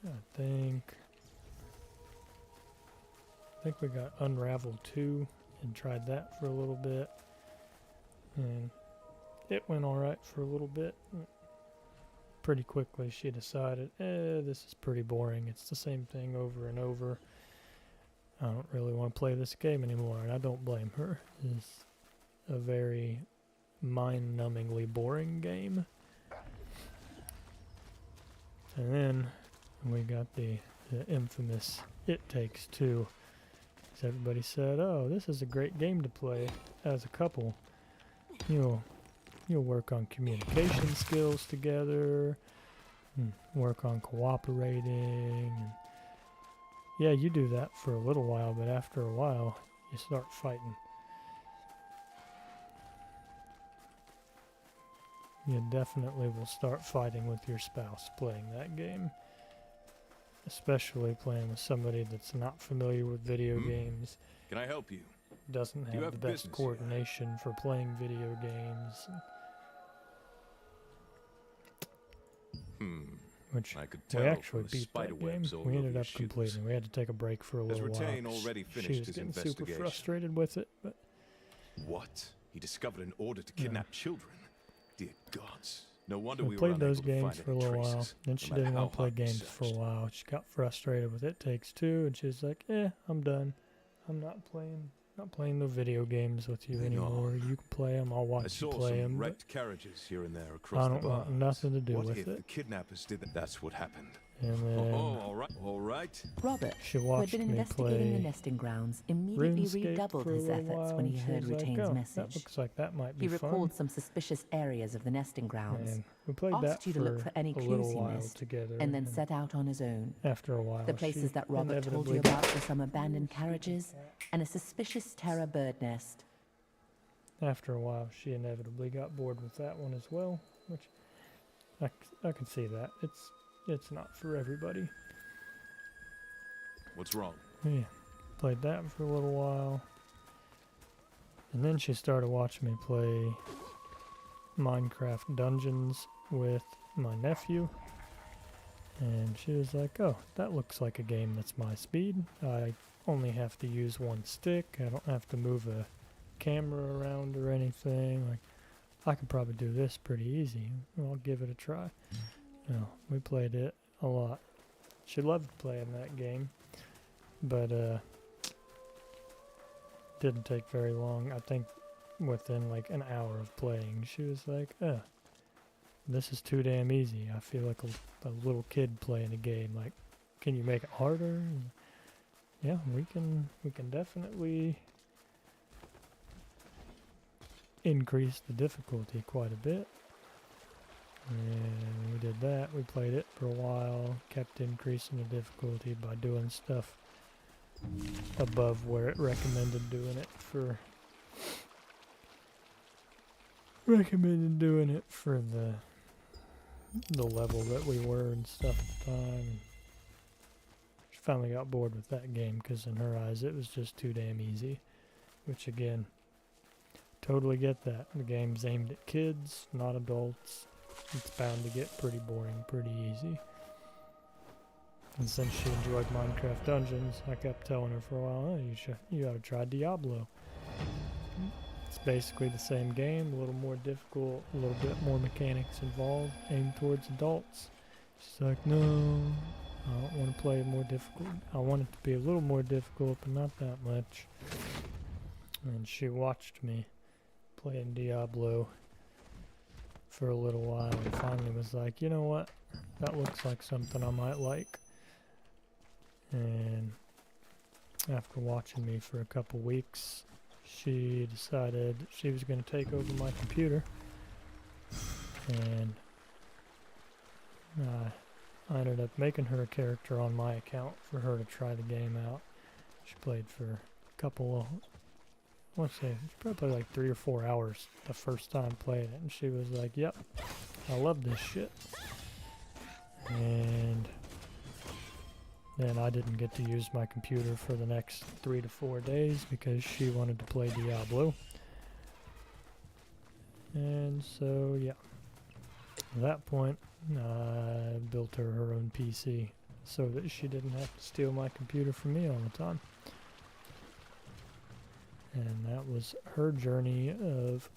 I think think we got Unravel 2 and tried that for a little bit. And it went alright for a little bit. Pretty quickly she decided, this is pretty boring. It's the same thing over and over. I don't really want to play this game anymore, and I don't blame her. It's a very mind-numbingly boring game. And then we got the infamous It Takes Two. So everybody said, oh, this is a great game to play as a couple. You'll work on communication skills together, and work on cooperating. And yeah, you do that for a little while, but after a while, you start fighting. You definitely will start fighting with your spouse playing that game. Especially playing with somebody that's not familiar with video games.
Can I help you?
Doesn't
You
have the best coordination for playing video games. Which
I could
we
tell
actually
from the
beat
spider
that game.
webs all
We
over
ended
your
up
shoes.
completing. We had to take a break for a
Has
little while.
Rutain
'Cause
already
she
finished
was
his
getting super
investigation?
frustrated with it, but
What? He discovered an order to kidnap children. Dear gods. No wonder
we
we were
played
unable
those
to
games
find
for a
any
little while.
traces,
Then
no
she
matter
didn't
how
want to play
hard we
games for a while. She got frustrated with It Takes Two, and she was like, I'm done. I'm not playing the video games with you anymore. You can play them. I'll
I
watch you
saw
play
some
them.
wrecked carriages here and there across
I don't
the
want
bars.
nothing to do
What
with
if
it.
the kidnappers did that? That's what happened.
And then
all right.
Robert,
she
who had
watched
been
me
investigating the
play
nesting grounds, immediately
RuneScape
redoubled
for a
his
little
efforts
while,
when he
and she
heard
was like,
Rutaine's
"Oh,
message.
that looks like that might be
He
fun."
recalled some suspicious areas of the nesting grounds,
And we played
asked
that
you to look for any
a
clues
little
he
while
missed,
together,
and then set out on his own.
After a while,
The places
she
that Robert told
inevitably
you about were some abandoned carriages and a suspicious terror bird nest.
After a while, she inevitably got bored with that one as well, which I can see that. It's not for everybody.
What's wrong?
Yeah, played that for a little while. And then she started watching me play Minecraft Dungeons with my nephew. And she was like, oh, that looks like a game that's my speed. I only have to use one stick. I don't have to move a camera around or anything. Like, I could probably do this pretty easy. I'll give it a try. We played it a lot. She loved playing that game. But didn't take very long. I think within like an hour of playing, she was like, this is too damn easy. I feel like a little kid playing a game. Like, can you make it harder? And yeah, we can definitely increase the difficulty quite a bit. And we did that. We played it for a while, kept increasing the difficulty by doing stuff above where it recommended doing it for the level that we were and stuff at the time. She finally got bored with that game because in her eyes it was just too damn easy, which again, totally get that. The game's aimed at kids, not adults. It's bound to get pretty boring pretty easy. And since she enjoyed Minecraft Dungeons, I kept telling her for a while, oh, you ought to try Diablo. It's basically the same game, a little more difficult, a little bit more mechanics involved, aimed towards adults. She's like, no, I don't want to play more difficult. I want it to be a little more difficult, but not that much. And she watched me playing Diablo for a little while and finally was like, you know what, that looks like something I might like. And after watching me for a couple weeks, she decided she was going to take over my computer. And I ended up making her a character on my account for her to try the game out. She played for a couple, let's say, probably like 3 or 4 hours the first time playing it. And she was like, yep, I love this shit. And then I didn't get to use my computer for the next 3 to 4 days because she wanted to play Diablo. And so, yeah. At that point, I built her own PC so that she didn't have to steal my computer from me all the time. and that was her journey of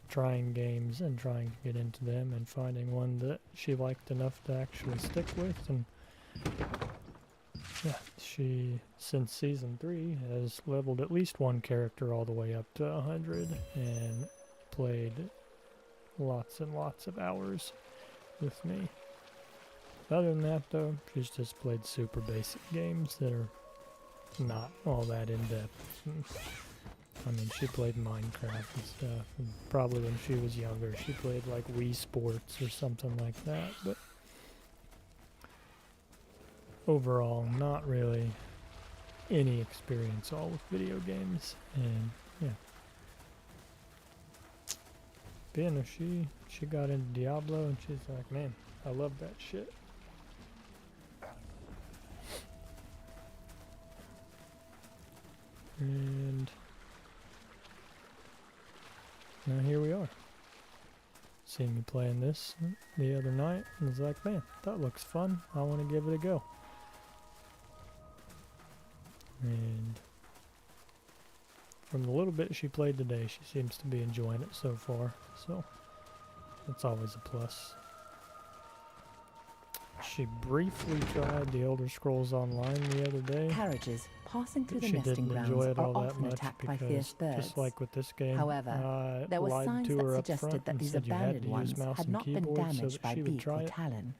trying games and trying to get into them and finding one that she liked enough to actually stick with. And yeah, she, since season 3, has leveled at least one character all the way up to 100 and played lots and lots of hours with me. Other than that though, she's just played super basic games that are not all that in-depth. I mean, she played Minecraft and stuff, and probably when she was younger she played like Wii Sports or something like that, but overall not really any experience all with video games. And yeah, Vienna, she got into Diablo and she's like, man, I love that shit. And now here we are. Seen me playing this the other night and was like, man, that looks fun. I want to give it a go. And from the little bit she played today, she seems to be enjoying it so far. So that's always a plus. She briefly tried the Elder Scrolls Online the other day.
Carriages passing through the
She
nesting
didn't
grounds
enjoy it
are
all that
often
much
attacked by
because,
fierce birds.
just like with this game,
However, there were
lied
signs
to
that
her up
suggested
front
that
and
these
said you had
abandoned
to use
ones
mouse
had
and
not been
keyboard so
damaged
that
by
she would
beak
try
or
it.
talon.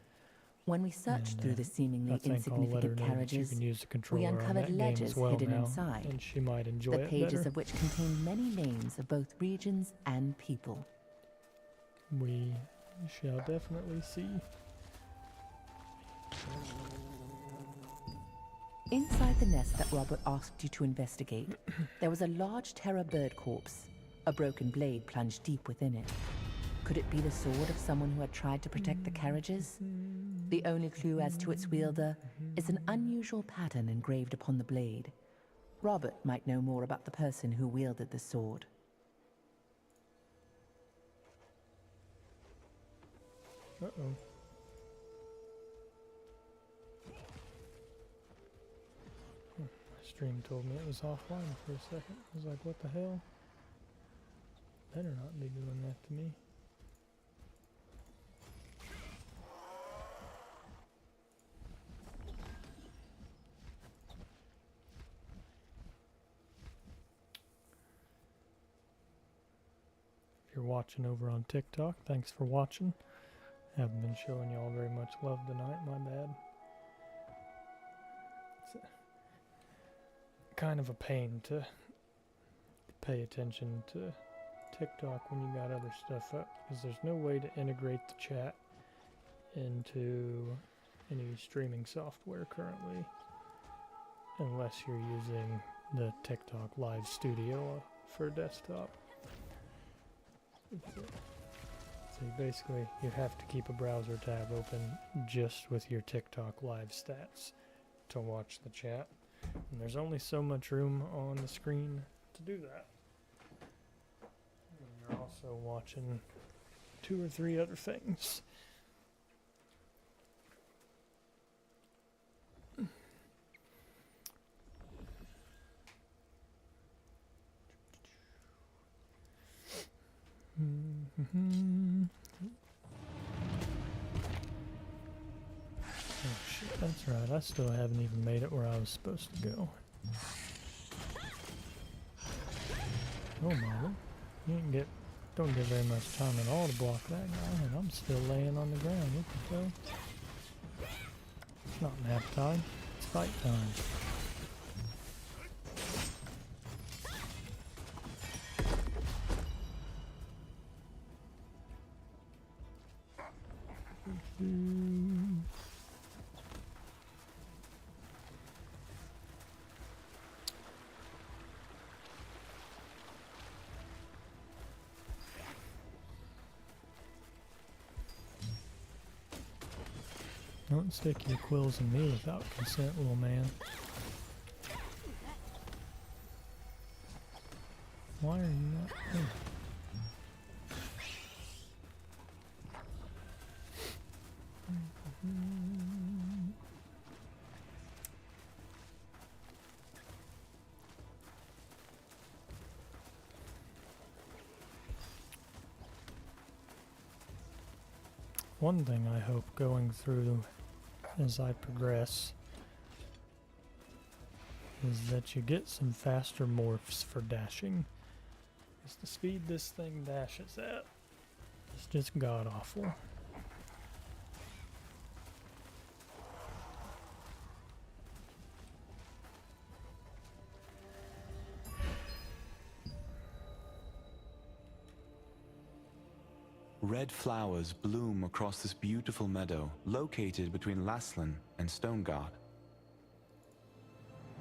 When we searched
And,
through the seemingly
I think I'll let her
insignificant
know that you
carriages,
can use the
we
controller on
uncovered
that game
ledges
as well
hidden
now,
inside,
and she might enjoy
the
it
pages
better.
of which contain many names of both regions and people.
We shall definitely see.
Inside the nest that Robert asked you to investigate, there was a large terror bird corpse. A broken blade plunged deep within it. Could it be the sword of someone who had tried to protect the carriages? The only clue as to its wielder is an unusual pattern engraved upon the blade. Robert might know more about the person who wielded the sword.
Uh-oh. My stream told me it was offline for a second. I was like, what the hell? Better not be doing that to me. If you're watching over on TikTok, thanks for watching. Haven't been showing y'all very much love tonight, my bad. It's kind of a pain to pay attention to TikTok when you got other stuff up, because there's no way to integrate the chat into any streaming software currently, unless you're using the TikTok Live Studio for desktop. So basically, you have to keep a browser tab open just with your TikTok Live stats to watch the chat. And there's only so much room on the screen to do that. And you're also watching 2 or 3 other things. Oh shit, that's right, I still haven't even made it where I was supposed to go. Oh my, you don't get very much time at all to block that guy, and I'm still laying on the ground, what the hell? It's not nap time, it's fight time. Don't stick your quills in me without consent, little man. Why are you not here? one thing I hope going through as I progress is that you get some faster morphs for dashing. Because the speed this thing dashes at is just god-awful.
Red flowers bloom across this beautiful meadow located between Laslan and Stoneguard.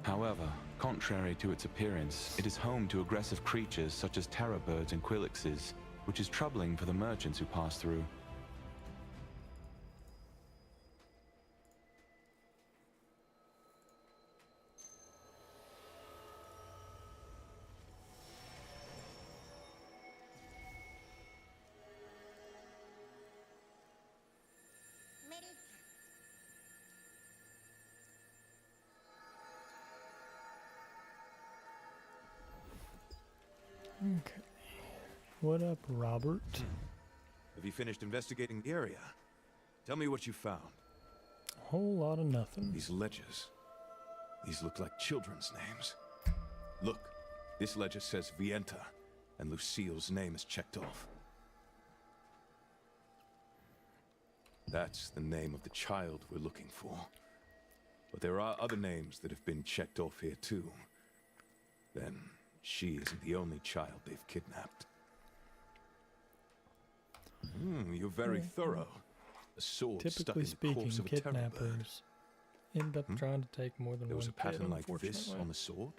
However, contrary to its appearance, it is home to aggressive creatures such as terror birds and quilixes, which is troubling for the merchants who pass through.
Okay. What up, Robert?
Have you finished investigating the area? Tell me what you found.
A whole lot of nothing.
These ledges. These look like children's names. Look, this ledger says Vienta, and Lucille's name is checked off. That's the name of the child we're looking for. But there are other names that have been checked off here too. Then she isn't the only child they've kidnapped. You're very thorough. A sword stuck in the corpse of a terror bird.
Kidnappers end up trying to take more than
There was
one
a pattern
kid,
like this
unfortunately.
on the sword?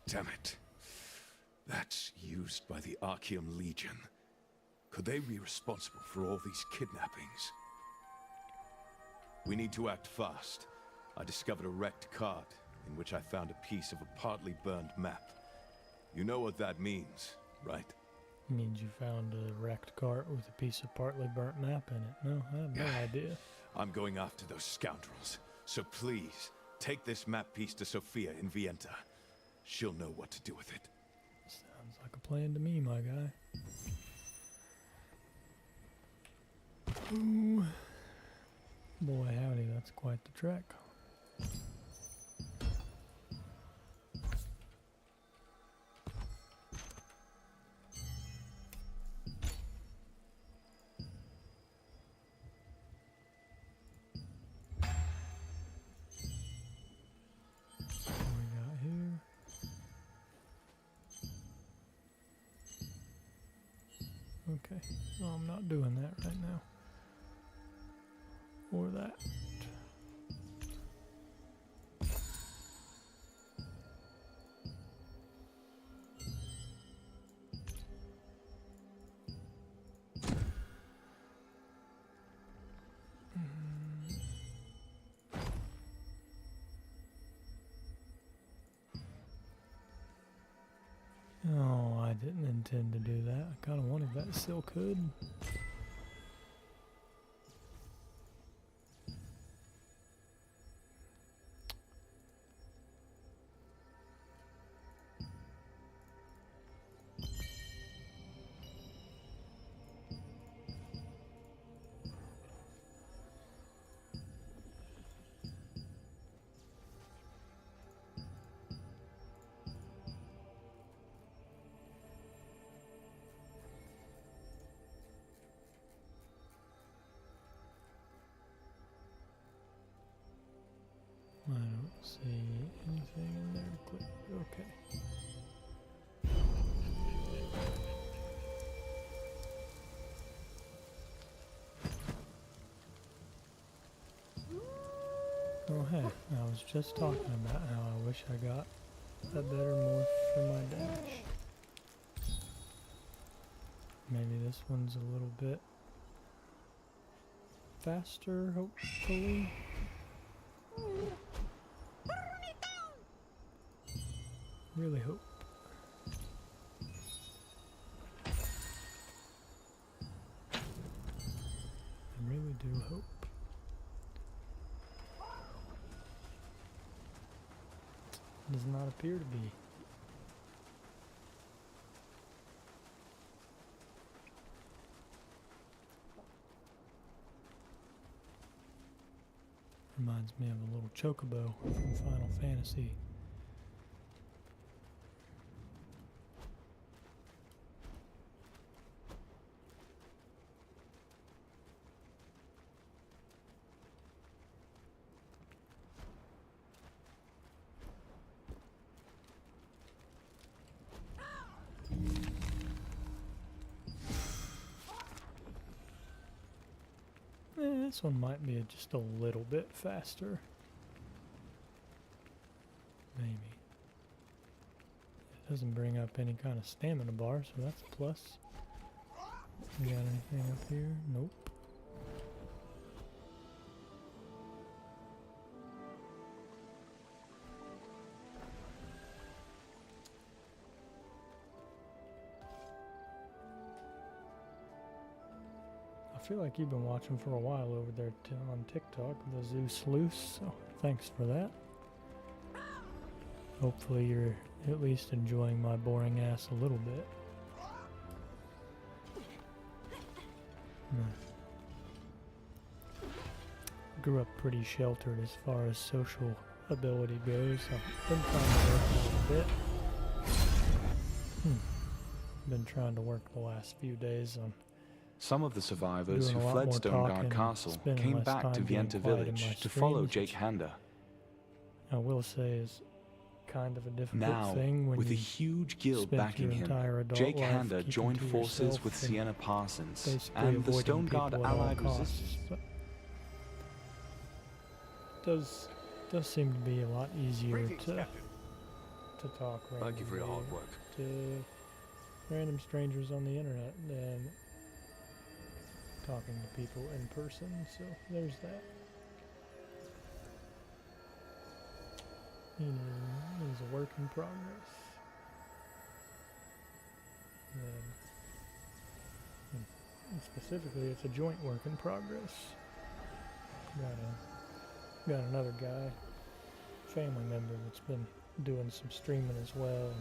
Damn it. That's used by the Archeum Legion. Could they be responsible for all these kidnappings? We need to act fast. I discovered a wrecked cart in which I found a piece of a partly burned map. You know what that means, right?
Means you found a wrecked cart with a piece of partly burnt map in it. No, I have no idea.
I'm going after those scoundrels. So please, take this map piece to Sophia in Vienta. She'll know what to do with it.
Sounds like a plan to me, my guy. Ooh. Boy, howdy, that's quite the trek. Okay, no, I'm not doing that right now. Or that. Oh, I didn't intend to do that. I kind of wanted that silk hood. I don't see anything in there. Click. Okay. Oh hey, I was just talking about how I wish I got a better morph for my dash. Maybe this one's a little bit faster, hopefully. Really hope. Does not appear to be. Reminds me of a little chocobo from Final Fantasy. This one might be just a little bit faster. Maybe. It doesn't bring up any kind of stamina bar, so that's a plus. We got anything up here? Nope. I feel like you've been watching for a while over there on TikTok, the Zeus Loose, so thanks for that. Hopefully you're at least enjoying my boring ass a little bit. Grew up pretty sheltered as far as social ability goes. I've been trying to work a little bit. Been trying to work the last few days on
some of the survivors who
doing a lot
fled
more
Stoneguard
talking,
Castle
spending
came
less
back
time
to
being
Vienta
quiet in
Village
my
to follow
streams,
Jake
which
Handa.
I will say is kind of a difficult
Now,
thing when
with a
you
huge guild
spent
backing
your
him,
entire adult
Jake
life
Handa
keeping
joined
to
forces
yourself
with
and
Sienna Parsons
basically
and the
avoiding
Stoneguard
people at all
Allied
costs,
Resistance.
but does seem to be a lot easier to talk
Thank you for your hard work.
to random strangers on the internet than talking to people in person, so there's that. It is a work in progress. And specifically, it's a joint work in progress. Got another guy, family member, that's been doing some streaming as well.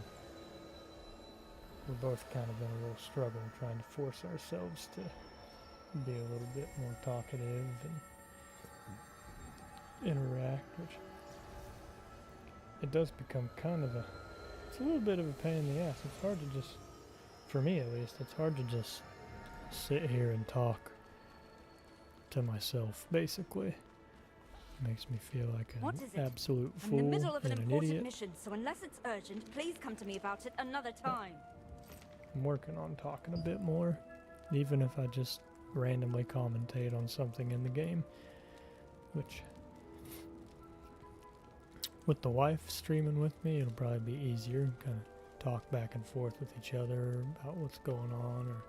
We're both kind of in a little struggle trying to force ourselves to be a little bit more talkative and interact, which it does become kind of it's a little bit of a pain in the ass. It's hard to just, for me at least, it's hard to just sit here and talk to myself, basically. It makes me feel like an absolute fool
I'm in the middle of an
and an
important
idiot.
mission, so unless it's urgent, please come to me about it another time.
I'm working on talking a bit more, even if I just randomly commentate on something in the game, which with the wife streaming with me, it'll probably be easier, kind of talk back and forth with each other about what's going on or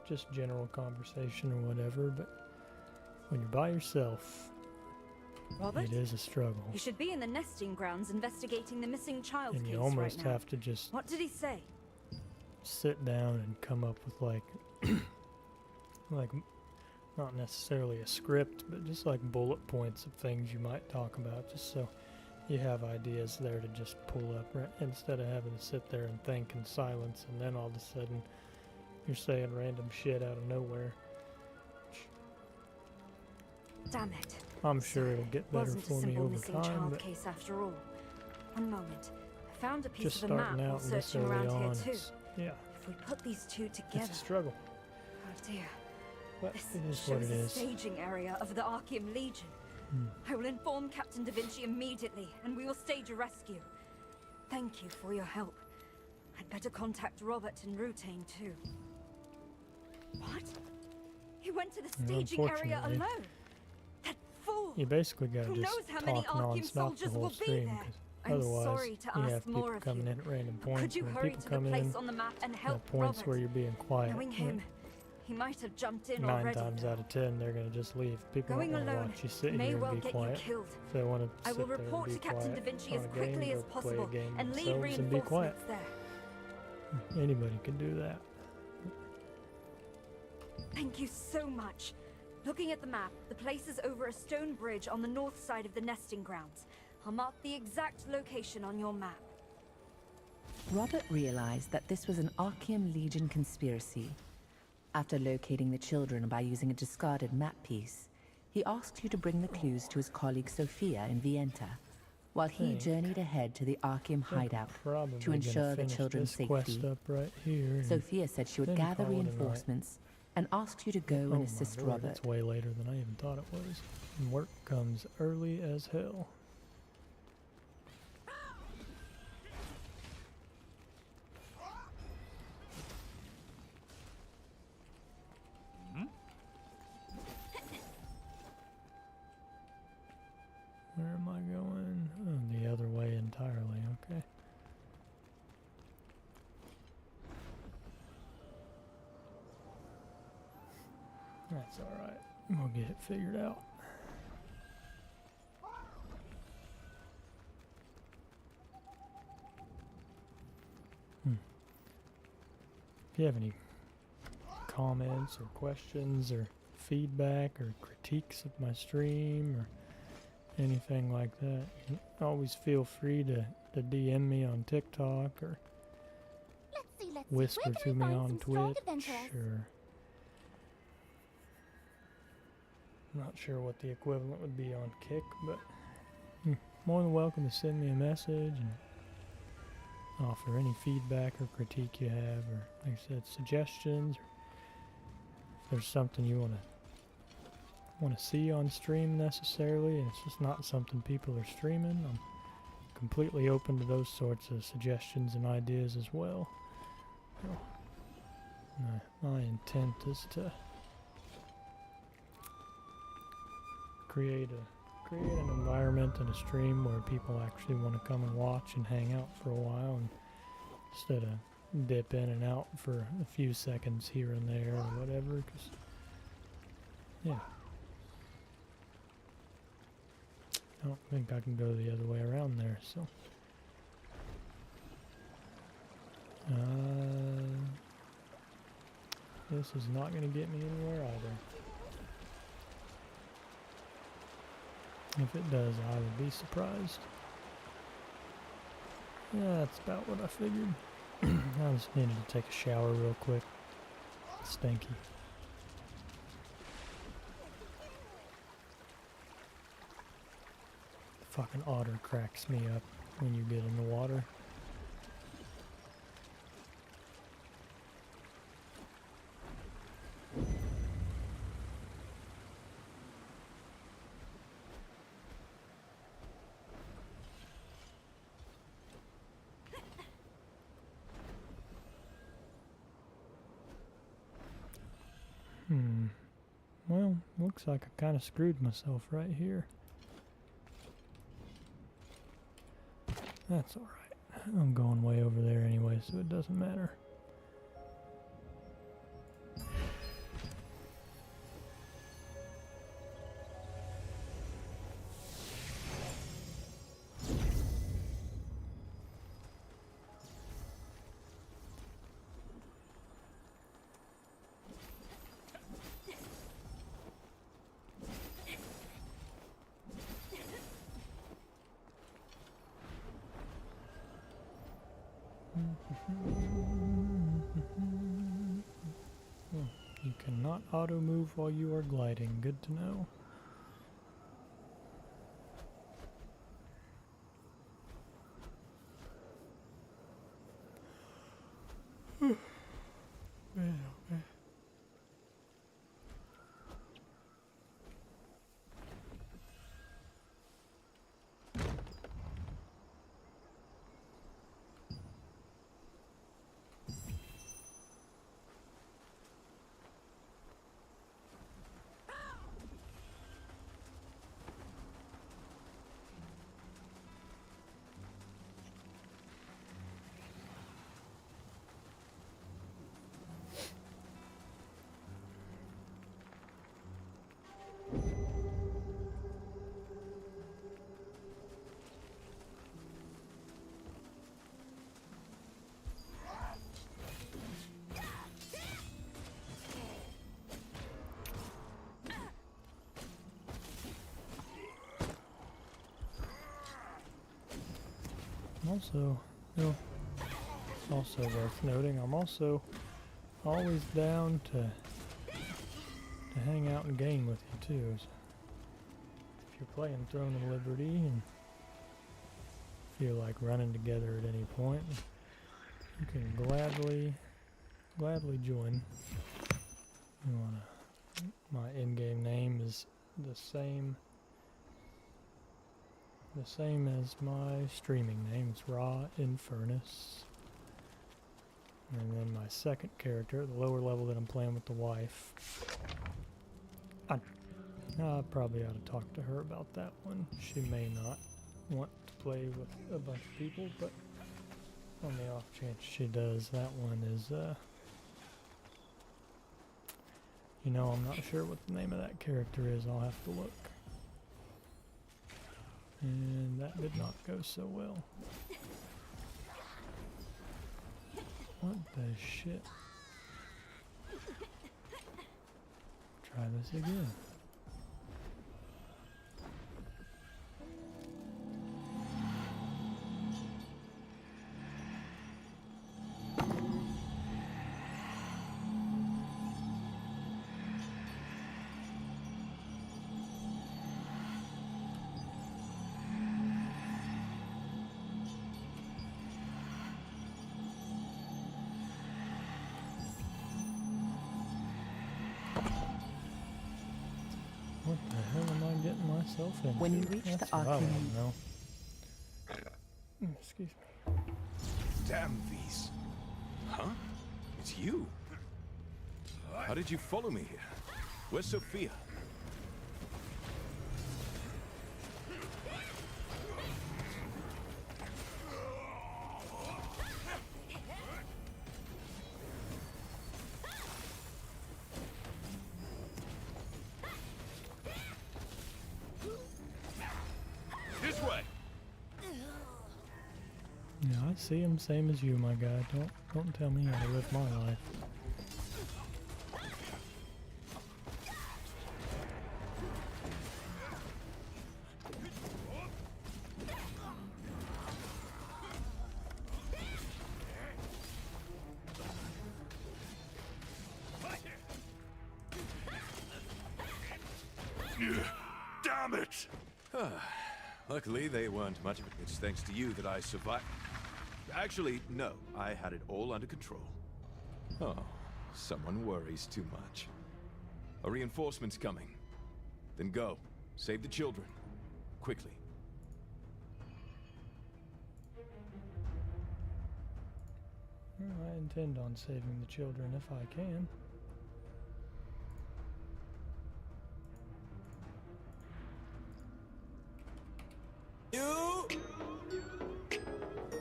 just general conversation or whatever. But when you're by yourself,
Robert,
it is a struggle.
You should be in the nesting grounds investigating the missing child
And
case
you almost
right now.
have to just
What did he say?
sit down and come up with like not necessarily a script, but just like bullet points of things you might talk about, just so you have ideas there to just pull up instead of having to sit there and think in silence, and then all of a sudden you're saying random shit out of nowhere.
Damn it.
I'm sure it'll get better
Wasn't a
for me
simple
over
missing
time,
child
but
case after all. One moment. I found a piece
just
of a map
starting
while
out and this
searching
early
around
on,
here too.
yeah,
If we put these two together.
it's a struggle.
Oh dear.
But
This
it is
shows
what it
the
is.
staging area of the Archeum Legion. I will inform Captain Da Vinci immediately, and we will stage a rescue. Thank you for your help. I'd better contact Robert and Rutain too. What? He went to the staging area
Unfortunately,
alone. That fool.
You basically gotta
Who
just
knows how many
talk
Archeum
non-stop the
soldiers
whole
will be
stream,
there?
'cause
I'm
otherwise
sorry to
you
ask
have
more
people
of
coming
you.
in at random
Could
points.
you
When
hurry
people
to the
come
place
in
on the map and
at
help
points
Robert?
where you're being quiet,
Knowing him, he might have jumped in
9
already.
times out of 10 they're gonna just leave. People
Going
don't want to
alone
watch you sit
may
here
well
and be
get you
quiet.
killed.
If they want to
I
sit
will
there and
report
be
to Captain
quiet
Da Vinci
on
as
a
quickly
game,
as
go play a
possible
game
and lead
themselves and be quiet.
reinforcements there.
Anybody can do that.
Thank you so much. Looking at the map, the place is over a stone bridge on the north side of the nesting grounds. I'll mark the exact location on your map.
Robert realized that this was an Archeum Legion conspiracy. After locating the children by using a discarded map piece, he asked you to bring the clues to his colleague Sophia in Vienta, while he journeyed ahead to the Archeum hideout to ensure the children's safety.
Right here,
Sophia said she would gather reinforcements and asked you to go and assist Robert.
It's way later than I even thought it was. And work comes early as hell. Where am I going? Oh, the other way entirely, okay. That's alright. We'll get it figured out. If you have any comments or questions or feedback or critiques of my stream or anything like that, you can always feel free to DM me on TikTok or whisper to me on Twitch, or I'm not sure what the equivalent would be on Kick, but you're more than welcome to send me a message and offer any feedback or critique you have, or like I said, suggestions, or if there's something you want to see on stream necessarily and it's just not something people are streaming. I'm completely open to those sorts of suggestions and ideas as well. So, my intent is to create an environment and a stream where people actually want to come and watch and hang out for a while, and instead of dip in and out for a few seconds here and there or whatever, because yeah, I don't think I can go the other way around there, so this is not going to get me anywhere either. If it does, I would be surprised. Yeah, that's about what I figured. I just needed to take a shower real quick. Stinky. Fucking otter cracks me up when you get in the water. Well, looks like I kind of screwed myself right here. That's alright. I'm going way over there anyway, so it doesn't matter. You cannot auto move while you are gliding. Good to know. I'm also, also worth noting, I'm also always down to hang out and game with you too. So if you're playing Throne of Liberty and feel like running together at any point, you can gladly join. My in-game name is the same as my streaming name. It's Raw Infernus. And then my second character, the lower level that I'm playing with the wife, I probably ought to talk to her about that one. She may not want to play with a bunch of people, but on the off chance she does, that one is, you know, I'm not sure what the name of that character is. I'll have to look. And that did not go so well. What the shit? Try this again. What the hell am I getting myself into?
When you reach
That's
the
what I
arcane...
wanna know. Excuse me.
Damn these. Huh? It's you. How did you follow me here? Where's Sophia?
This way.
Yeah, I see him same as you, my guy. Don't tell me how to live my life.
Damn it!
Luckily, they weren't much of it. It's thanks to you that I survived. Actually, no. I had it all under control. Oh, someone worries too much. A reinforcement's coming. Then go. Save the children. Quickly.
Well, I intend on saving the children if I can.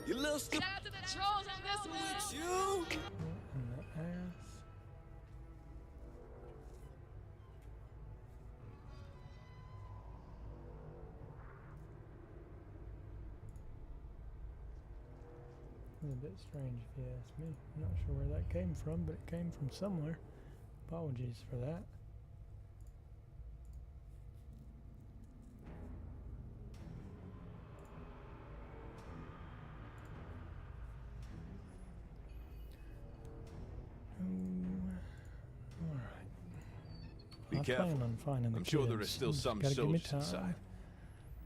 You little stupid. Shout out to the trolls on this one. With you.
In the ass. It's a bit strange if you ask me. I'm not sure where that came from, but it came from somewhere. Apologies for that.
Be careful. I'm sure there is still some soldiers inside.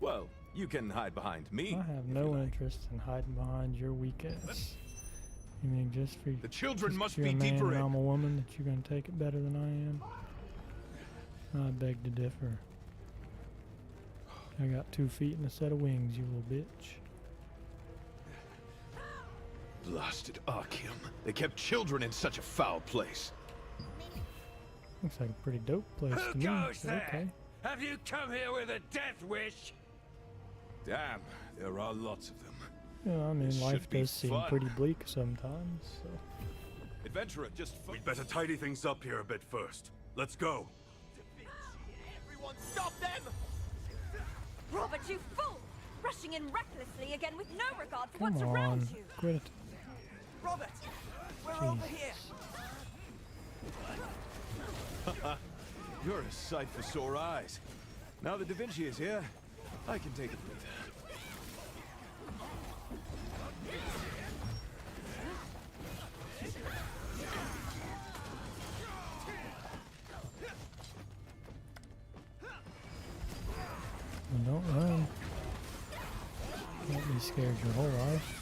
Well, you can hide behind me.
I have no interest in hiding behind your weak ass. You mean just for
the children must
be
deeper in.
I'm a woman that you're gonna take it better than I am? I beg to differ. I got 2 feet and a set of wings, you little bitch.
Blasted Archeum. They kept children in such a foul place.
Looks like a pretty dope place to me.
Who goes there?
Okay.
Have you come here with a death wish?
Damn, there are lots of them.
Yeah, I mean,
This
life
should be
does seem
fun.
pretty bleak sometimes, so.
Adventurer, just
We'd better tidy things up here a bit first. Let's go.
Everyone stop them!
Robert, you fool! Rushing in recklessly again with no regard for
Come
what's
on,
around you.
quit it.
Robert, we're over here.
You're a sight for sore eyes. Now that Da Vinci is here, I can take a breather.
scared your whole life.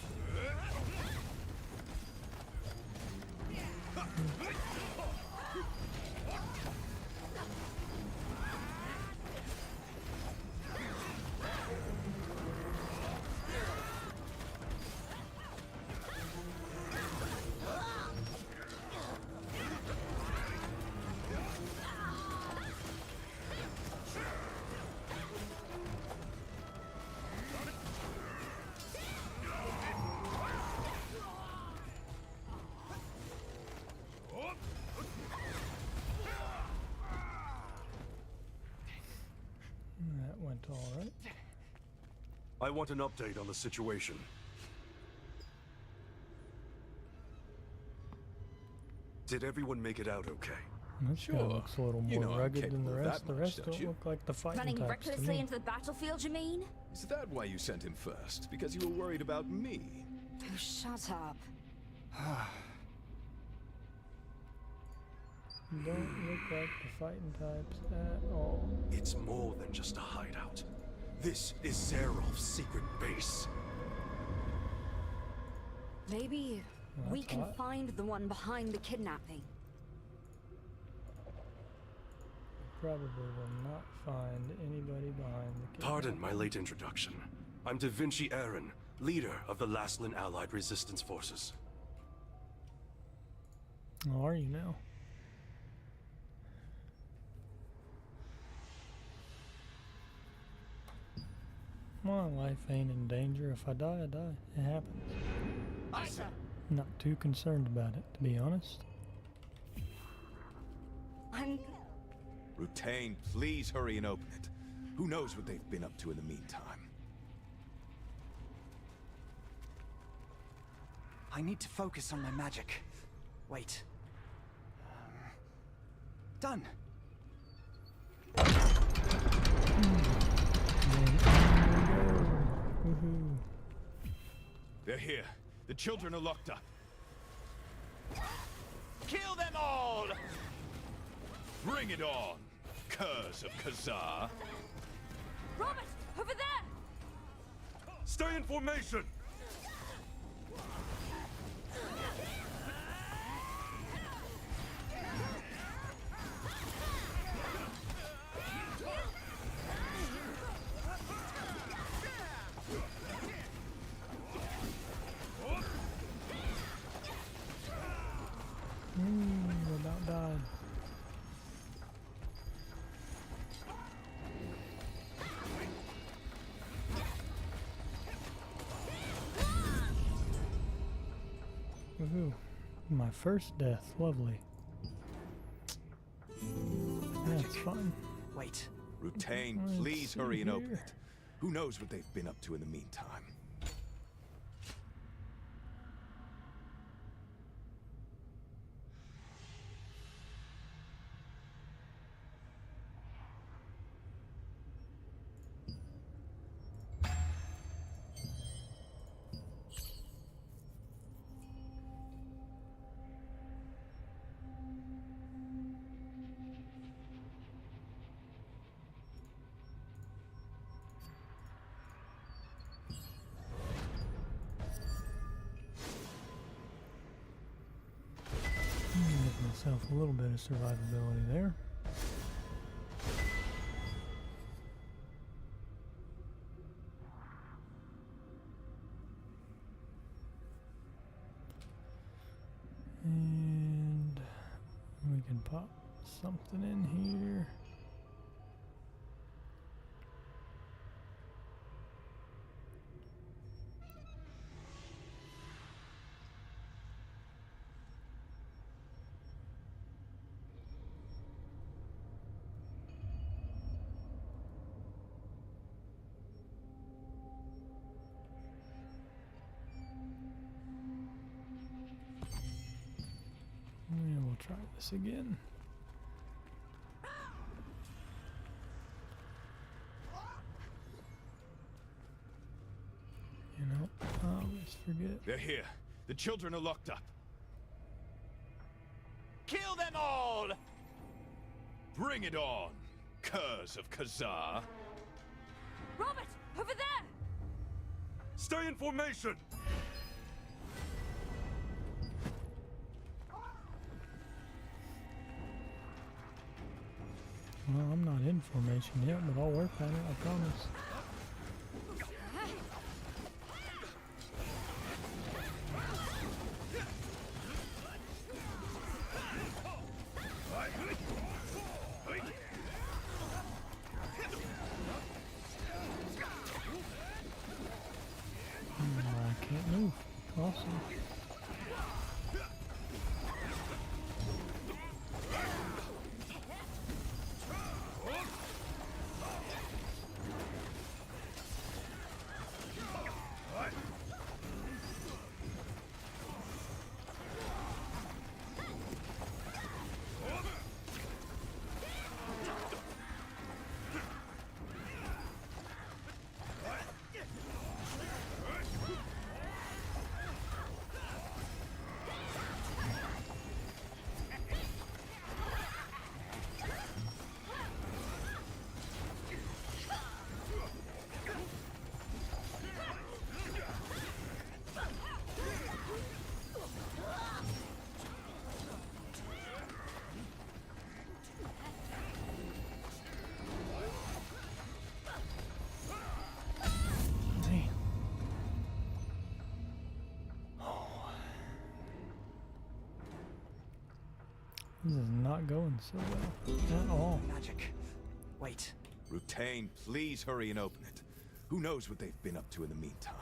That went all right.
I want an update on the situation. Did everyone make it out okay?
This guy looks a little more rugged than the rest. The rest don't look like the fighting
Running
types to
recklessly
me.
into the battlefield, you mean?
Is that why you sent him first? Because you were worried about me?
Oh, shut up.
Don't look like the fighting types at all.
It's more than just a hideout. This is Zerov's secret base.
Maybe
Well,
we
that's
can
hot.
find the one behind the kidnapping.
Probably will not find anybody behind the kid.
Pardon my late introduction. I'm Da Vinci Aaron, leader of the Laslan Allied Resistance Forces.
How are you now? My life ain't in danger. If I die, I die. It happens.
Aye, sir.
Not too concerned about it, to be honest.
I'm...
Rutain, please hurry and open it. Who knows what they've been up to in the meantime?
I need to focus on my magic. Wait. Done.
Woohoo.
They're here. The children are locked up.
Kill them all!
Bring it on, curs of Khazar.
Robert, over there!
Stay in formation!
About died. Woohoo. My first death. Lovely. That's fun.
Wait.
Rutain,
Let's
please
see
hurry and open
here.
it. Who knows what they've been up to in the meantime?
Give myself a little bit of survivability there. And we can pop something in here. And we'll try this again. You know, I always forget.
They're here. The children are locked up.
Kill them all!
Bring it on, curs of Khazar.
Robert, over there!
Stay in formation!
Well, I'm not in formation yet, but I'll work on it, I promise. I can't move. Awesome. This is not going so well at all.
Magic. Wait.
Rutain, please hurry and open it. Who knows what they've been up to in the meantime?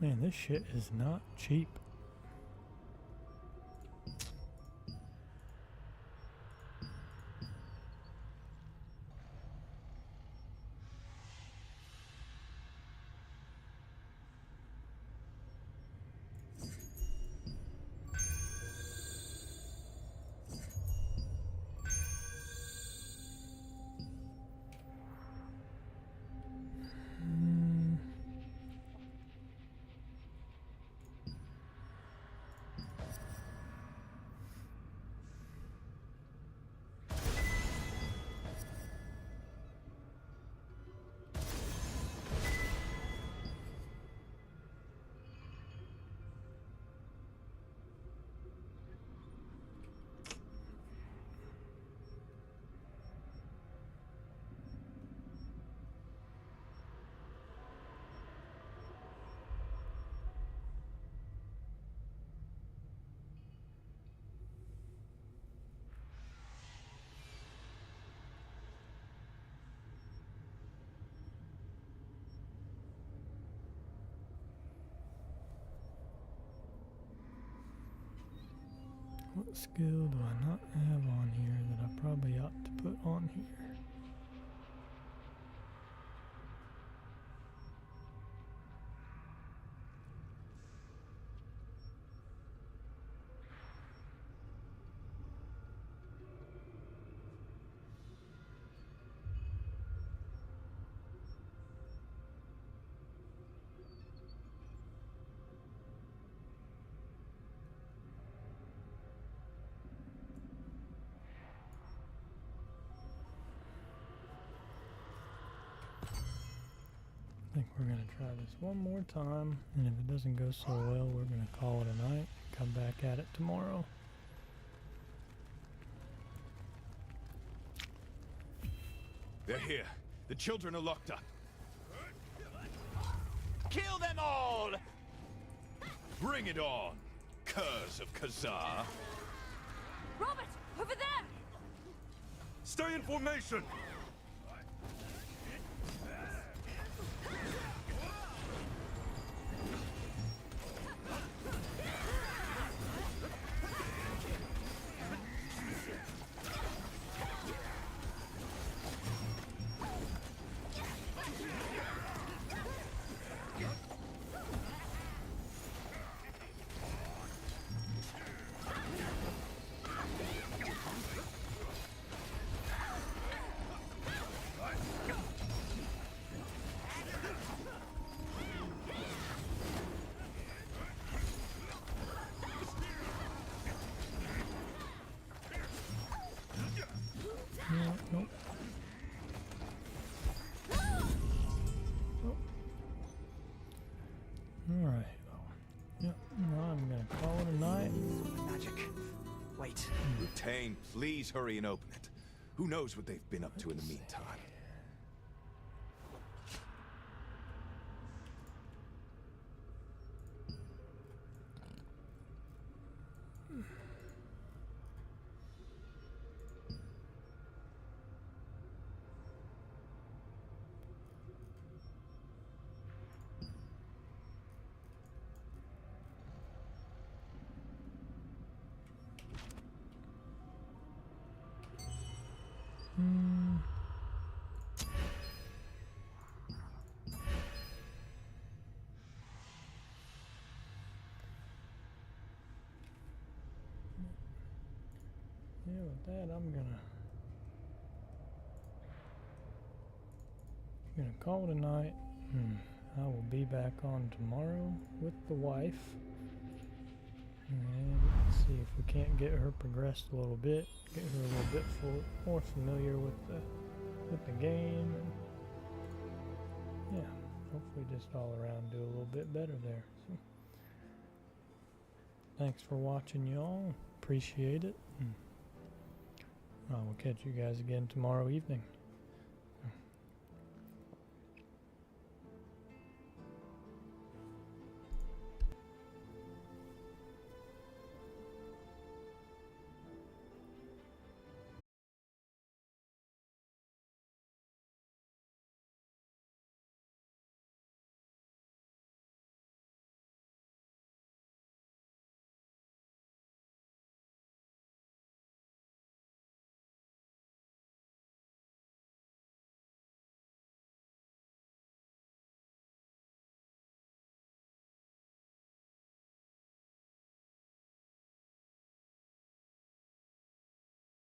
Man, this shit is not cheap. What skill do I not have on here that I probably ought to put on here? I think we're going to try this one more time, and if it doesn't go so well, we're going to call it a night and come back at it tomorrow.
They're here. The children are locked up.
Kill them all!
Bring it on, curs of Khazar.
Robert, over there!
Stay in formation!
Nope. Oh. Alright. Yep. Well, I'm gonna call it a night.
Magic. Wait.
Rutain, please hurry and open it. Who knows what they've been up to in the meantime?
Yeah, with that, I'm gonna call it a night. I will be back on tomorrow with the wife, and see if we can't get her progressed a little bit, get her a little bit more familiar with the game, and yeah, hopefully just all around do a little bit better there. So, thanks for watching, y'all. Appreciate it. I will catch you guys again tomorrow evening.